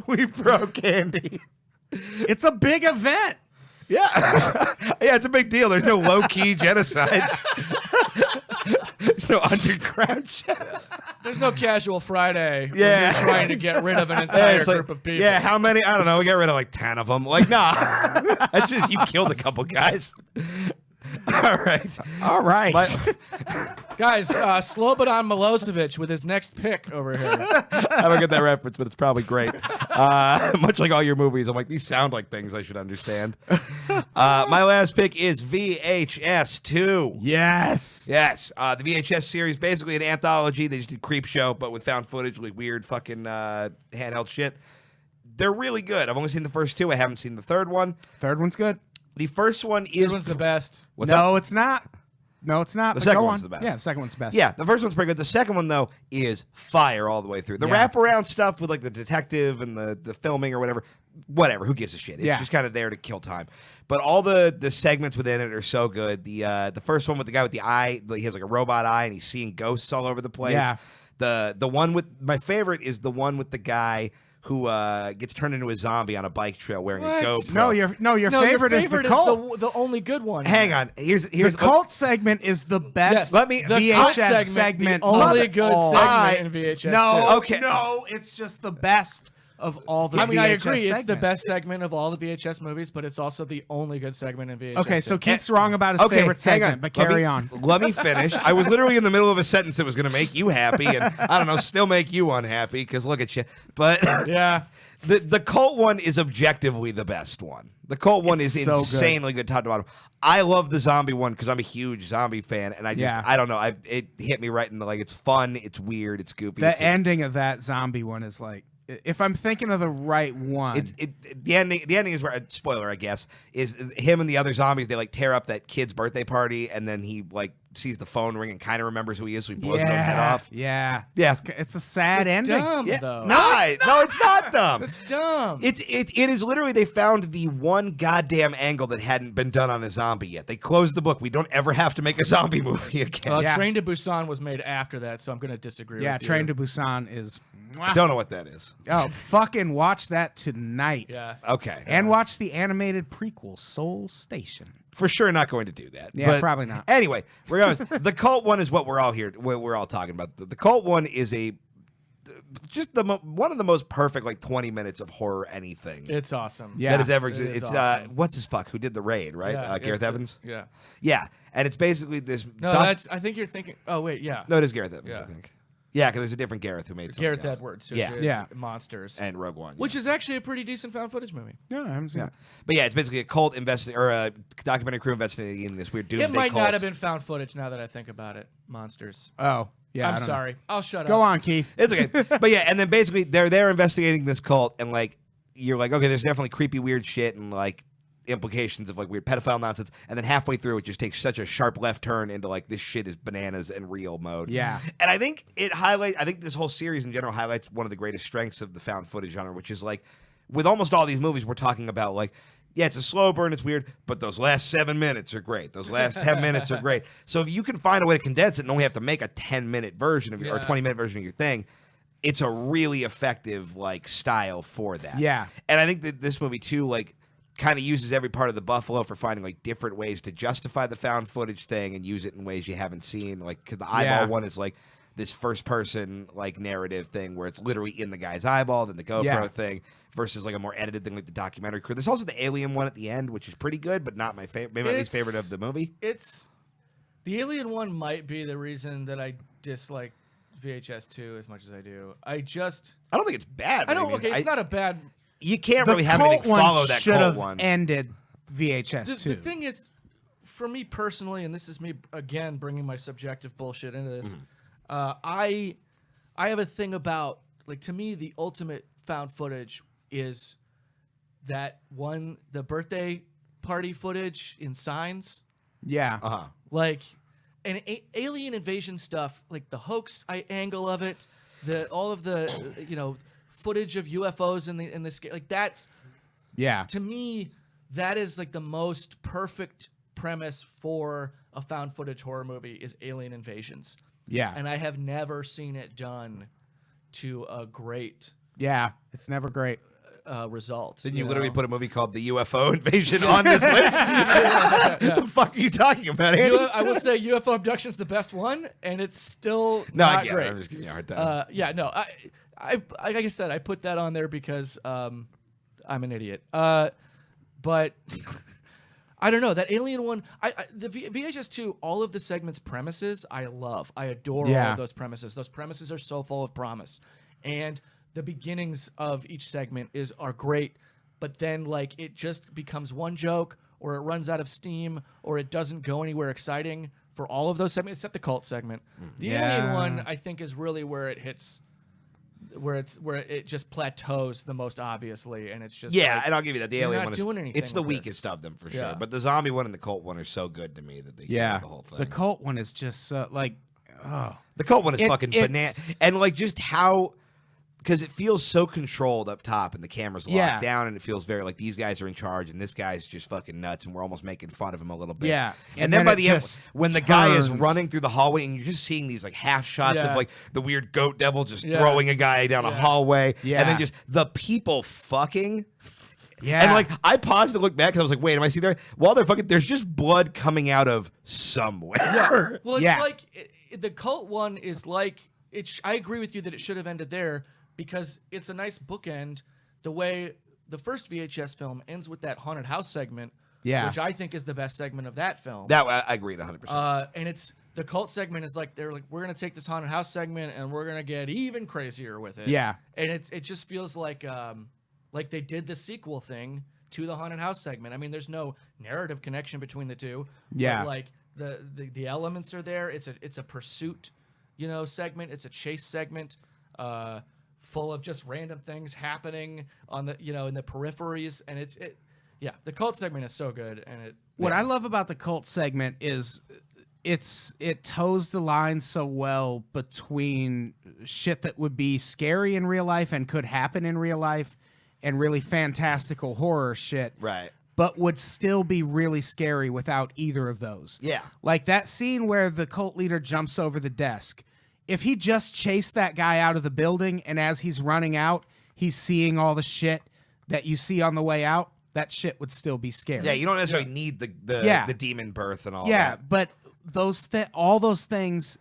Speaker 3: We broke Andy.
Speaker 2: It's a big event.
Speaker 3: Yeah. Yeah, it's a big deal. There's no low-key genocides. There's no underground chefs.
Speaker 1: There's no casual Friday. Where
Speaker 3: Yeah.
Speaker 1: you're trying to get rid of an
Speaker 3: Yeah,
Speaker 1: entire
Speaker 3: it's like,
Speaker 1: group of people.
Speaker 3: yeah, how many? I don't know. We got rid of like 10 of them. Like, nah. That's just, you killed a couple guys. All right.
Speaker 2: All right.
Speaker 1: Guys, Slobodan Milosevic with his next pick over here.
Speaker 3: I don't get that reference, but it's probably great. Much like all your movies, I'm like, these sound like things I should understand. My last pick is VHS 2.
Speaker 2: Yes.
Speaker 3: Yes, the VHS series, basically an anthology. They just did Creep Show, but with found footage, like weird fucking handheld shit. They're really good. I've only seen the first two. I haven't seen the third one.
Speaker 2: Third one's good.
Speaker 3: The first one
Speaker 1: This
Speaker 3: is
Speaker 1: one's the best.
Speaker 3: What's
Speaker 2: no,
Speaker 3: up?
Speaker 2: it's not. No, it's not.
Speaker 3: The
Speaker 2: but
Speaker 3: second
Speaker 2: go
Speaker 3: one's
Speaker 2: on.
Speaker 3: the best.
Speaker 2: Yeah, the second one's the best.
Speaker 3: Yeah, the first one's pretty good. The second one, though, is fire all the way through. The
Speaker 2: Yeah.
Speaker 3: wraparound stuff with like the detective and the filming or whatever, who gives a shit? It's
Speaker 2: Yeah.
Speaker 3: just kind of there to kill time. But all the segments within it are so good. The first one with the guy with the eye, he has like a robot eye and he's seeing ghosts all over the place.
Speaker 2: Yeah.
Speaker 3: The one with my favorite is the one with the guy who gets turned into a zombie on a bike trail wearing
Speaker 1: What?
Speaker 3: a GoPro.
Speaker 2: No, your favorite is the cult.
Speaker 1: the only good one.
Speaker 3: Hang on. Here's
Speaker 2: The cult segment is the best.
Speaker 1: Yes.
Speaker 3: Let me-
Speaker 1: the
Speaker 2: VHS
Speaker 1: cult
Speaker 2: segment
Speaker 1: the only
Speaker 2: of
Speaker 1: good
Speaker 2: all.
Speaker 1: segment in VHS.
Speaker 2: No,
Speaker 1: too.
Speaker 3: Okay.
Speaker 2: no, it's just the best of all the
Speaker 1: I mean,
Speaker 2: VHS
Speaker 1: I agree. It's the
Speaker 2: segments.
Speaker 1: best segment of all the VHS movies, but it's also the only good segment in VHS.
Speaker 2: Okay, so
Speaker 1: too.
Speaker 2: Keith's wrong about his
Speaker 3: Okay,
Speaker 2: favorite
Speaker 3: hang
Speaker 2: segment,
Speaker 3: on.
Speaker 2: but
Speaker 3: Let
Speaker 2: carry
Speaker 3: me-
Speaker 2: on.
Speaker 3: Let me finish. I was literally in the middle of a sentence that was going to make you happy, and I don't know, still make you unhappy because look at you. But
Speaker 1: yeah,
Speaker 3: the cult one is objectively the best one. The cult one
Speaker 2: It's
Speaker 3: is
Speaker 2: so good.
Speaker 3: insanely good top to bottom. I love the zombie one because I'm a huge zombie fan, and I don't know, it hit me right in the like. It's fun, it's weird, it's goofy.
Speaker 2: The
Speaker 3: it's
Speaker 2: ending of that zombie one is like, if I'm thinking of the right one,
Speaker 3: the ending. The ending is where spoiler, I guess, is him and the other zombies. They like tear up that kid's birthday party, and then he like sees the phone ring and kind of remembers who he is, so he blows his own head off.
Speaker 2: Yeah,
Speaker 3: Yeah.
Speaker 2: It's a sad
Speaker 1: it's
Speaker 2: ending.
Speaker 1: dumb
Speaker 3: Yeah,
Speaker 1: though.
Speaker 3: no, it's not dumb.
Speaker 1: It's dumb.
Speaker 3: It is literally they found the one goddamn angle that hadn't been done on a zombie yet. They closed the book. We don't ever have to make a zombie movie again.
Speaker 2: Yeah.
Speaker 1: Train to Busan was made after that, so I'm going to disagree.
Speaker 2: Yeah,
Speaker 1: with you.
Speaker 2: Train to Busan is.
Speaker 3: Don't know what that is.
Speaker 2: Oh, fucking watch that tonight.
Speaker 1: Yeah.
Speaker 3: Okay.
Speaker 2: And watch the animated prequel, Soul Station.
Speaker 3: For sure not going to do that.
Speaker 2: Yeah,
Speaker 3: but
Speaker 2: probably not.
Speaker 3: Anyway, regardless, the cult one is what we're all here. We're all talking about. The cult one is just one of the most perfect like 20 minutes of horror anything
Speaker 1: It's awesome.
Speaker 2: Yeah.
Speaker 3: that has ever
Speaker 1: It
Speaker 3: existed.
Speaker 1: is
Speaker 3: It's
Speaker 1: awesome.
Speaker 3: what's his fuck who did the raid, right?
Speaker 1: Yeah,
Speaker 3: Gareth
Speaker 1: it's-
Speaker 3: Evans.
Speaker 1: Yeah.
Speaker 3: Yeah, and it's basically this.
Speaker 1: No, that's. I think you're thinking. Oh wait, yeah.
Speaker 3: no, it is Gareth Evans.
Speaker 1: Yeah.
Speaker 3: I think. Yeah, because there's a different Gareth who made something
Speaker 1: Gareth
Speaker 3: else.
Speaker 1: Edwards. Who
Speaker 3: Yeah.
Speaker 1: did
Speaker 2: Yeah.
Speaker 1: Monsters.
Speaker 3: And Rogue One,
Speaker 1: Which is actually a pretty decent found footage movie.
Speaker 2: No, I haven't seen
Speaker 3: yeah.
Speaker 2: it.
Speaker 3: But yeah, it's basically a cult or a documentary crew investigating this weird doomsday
Speaker 1: It might
Speaker 3: cult.
Speaker 1: not have been found footage now that I think about it. Monsters.
Speaker 2: Oh, yeah. I
Speaker 1: I'm
Speaker 2: don't know.
Speaker 1: sorry. I'll shut
Speaker 2: Go
Speaker 1: up.
Speaker 2: on, Keith.
Speaker 3: It's okay. But yeah, and then basically they're there investigating this cult, and like you're like, okay, there's definitely creepy, weird shit, and like implications of like weird pedophile nonsense. And then halfway through, it just takes such a sharp left turn into like this shit is bananas and real mode.
Speaker 2: Yeah.
Speaker 3: And I think I think this whole series in general highlights one of the greatest strengths of the found footage genre, which is like with almost all these movies we're talking about, like, yeah, it's a slow burn, it's weird, but those last 7 minutes are great. Those last 10 minutes are great. So if you can find a way to condense it and only have to make a 10-minute version of your, or
Speaker 1: Yeah.
Speaker 3: 20-minute version of your thing, it's a really effective like style for that.
Speaker 2: Yeah.
Speaker 3: And I think that this movie too, like, kind of uses every part of the buffalo for finding like different ways to justify the found footage thing and use it in ways you haven't seen. Like, 'cause the eyeball
Speaker 2: Yeah.
Speaker 3: one is like this first person like narrative thing where it's literally in the guy's eyeball, then the GoPro
Speaker 2: Yeah.
Speaker 3: thing versus like a more edited thing like the documentary crew. There's also the alien one at the end, which is pretty good, but not my favorite. Maybe my least favorite of the movie.
Speaker 1: It's the Alien one might be the reason that I dislike VHS 2 as much as I do.
Speaker 3: I don't think it's bad.
Speaker 1: I
Speaker 3: by any
Speaker 1: don't.
Speaker 3: means.
Speaker 1: Okay, it's not a bad.
Speaker 3: You can't
Speaker 2: The
Speaker 3: really have
Speaker 2: cult
Speaker 3: anything
Speaker 2: one
Speaker 3: follow that
Speaker 2: should
Speaker 3: cult
Speaker 2: have
Speaker 3: one.
Speaker 2: ended VHS
Speaker 1: The
Speaker 2: 2.
Speaker 1: thing is, for me personally, and this is me again bringing my subjective bullshit into this. I have a thing about, like, to me the ultimate found footage is that one, the birthday party footage in Signs,
Speaker 2: Yeah.
Speaker 3: Uh-huh.
Speaker 1: like, and alien invasion stuff, like the hoax angle of it, all of the footage of UFOs in this, like, that's,
Speaker 2: Yeah.
Speaker 1: to me, that is like the most perfect premise for a found footage horror movie is alien invasions.
Speaker 2: Yeah.
Speaker 1: And I have never seen it done to a great
Speaker 2: Yeah. It's never great.
Speaker 1: result.
Speaker 3: Didn't you
Speaker 1: know?
Speaker 3: literally put a movie called The UFO Invasion on this list? The fuck are you talking about, Andy?
Speaker 1: I will say UFO Abduction's the best one, and it's still
Speaker 3: No, I
Speaker 1: not
Speaker 3: get
Speaker 1: great.
Speaker 3: it. I'm just giving you a hard time.
Speaker 1: Yeah, no, I like I said, I put that on there because I'm an idiot. But I don't know, that Alien one. The VHS 2, all of the segments' premises, I love. I adore all
Speaker 2: Yeah.
Speaker 1: of those premises. Those premises are so full of promise, and the beginnings of each segment are great. But then like it just becomes one joke, or it runs out of steam, or it doesn't go anywhere exciting for all of those segments except the cult segment. The Alien
Speaker 2: Yeah.
Speaker 1: one, I think, is really where it hits. Where it just plateaus the most obviously, and it's just
Speaker 3: Yeah,
Speaker 1: like,
Speaker 3: and I'll give you that. The
Speaker 1: you're
Speaker 3: Alien
Speaker 1: not
Speaker 3: one is
Speaker 1: doing anything
Speaker 3: it's the
Speaker 1: with this.
Speaker 3: weakest of them for
Speaker 1: Yeah.
Speaker 3: sure. But the zombie one and the cult one are so good to me that they
Speaker 2: Yeah,
Speaker 3: carry the whole thing.
Speaker 2: the cult one is just like, oh,
Speaker 3: The cult one is fucking
Speaker 2: it's-
Speaker 3: banana, and like just how, because it feels so controlled up top, and the camera's locked
Speaker 2: Yeah.
Speaker 3: down, and it feels very like these guys are in charge, and this guy's just fucking nuts, and we're almost making fun of him a little bit.
Speaker 2: Yeah,
Speaker 3: and,
Speaker 2: and
Speaker 3: then
Speaker 2: then
Speaker 3: by
Speaker 2: it
Speaker 3: the end,
Speaker 2: just
Speaker 3: when the guy is
Speaker 2: turns.
Speaker 3: running through the hallway, and you're just seeing these like half shots
Speaker 1: Yeah.
Speaker 3: of like the weird goat devil just
Speaker 1: Yeah.
Speaker 3: throwing a guy down a
Speaker 1: Yeah.
Speaker 3: hallway,
Speaker 2: Yeah.
Speaker 3: and then just the people fucking.
Speaker 2: yeah,
Speaker 3: And like I paused to look back because I was like, "Wait, am I seeing there?" While they're fucking, there's just blood coming out of somewhere.
Speaker 1: Well, it's
Speaker 2: Yeah.
Speaker 1: like the cult one is like I agree with you that it should have ended there because it's a nice bookend. The way the first VHS film ends with that haunted house segment,
Speaker 2: Yeah.
Speaker 1: which I think is the best segment of that film.
Speaker 3: That I agree 100%.
Speaker 1: And it's the cult segment is like they're like we're gonna take this haunted house segment and we're gonna get even crazier with it.
Speaker 2: Yeah.
Speaker 1: and it just feels like they did the sequel thing to the haunted house segment. I mean, there's no narrative connection between the two.
Speaker 2: Yeah.
Speaker 1: but like the elements are there. It's a pursuit, segment. It's a chase segment. Full of just random things happening on the in the peripheries, and the cult segment is so good, and
Speaker 2: What I love about the cult segment is it toes the line so well between shit that would be scary in real life and could happen in real life and really fantastical horror shit.
Speaker 3: Right.
Speaker 2: But would still be really scary without either of those.
Speaker 3: Yeah.
Speaker 2: Like that scene where the cult leader jumps over the desk. If he just chased that guy out of the building and as he's running out, he's seeing all the shit that you see on the way out, that shit would still be scary.
Speaker 3: Yeah, you don't necessarily need the
Speaker 2: Yeah.
Speaker 3: the demon birth and all
Speaker 2: Yeah,
Speaker 3: that.
Speaker 2: but all those things,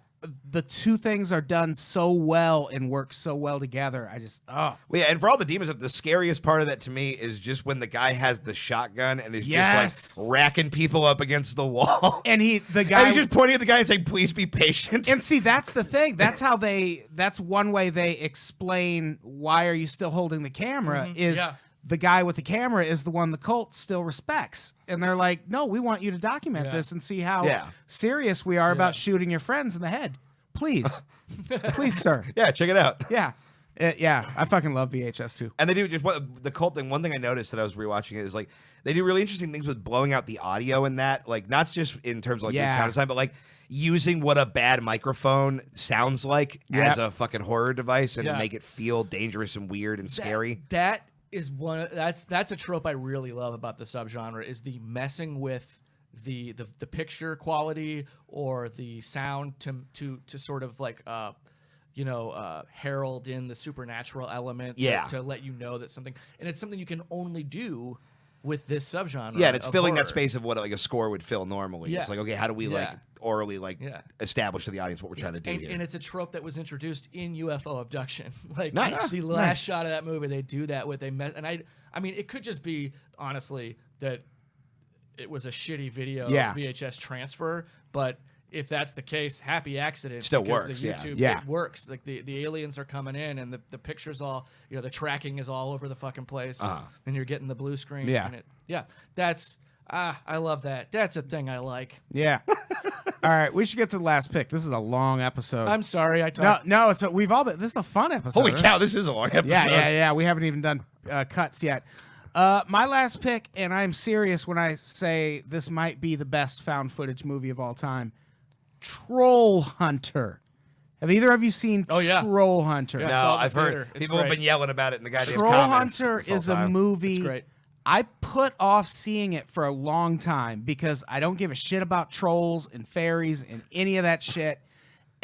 Speaker 2: the two things are done so well and work so well together. I just
Speaker 3: Well, yeah, and for all the demons, the scariest part of that to me is just when the guy has the shotgun and is
Speaker 2: Yes.
Speaker 3: just like racking people up against the wall.
Speaker 2: and the
Speaker 3: And
Speaker 2: guy
Speaker 3: he's just pointing at the guy and saying, "Please be patient."
Speaker 2: and see, that's the thing. That's one way they explain why are you still holding the camera is
Speaker 1: Yeah.
Speaker 2: the guy with the camera is the one the cult still respects. And they're like, no, we want you to document
Speaker 1: Yeah.
Speaker 2: this and see how
Speaker 3: Yeah.
Speaker 2: serious we are about shooting your friends in the head. Please. Please, sir.
Speaker 3: Yeah, check it out.
Speaker 2: Yeah. Yeah. I fucking love VHS too.
Speaker 3: And they do just the cult thing. One thing I noticed that I was rewatching it is like they do really interesting things with blowing out the audio in that, like not just in terms of like
Speaker 2: Yeah.
Speaker 3: good sound design, but like using what a bad microphone sounds like
Speaker 2: Yep.
Speaker 3: as a fucking horror device and
Speaker 1: Yeah.
Speaker 3: make it feel dangerous and weird and scary.
Speaker 1: That is that's a trope I really love about the subgenre is the messing with the picture quality or the sound to sort of like herald in the supernatural elements
Speaker 3: Yeah.
Speaker 1: to let you know that something, and it's something you can only do with this subgenre.
Speaker 3: Yeah, and it's
Speaker 1: of
Speaker 3: filling that
Speaker 1: horror.
Speaker 3: space of what like a score would fill normally.
Speaker 1: Yeah.
Speaker 3: It's like, okay, how do we like
Speaker 1: Yeah.
Speaker 3: orally like
Speaker 1: Yeah.
Speaker 3: establish to the audience what we're trying to do here?
Speaker 1: And it's a trope that was introduced in UFO Abduction. Like
Speaker 3: Nice.
Speaker 1: the
Speaker 2: Nice.
Speaker 1: last shot of that movie, they do that with and I mean, it could just be honestly that it was a shitty video
Speaker 2: Yeah.
Speaker 1: VHS transfer, but if that's the case, happy accident.
Speaker 3: Still
Speaker 1: because
Speaker 3: works,
Speaker 1: The
Speaker 3: yeah.
Speaker 1: YouTube,
Speaker 2: Yeah.
Speaker 1: it works. Like the aliens are coming in, and the pictures all, the tracking is all over the fucking place,
Speaker 3: Uh-huh.
Speaker 1: and you're getting the blue screen.
Speaker 2: Yeah.
Speaker 1: And that's I love that. That's a thing I like.
Speaker 2: Yeah. All right. We should get to the last pick. This is a long episode.
Speaker 1: I'm sorry, I talked.
Speaker 2: No, we've all been, this is a fun episode.
Speaker 3: Holy
Speaker 2: right?
Speaker 3: cow, this is a long episode.
Speaker 2: Yeah. We haven't even done cuts yet. My last pick, and I'm serious when I say this might be the best found footage movie of all time, Troll Hunter. Have either of you seen
Speaker 1: Oh, yeah.
Speaker 2: Troll Hunter?
Speaker 1: Yeah.
Speaker 3: No,
Speaker 1: saw it in
Speaker 3: I've
Speaker 1: the
Speaker 3: heard
Speaker 1: theater. It's
Speaker 3: people have
Speaker 1: great.
Speaker 3: been yelling about it in the goddamn
Speaker 2: Troll
Speaker 3: comments
Speaker 2: Hunter
Speaker 3: this whole
Speaker 2: is a
Speaker 3: time.
Speaker 2: movie.
Speaker 1: It's great.
Speaker 2: I put off seeing it for a long time because I don't give a shit about trolls and fairies and any of that shit.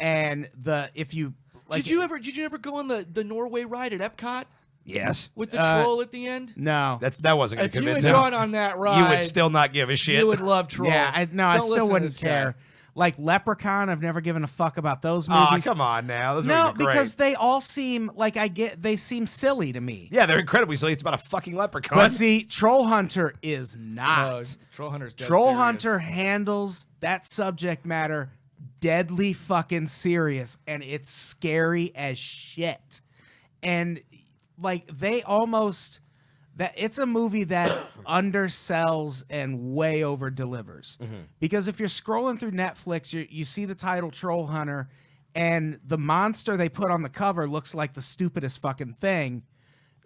Speaker 2: And if you like,
Speaker 1: Did you ever go on the Norway ride at Epcot?
Speaker 3: Yes.
Speaker 1: with the troll at the end?
Speaker 2: No.
Speaker 3: That wasn't going
Speaker 1: If
Speaker 3: to
Speaker 1: you had
Speaker 3: convince him.
Speaker 1: gone on that ride,
Speaker 3: You would still not give a shit.
Speaker 1: you would love trolls.
Speaker 2: Yeah, I
Speaker 1: Don't
Speaker 2: still
Speaker 1: listen to
Speaker 2: wouldn't
Speaker 1: this guy.
Speaker 2: care. Like Leprechaun, I've never given a fuck about those
Speaker 3: Aw,
Speaker 2: movies.
Speaker 3: come on now. Those
Speaker 2: No,
Speaker 3: movies are great.
Speaker 2: because they all seem like they seem silly to me.
Speaker 3: Yeah, they're incredibly silly. It's about a fucking leprechaun.
Speaker 2: But see, Troll Hunter is not.
Speaker 1: Troll Hunter's dead
Speaker 2: Troll
Speaker 1: serious.
Speaker 2: Hunter handles that subject matter deadly fucking serious, and it's scary as shit. And like they almost that it's a movie that undersells and way over delivers. Because if you're scrolling through Netflix, you see the title Troll Hunter, and the monster they put on the cover looks like the stupidest fucking thing.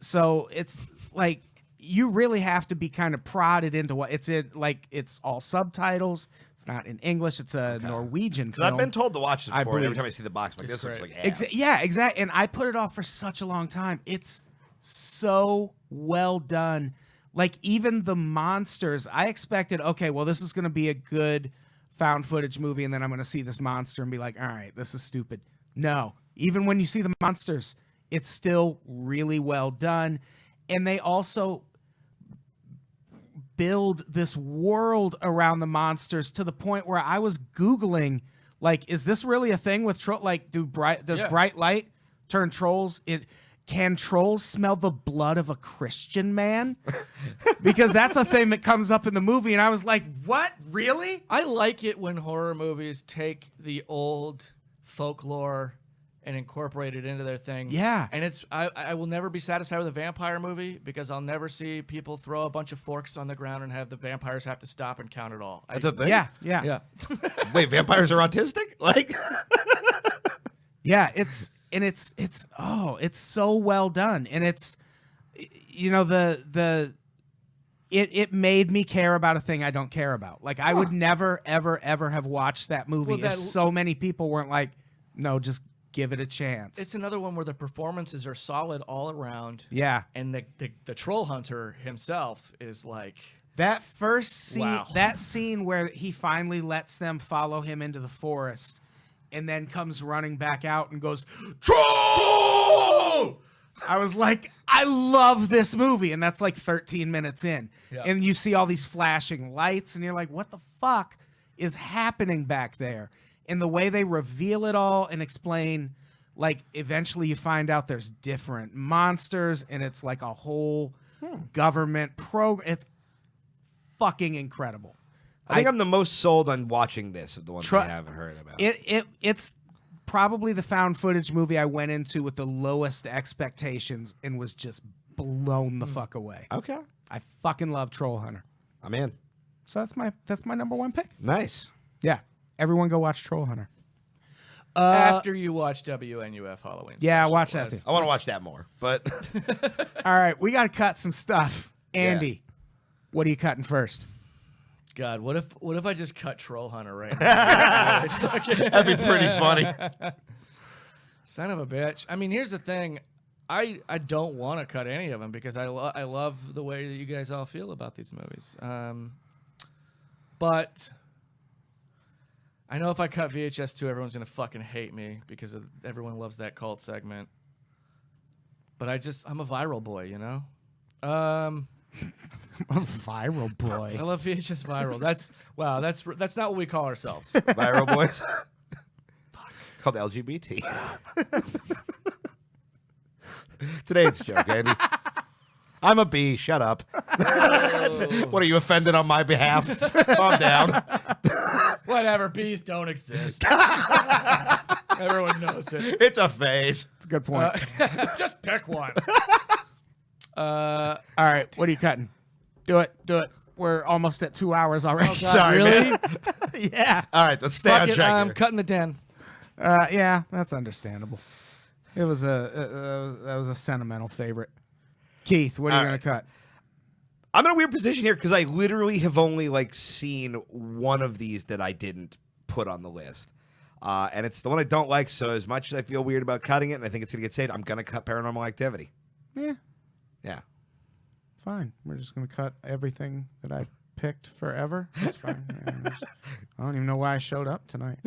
Speaker 2: So it's like you really have to be kind of prodded into what it's in. Like it's all subtitles. It's not in English. It's a Norwegian film.
Speaker 3: I've been told to watch this
Speaker 2: I
Speaker 3: before. And every
Speaker 2: believe-
Speaker 3: time I see the box, I'm like,
Speaker 1: It's
Speaker 3: this looks
Speaker 1: great.
Speaker 3: like ass.
Speaker 2: Yeah, exactly. And I put it off for such a long time. It's so well done. Like even the monsters, I expected, okay, well, this is going to be a good found footage movie, and then I'm going to see this monster and be like, all right, this is stupid. No, even when you see the monsters, it's still really well done. And they also build this world around the monsters to the point where I was Googling, like, is this really a thing with troll? Like, does
Speaker 1: Yeah.
Speaker 2: bright light turn trolls? Can trolls smell the blood of a Christian man? Because that's a thing that comes up in the movie, and I was like, what? Really?
Speaker 1: I like it when horror movies take the old folklore and incorporate it into their thing.
Speaker 2: Yeah.
Speaker 1: And I will never be satisfied with a vampire movie because I'll never see people throw a bunch of forks on the ground and have the vampires have to stop and count it all.
Speaker 3: That's a thing?
Speaker 2: Yeah.
Speaker 1: yeah.
Speaker 3: Wait, vampires are autistic? Like,
Speaker 2: Yeah, it's so well done, and it's it made me care about a thing I don't care about. Like I would never ever have watched that movie
Speaker 1: Well,
Speaker 2: if so many people weren't like, no, just give it a chance.
Speaker 1: It's another one where the performances are solid all around.
Speaker 2: Yeah,
Speaker 1: And the troll hunter himself is like,
Speaker 2: that first scene,
Speaker 1: Wow.
Speaker 2: that scene where he finally lets them follow him into the forest, and then comes running back out and goes, Troll! I was like, I love this movie. And that's like 13 minutes in.
Speaker 1: Yeah.
Speaker 2: And you see all these flashing lights, and you're like, what the fuck is happening back there? And the way they reveal it all and explain, like, eventually you find out there's different monsters, and it's like a whole government program. It's fucking incredible.
Speaker 3: I think I'm the most sold on watching this of the ones I haven't heard about.
Speaker 2: It's probably the found footage movie I went into with the lowest expectations and was just blown the fuck away.
Speaker 3: Okay.
Speaker 2: I fucking love Troll Hunter.
Speaker 3: I'm in.
Speaker 2: So that's my number one pick.
Speaker 3: Nice.
Speaker 2: Yeah. Everyone go watch Troll Hunter.
Speaker 1: after you watch WNUF Halloween.
Speaker 2: Yeah,
Speaker 1: special.
Speaker 2: watch that
Speaker 1: That's-
Speaker 2: too.
Speaker 3: I want to watch that more, but
Speaker 2: All right, we got to cut some stuff. Andy, what are you cutting first?
Speaker 1: God, what if I just cut Troll Hunter right now?
Speaker 3: that'd be pretty funny.
Speaker 1: Son of a bitch. I mean, here's the thing. I don't want to cut any of them because I love the way that you guys all feel about these movies. But I know if I cut VHS 2, everyone's going to fucking hate me because everyone loves that cult segment. But I'm a viral boy, you know?
Speaker 2: A viral boy.
Speaker 1: I love VHS viral. That's not what we call ourselves.
Speaker 3: Viral boys. It's called LGBT. Today's joke, Andy. I'm a bee. Shut up. What are you offended on my behalf? Calm down.
Speaker 1: Whatever, bees don't exist. Everyone knows it.
Speaker 3: It's a phase.
Speaker 2: That's a good point.
Speaker 1: Just pick one.
Speaker 2: All right, what are you cutting? Do it. We're almost at 2 hours already.
Speaker 1: God,
Speaker 3: Sorry,
Speaker 1: really?
Speaker 3: man.
Speaker 2: Yeah.
Speaker 3: All right, let's stay
Speaker 1: Fuck
Speaker 3: on
Speaker 1: it,
Speaker 3: track
Speaker 1: I'm
Speaker 3: here.
Speaker 1: cutting the 10.
Speaker 2: Yeah, that's understandable. It was that was a sentimental favorite. Keith, what are you
Speaker 3: All
Speaker 2: gonna
Speaker 3: right.
Speaker 2: cut?
Speaker 3: I'm in a weird position here because I literally have only seen one of these that I didn't put on the list. And it's the one I don't like, so as much as I feel weird about cutting it and I think it's going to get saved, I'm going to cut Paranormal Activity.
Speaker 2: Yeah,
Speaker 3: Yeah.
Speaker 2: fine. We're just gonna cut everything that I picked forever. That's fine. I don't even know why I showed up tonight.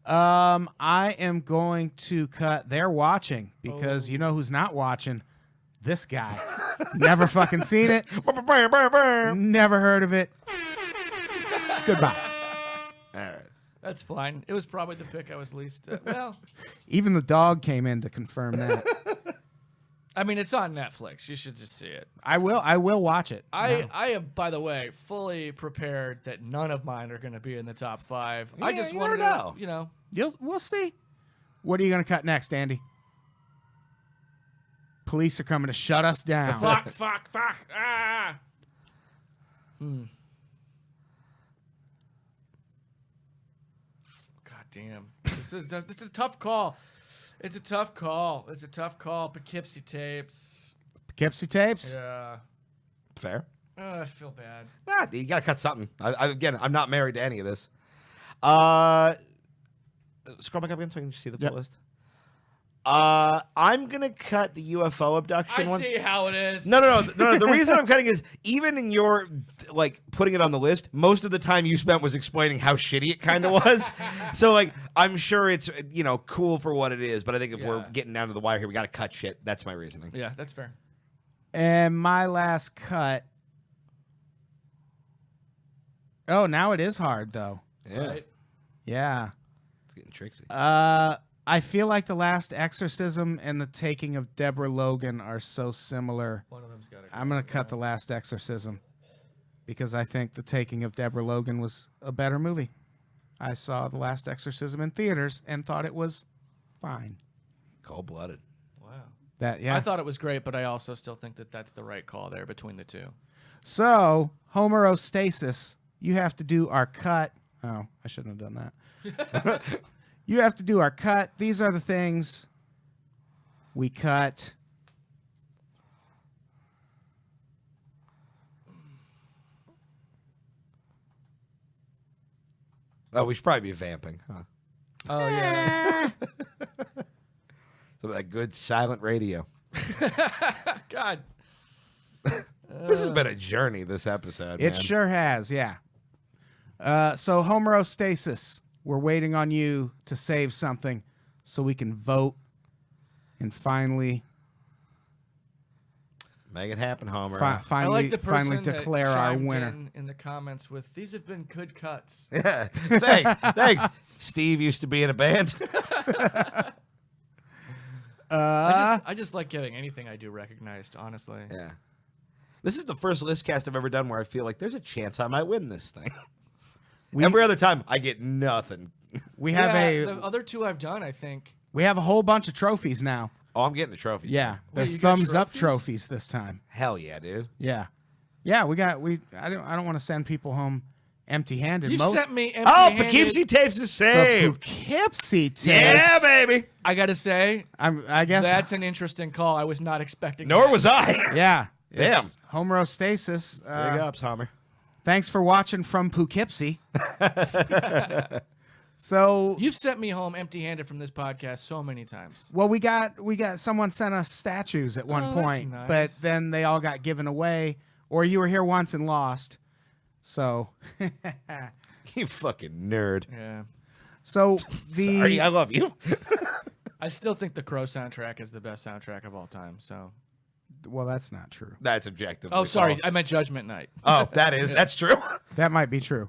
Speaker 2: I am going to cut They're Watching because you know who's not watching? This guy. Never fucking seen it. Never heard of it. Goodbye.
Speaker 3: All right.
Speaker 1: That's fine. It was probably the pick I was least. Well,
Speaker 2: Even the dog came in to confirm that.
Speaker 1: I mean, it's on Netflix. You should just see it.
Speaker 2: I will watch it.
Speaker 1: I am, by the way, fully prepared that none of mine are going to be in the top 5. I
Speaker 3: Yeah,
Speaker 1: just
Speaker 3: you
Speaker 1: wanted
Speaker 3: never
Speaker 1: to,
Speaker 3: know.
Speaker 1: you know.
Speaker 2: We'll see. What are you gonna cut next, Andy? Police are coming to shut us down.
Speaker 1: Fuck. Ah. God damn. This is a tough call. It's a tough call. Poughkeepsie tapes.
Speaker 2: Poughkeepsie tapes.
Speaker 1: Yeah.
Speaker 3: Fair.
Speaker 1: I feel bad.
Speaker 3: Nah, you gotta cut something. Again, I'm not married to any of this. Scroll back up again so I can see the full list. I'm gonna cut the UFO abduction
Speaker 1: I
Speaker 3: one.
Speaker 1: see how it is.
Speaker 3: No. The reason I'm cutting is even in your like putting it on the list, most of the time you spent was explaining how shitty it kind of was. So like, I'm sure it's cool for what it is, but I think if we're getting down to the wire here, we got to cut shit. That's my reasoning.
Speaker 1: Yeah, that's fair.
Speaker 2: And my last cut. Oh, now it is hard though.
Speaker 3: Yeah,
Speaker 1: Right?
Speaker 2: Yeah.
Speaker 3: it's getting tricksy.
Speaker 2: I feel like The Last Exorcism and The Taking of Deborah Logan are so similar.
Speaker 1: One of them's got to
Speaker 2: I'm going to cut The Last Exorcism because I think The Taking of Deborah Logan was a better movie. I saw The Last Exorcism in theaters and thought it was fine.
Speaker 3: Cold-blooded.
Speaker 1: Wow. I thought it was great, but I also still think that that's the right call there between the two.
Speaker 2: So, homerostasis, you have to do our cut. Oh, I shouldn't have done that. You have to do our cut. These are the things we cut.
Speaker 3: Oh, we should probably be vamping, huh?
Speaker 1: Oh, yeah.
Speaker 3: Some of that good silent radio.
Speaker 1: God.
Speaker 3: This has been a journey, this episode,
Speaker 2: It
Speaker 3: man.
Speaker 2: sure has, yeah. So, homerostasis, we're waiting on you to save something so we can vote and finally
Speaker 3: Make it happen, Homer.
Speaker 1: I
Speaker 2: finally,
Speaker 1: like the person
Speaker 2: finally
Speaker 1: that
Speaker 2: declare our
Speaker 1: chimed
Speaker 2: winner.
Speaker 1: in the comments with, these have been good cuts.
Speaker 3: Yeah. Thanks. Steve used to be in a band.
Speaker 1: I just like getting anything I do recognized, honestly.
Speaker 3: Yeah. This is the first list cast I've ever done where I feel like there's a chance I might win this thing. Every other time, I get nothing.
Speaker 2: We have
Speaker 1: the other two I've done, I think.
Speaker 2: we have a whole bunch of trophies now.
Speaker 3: Oh, I'm getting a trophy.
Speaker 2: Yeah, they're
Speaker 1: you got
Speaker 2: thumbs up
Speaker 1: trophies?
Speaker 2: trophies this time.
Speaker 3: Hell yeah, dude.
Speaker 2: Yeah, I don't want to send people home empty-handed.
Speaker 1: You sent me
Speaker 3: Oh,
Speaker 1: empty-handed.
Speaker 3: Poughkeepsie tapes is
Speaker 2: the
Speaker 3: saved.
Speaker 2: Poughkeepsie tapes.
Speaker 3: Yeah, baby.
Speaker 1: I gotta say,
Speaker 2: I guess
Speaker 1: that's an interesting call. I was not expecting
Speaker 3: Nor
Speaker 1: that.
Speaker 3: was I.
Speaker 2: yeah.
Speaker 3: Damn.
Speaker 2: It's homerostasis.
Speaker 3: Big ups, Homer.
Speaker 2: Thanks for watching from Poughkeepsie. So,
Speaker 1: You've sent me home empty-handed from this podcast so many times.
Speaker 2: well, we got someone sent us statues at one
Speaker 1: Oh, that's
Speaker 2: point,
Speaker 1: nice.
Speaker 2: but then they all got given away, or you were here once and lost. So,
Speaker 3: You fucking nerd.
Speaker 1: Yeah.
Speaker 2: so the
Speaker 3: Sorry, I love you.
Speaker 1: I still think the Crow soundtrack is the best soundtrack of all time. So.
Speaker 2: well, that's not true.
Speaker 3: That's objective.
Speaker 1: Oh, sorry. I meant Judgment Night.
Speaker 3: Oh, that's true.
Speaker 2: That might be true.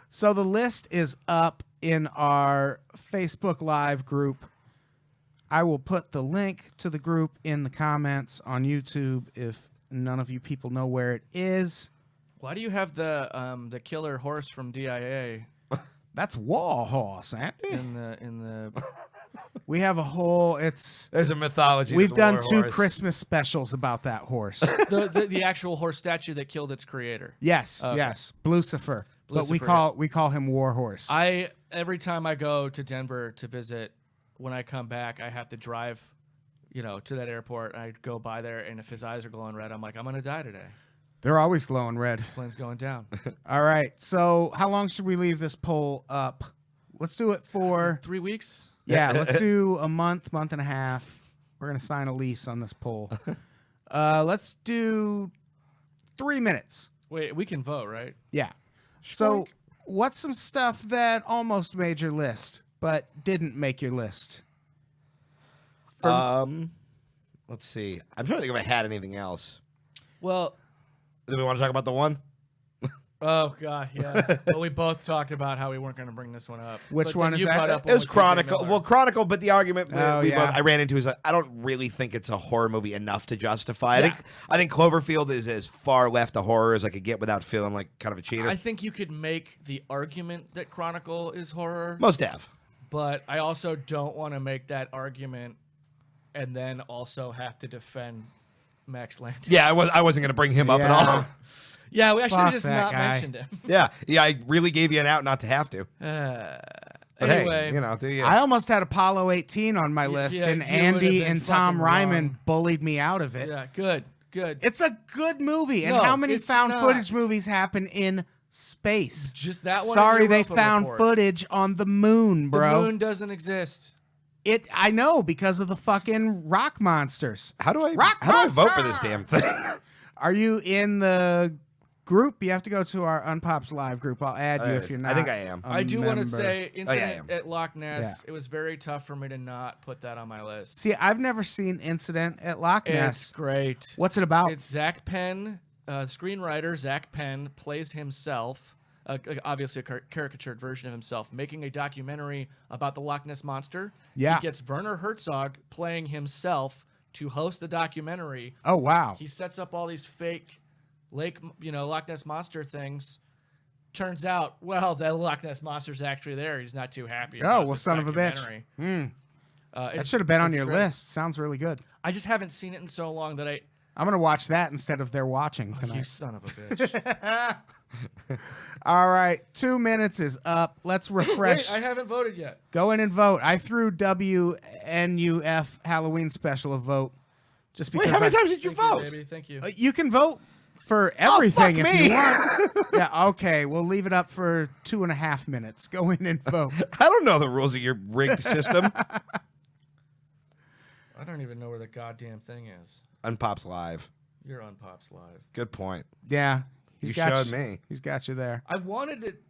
Speaker 2: So the list is up in our Facebook Live group. I will put the link to the group in the comments on YouTube if none of you people know where it is.
Speaker 1: Why do you have the killer horse from DIA
Speaker 2: That's Warhorse, Andy.
Speaker 1: in the?
Speaker 2: We have a whole. It's
Speaker 3: There's a mythology. to
Speaker 2: we've
Speaker 3: the
Speaker 2: done
Speaker 3: war
Speaker 2: 2
Speaker 3: horse.
Speaker 2: Christmas specials about that horse.
Speaker 1: the actual horse statue that killed its creator.
Speaker 2: Yes,
Speaker 1: Okay.
Speaker 2: yes, Blucifer. But we
Speaker 1: Blucifer,
Speaker 2: call him Warhorse.
Speaker 1: Every time I go to Denver to visit, when I come back, I have to drive, to that airport. I go by there, and if his eyes are glowing red, I'm like, I'm gonna die today.
Speaker 2: They're always glowing red.
Speaker 1: Plane's going down.
Speaker 2: All right. So how long should we leave this poll up? Let's do it for
Speaker 1: 3 weeks.
Speaker 2: yeah. Let's do a month and a half. We're gonna sign a lease on this poll. Let's do 3 minutes.
Speaker 1: Wait, we can vote, right?
Speaker 2: Yeah. So what's some stuff that almost made your list but didn't make your list?
Speaker 3: Well, Let's see. I'm trying to think if I had anything else.
Speaker 1: Well,
Speaker 3: Do we want to talk about the one?
Speaker 1: oh god, yeah. Well, we both talked about how we weren't going to bring this one up.
Speaker 2: Which
Speaker 1: But
Speaker 2: one
Speaker 1: then
Speaker 2: is
Speaker 1: you
Speaker 2: that?
Speaker 1: brought up
Speaker 3: It was
Speaker 1: one with T.J.
Speaker 3: Chronicle.
Speaker 1: Miller.
Speaker 3: Well, Chronicle, but the argument
Speaker 2: Oh, yeah.
Speaker 3: I ran into is that I don't really think it's a horror movie enough to justify.
Speaker 1: Yeah.
Speaker 3: I think Cloverfield is as far left of horror as I could get without feeling like kind of a cheater.
Speaker 1: I think you could make the argument that Chronicle is horror,
Speaker 3: Most have.
Speaker 1: but I also don't want to make that argument and then also have to defend Max Landis.
Speaker 3: Yeah, I wasn't going to bring him up at
Speaker 2: Yeah.
Speaker 3: all.
Speaker 1: Yeah, I should have
Speaker 2: Fuck
Speaker 1: just
Speaker 2: that
Speaker 1: not
Speaker 2: guy.
Speaker 1: mentioned him.
Speaker 3: Yeah, I really gave you an out not to have to. But
Speaker 1: Anyway,
Speaker 3: hey, you know, do you?
Speaker 2: I almost had Apollo 18 on my list,
Speaker 1: yeah,
Speaker 2: and
Speaker 1: you would've
Speaker 2: Andy
Speaker 1: been
Speaker 2: and Tom
Speaker 1: fucking
Speaker 2: Ryman
Speaker 1: wrong.
Speaker 2: bullied me out of it.
Speaker 1: yeah, good.
Speaker 2: It's a good movie. And
Speaker 1: No,
Speaker 2: how many
Speaker 1: it's
Speaker 2: found
Speaker 1: not.
Speaker 2: footage movies happen in space?
Speaker 1: Just that one.
Speaker 2: Sorry,
Speaker 1: in
Speaker 2: they
Speaker 1: Europa
Speaker 2: found
Speaker 1: report.
Speaker 2: footage on the moon, bro.
Speaker 1: The moon doesn't exist.
Speaker 2: I know because of the fucking rock monsters.
Speaker 3: how do I
Speaker 2: Rock
Speaker 3: vote for this
Speaker 2: monster!
Speaker 3: damn thing?
Speaker 2: Are you in the group? You have to go to our Unpops Live group. I'll add you if you're not.
Speaker 3: I think I am.
Speaker 2: a
Speaker 1: I do want to
Speaker 2: member.
Speaker 1: say,
Speaker 3: I
Speaker 1: Incident
Speaker 3: am.
Speaker 1: at Loch Ness. It was very tough for me to not put that on my list.
Speaker 2: See, I've never seen Incident at Loch
Speaker 1: It's
Speaker 2: Ness.
Speaker 1: great.
Speaker 2: What's it about?
Speaker 1: It's Zach Penn, screenwriter Zach Penn plays himself, obviously a caricatured version of himself, making a documentary about the Loch Ness Monster.
Speaker 2: Yeah.
Speaker 1: He gets Werner Herzog playing himself to host the documentary.
Speaker 2: Oh, wow.
Speaker 1: He sets up all these fake Loch Ness Monster things. Turns out, well, the Loch Ness Monster's actually there. He's not too happy.
Speaker 2: Oh,
Speaker 1: about
Speaker 2: well,
Speaker 1: this
Speaker 2: son of a bitch.
Speaker 1: documentary.
Speaker 2: That
Speaker 1: It's-
Speaker 2: should have been on
Speaker 1: it's
Speaker 2: your
Speaker 1: great.
Speaker 2: list. Sounds really good.
Speaker 1: I just haven't seen it in so long that
Speaker 2: I'm going to watch that instead of They're Watching
Speaker 1: you
Speaker 2: tonight.
Speaker 1: son of a bitch.
Speaker 2: All right. 2 minutes is up. Let's refresh.
Speaker 1: Wait, I haven't voted yet.
Speaker 2: Go in and vote. I threw WNUF Halloween special a vote just
Speaker 3: Wait,
Speaker 2: because
Speaker 3: how many
Speaker 2: I-
Speaker 3: times did you
Speaker 1: Thank
Speaker 3: vote?
Speaker 1: you, baby. Thank you.
Speaker 2: You can vote for everything
Speaker 3: fuck
Speaker 2: if
Speaker 3: me.
Speaker 2: you want. Yeah, okay. We'll leave it up for 2.5 minutes. Go in and vote.
Speaker 3: I don't know the rules of your rigged system.
Speaker 1: I don't even know where the goddamn thing is.
Speaker 3: Unpops Live.
Speaker 1: You're on Pops Live.
Speaker 3: Good point.
Speaker 2: Yeah.
Speaker 3: You
Speaker 2: got
Speaker 3: showed me.
Speaker 2: He's got you there.
Speaker 1: I wanted it.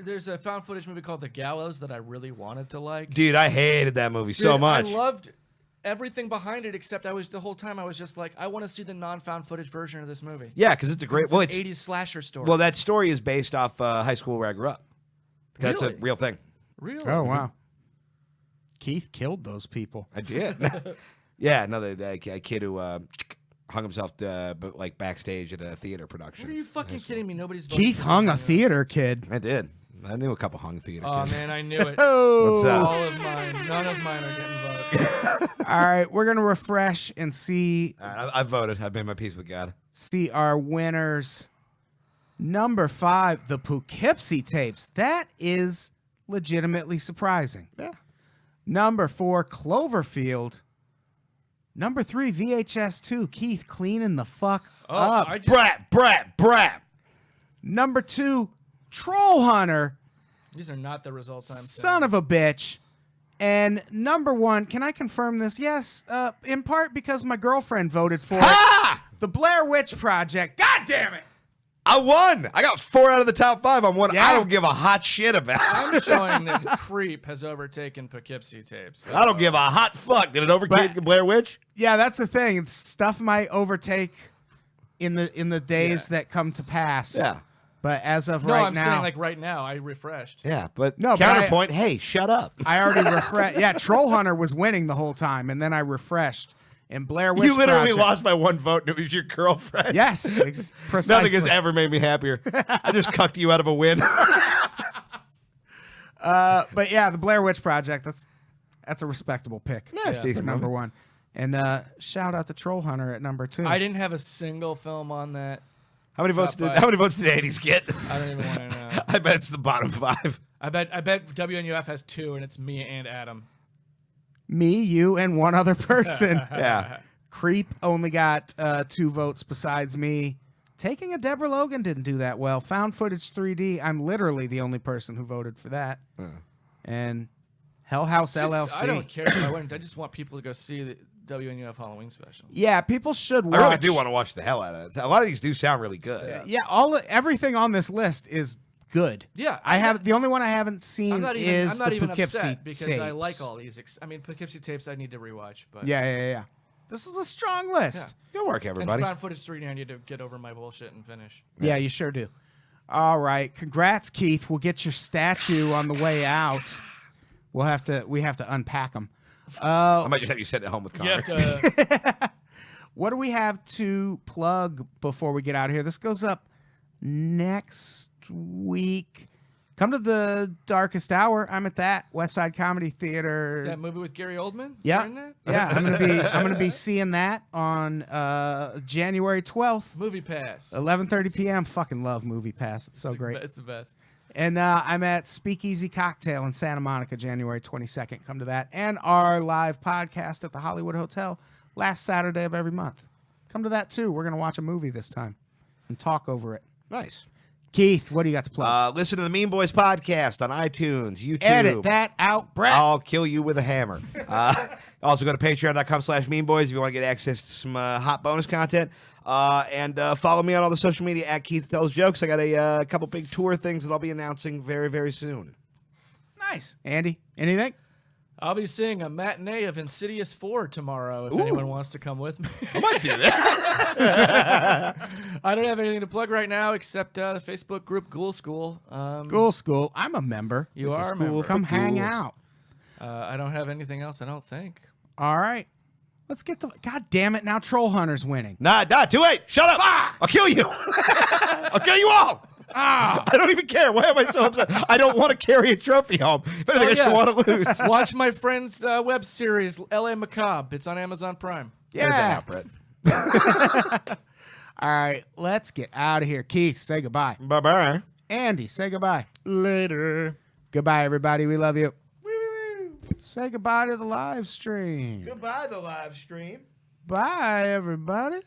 Speaker 1: There's a found footage movie called The Gallows that I really wanted to like.
Speaker 3: Dude, I hated that movie so
Speaker 1: Dude,
Speaker 3: much.
Speaker 1: I loved everything behind it, except the whole time I was just like, I want to see the non-found footage version of this movie.
Speaker 3: Yeah, because it's a great.
Speaker 1: It's
Speaker 3: Well,
Speaker 1: an
Speaker 3: it's
Speaker 1: 80s slasher story.
Speaker 3: well, that story is based off high school where I grew up. That's
Speaker 1: Really?
Speaker 3: a real thing.
Speaker 1: Really?
Speaker 2: Oh, wow. Keith killed those people.
Speaker 3: I did. Yeah, another kid who hung himself like backstage at a theater production.
Speaker 1: What are you fucking kidding me? Nobody's voting
Speaker 2: Keith
Speaker 1: for
Speaker 2: hung
Speaker 1: this
Speaker 2: a
Speaker 1: one yet.
Speaker 2: theater kid.
Speaker 3: I did. I knew a couple hung theater
Speaker 1: Oh
Speaker 3: kids.
Speaker 1: man, I knew it.
Speaker 2: Oh.
Speaker 3: What's up?
Speaker 1: All of mine. None of mine are getting votes.
Speaker 2: All right, we're going to refresh and see
Speaker 3: I voted. I've made my peace with God.
Speaker 2: our winners. Number 5, the Poughkeepsie tapes. That is legitimately surprising.
Speaker 3: Yeah.
Speaker 2: Number 4, Cloverfield. Number 3, VHS 2. Keith cleaning the fuck up.
Speaker 1: I just,
Speaker 3: Brat.
Speaker 2: Number 2, Troll Hunter.
Speaker 1: these are not the results I'm
Speaker 2: Son of a bitch. And number 1, can I confirm this? Yes, in part because my girlfriend voted for it.
Speaker 3: Ha!
Speaker 2: The Blair Witch Project. God damn it.
Speaker 3: I won. I got 4 out of the top 5 on one
Speaker 2: Yeah.
Speaker 3: I don't give a hot shit about.
Speaker 1: I'm showing that Creep has overtaken Poughkeepsie tapes.
Speaker 3: I don't give a hot fuck. Did it overtake
Speaker 2: But-
Speaker 3: Blair Witch?
Speaker 2: Yeah, that's the thing. Stuff might overtake in the days that come to pass.
Speaker 3: Yeah.
Speaker 2: But as of
Speaker 1: No,
Speaker 2: right
Speaker 1: I'm
Speaker 2: now,
Speaker 1: saying like right now. I refreshed.
Speaker 3: Yeah, but
Speaker 2: No, but
Speaker 3: counterpoint, hey, shut up.
Speaker 2: I already refreshed. Yeah, Troll Hunter was winning the whole time, and then I refreshed. And Blair Witch
Speaker 3: You literally
Speaker 2: Project-
Speaker 3: lost by 1 vote, and it was your girlfriend.
Speaker 2: Yes, precisely.
Speaker 3: Nothing has ever made me happier. I just cucked you out of a win.
Speaker 2: But yeah, the Blair Witch Project. That's a respectable pick.
Speaker 3: Yeah, it's
Speaker 2: for
Speaker 3: decent
Speaker 2: number
Speaker 3: movie.
Speaker 2: 1. And shout out to Troll Hunter at number 2.
Speaker 1: I didn't have a single film on that.
Speaker 3: How many votes
Speaker 1: Top
Speaker 3: did
Speaker 1: 5.
Speaker 3: How many votes did 80s get?
Speaker 1: I don't even want to know.
Speaker 3: I bet it's the bottom 5.
Speaker 1: I bet WNUF has 2, and it's me and Adam.
Speaker 2: Me, you, and one other person.
Speaker 3: Yeah.
Speaker 2: Creep only got 2 votes besides me. Taking a Deborah Logan didn't do that well. Found Footage 3D, I'm literally the only person who voted for that. And Hell House
Speaker 1: Just-
Speaker 2: LLC.
Speaker 1: I don't care if I wouldn't. I just want people to go see the WNUF Halloween special.
Speaker 2: Yeah, people should watch.
Speaker 3: I really do want to watch the hell out of it. A lot of these do sound really good.
Speaker 2: Yeah, everything on this list is good.
Speaker 1: Yeah,
Speaker 2: I have the only one I haven't seen
Speaker 1: I'm not even,
Speaker 2: is
Speaker 1: I'm not
Speaker 2: the
Speaker 1: even
Speaker 2: Poughkeepsie
Speaker 1: upset because I
Speaker 2: tapes.
Speaker 1: like all these. I mean, Poughkeepsie tapes I need to rewatch, but
Speaker 2: Yeah. This is a strong list.
Speaker 3: Good work,
Speaker 1: And
Speaker 3: everybody.
Speaker 1: found footage 3, I need to get over my bullshit and finish.
Speaker 2: Yeah, you sure do. All right, congrats, Keith. We'll get your statue on the way out. We have to unpack them.
Speaker 3: I might just have you send it home with
Speaker 1: You
Speaker 3: Connor.
Speaker 1: have to.
Speaker 2: What do we have to plug before we get out of here? This goes up next week. Come to the Darkest Hour. I'm at that West Side Comedy Theater.
Speaker 1: That movie with Gary Oldman?
Speaker 2: Yeah,
Speaker 1: You're in that?
Speaker 2: yeah. I'm gonna be seeing that on January 12th,
Speaker 1: Movie Pass.
Speaker 2: 11:30 p.m. Fucking love Movie Pass. It's so great.
Speaker 1: It's the best.
Speaker 2: And I'm at Speakeasy Cocktail in Santa Monica, January 22nd. Come to that. And our live podcast at the Hollywood Hotel last Saturday of every month. Come to that too. We're gonna watch a movie this time and talk over it.
Speaker 3: Nice.
Speaker 2: Keith, what do you got to plug?
Speaker 3: Listen to the Mean Boys podcast on iTunes, YouTube.
Speaker 2: Edit that out, Brett.
Speaker 3: I'll kill you with a hammer. Also, go to patreon.com/meanboys if you want to get access to some hot bonus content. And follow me on all the social media at Keith Tells Jokes. I got a couple big tour things that I'll be announcing very, very soon.
Speaker 2: Nice. Andy, anything?
Speaker 1: I'll be seeing a matinee of Insidious 4 tomorrow if anyone wants to come with me.
Speaker 3: I might do that.
Speaker 1: I don't have anything to plug right now except the Facebook group Ghoul School.
Speaker 2: Ghoul School. I'm a member.
Speaker 1: You
Speaker 2: It's a
Speaker 1: are a
Speaker 2: school.
Speaker 1: member.
Speaker 2: Come hang
Speaker 3: Ghouls.
Speaker 2: out.
Speaker 1: I don't have anything else, I don't think.
Speaker 2: All right. Let's get the. God damn it! Now Troll Hunter's winning.
Speaker 3: Nah, too late. Shut up. I'll kill you. I'll kill you all. I don't even care. Why am I so upset? I don't want to carry a trophy home. If anything, I just want to lose.
Speaker 1: Watch my friend's web series, L.A. Macabre. It's on Amazon Prime.
Speaker 3: Edit that
Speaker 2: Yeah.
Speaker 3: out, Brett.
Speaker 2: All right. Let's get out of here. Keith, say goodbye.
Speaker 3: Bye-bye.
Speaker 2: Andy, say goodbye.
Speaker 1: Later.
Speaker 2: Goodbye, everybody. We love you. Say goodbye to the live stream.
Speaker 3: Goodbye, the live stream.
Speaker 2: Bye, everybody.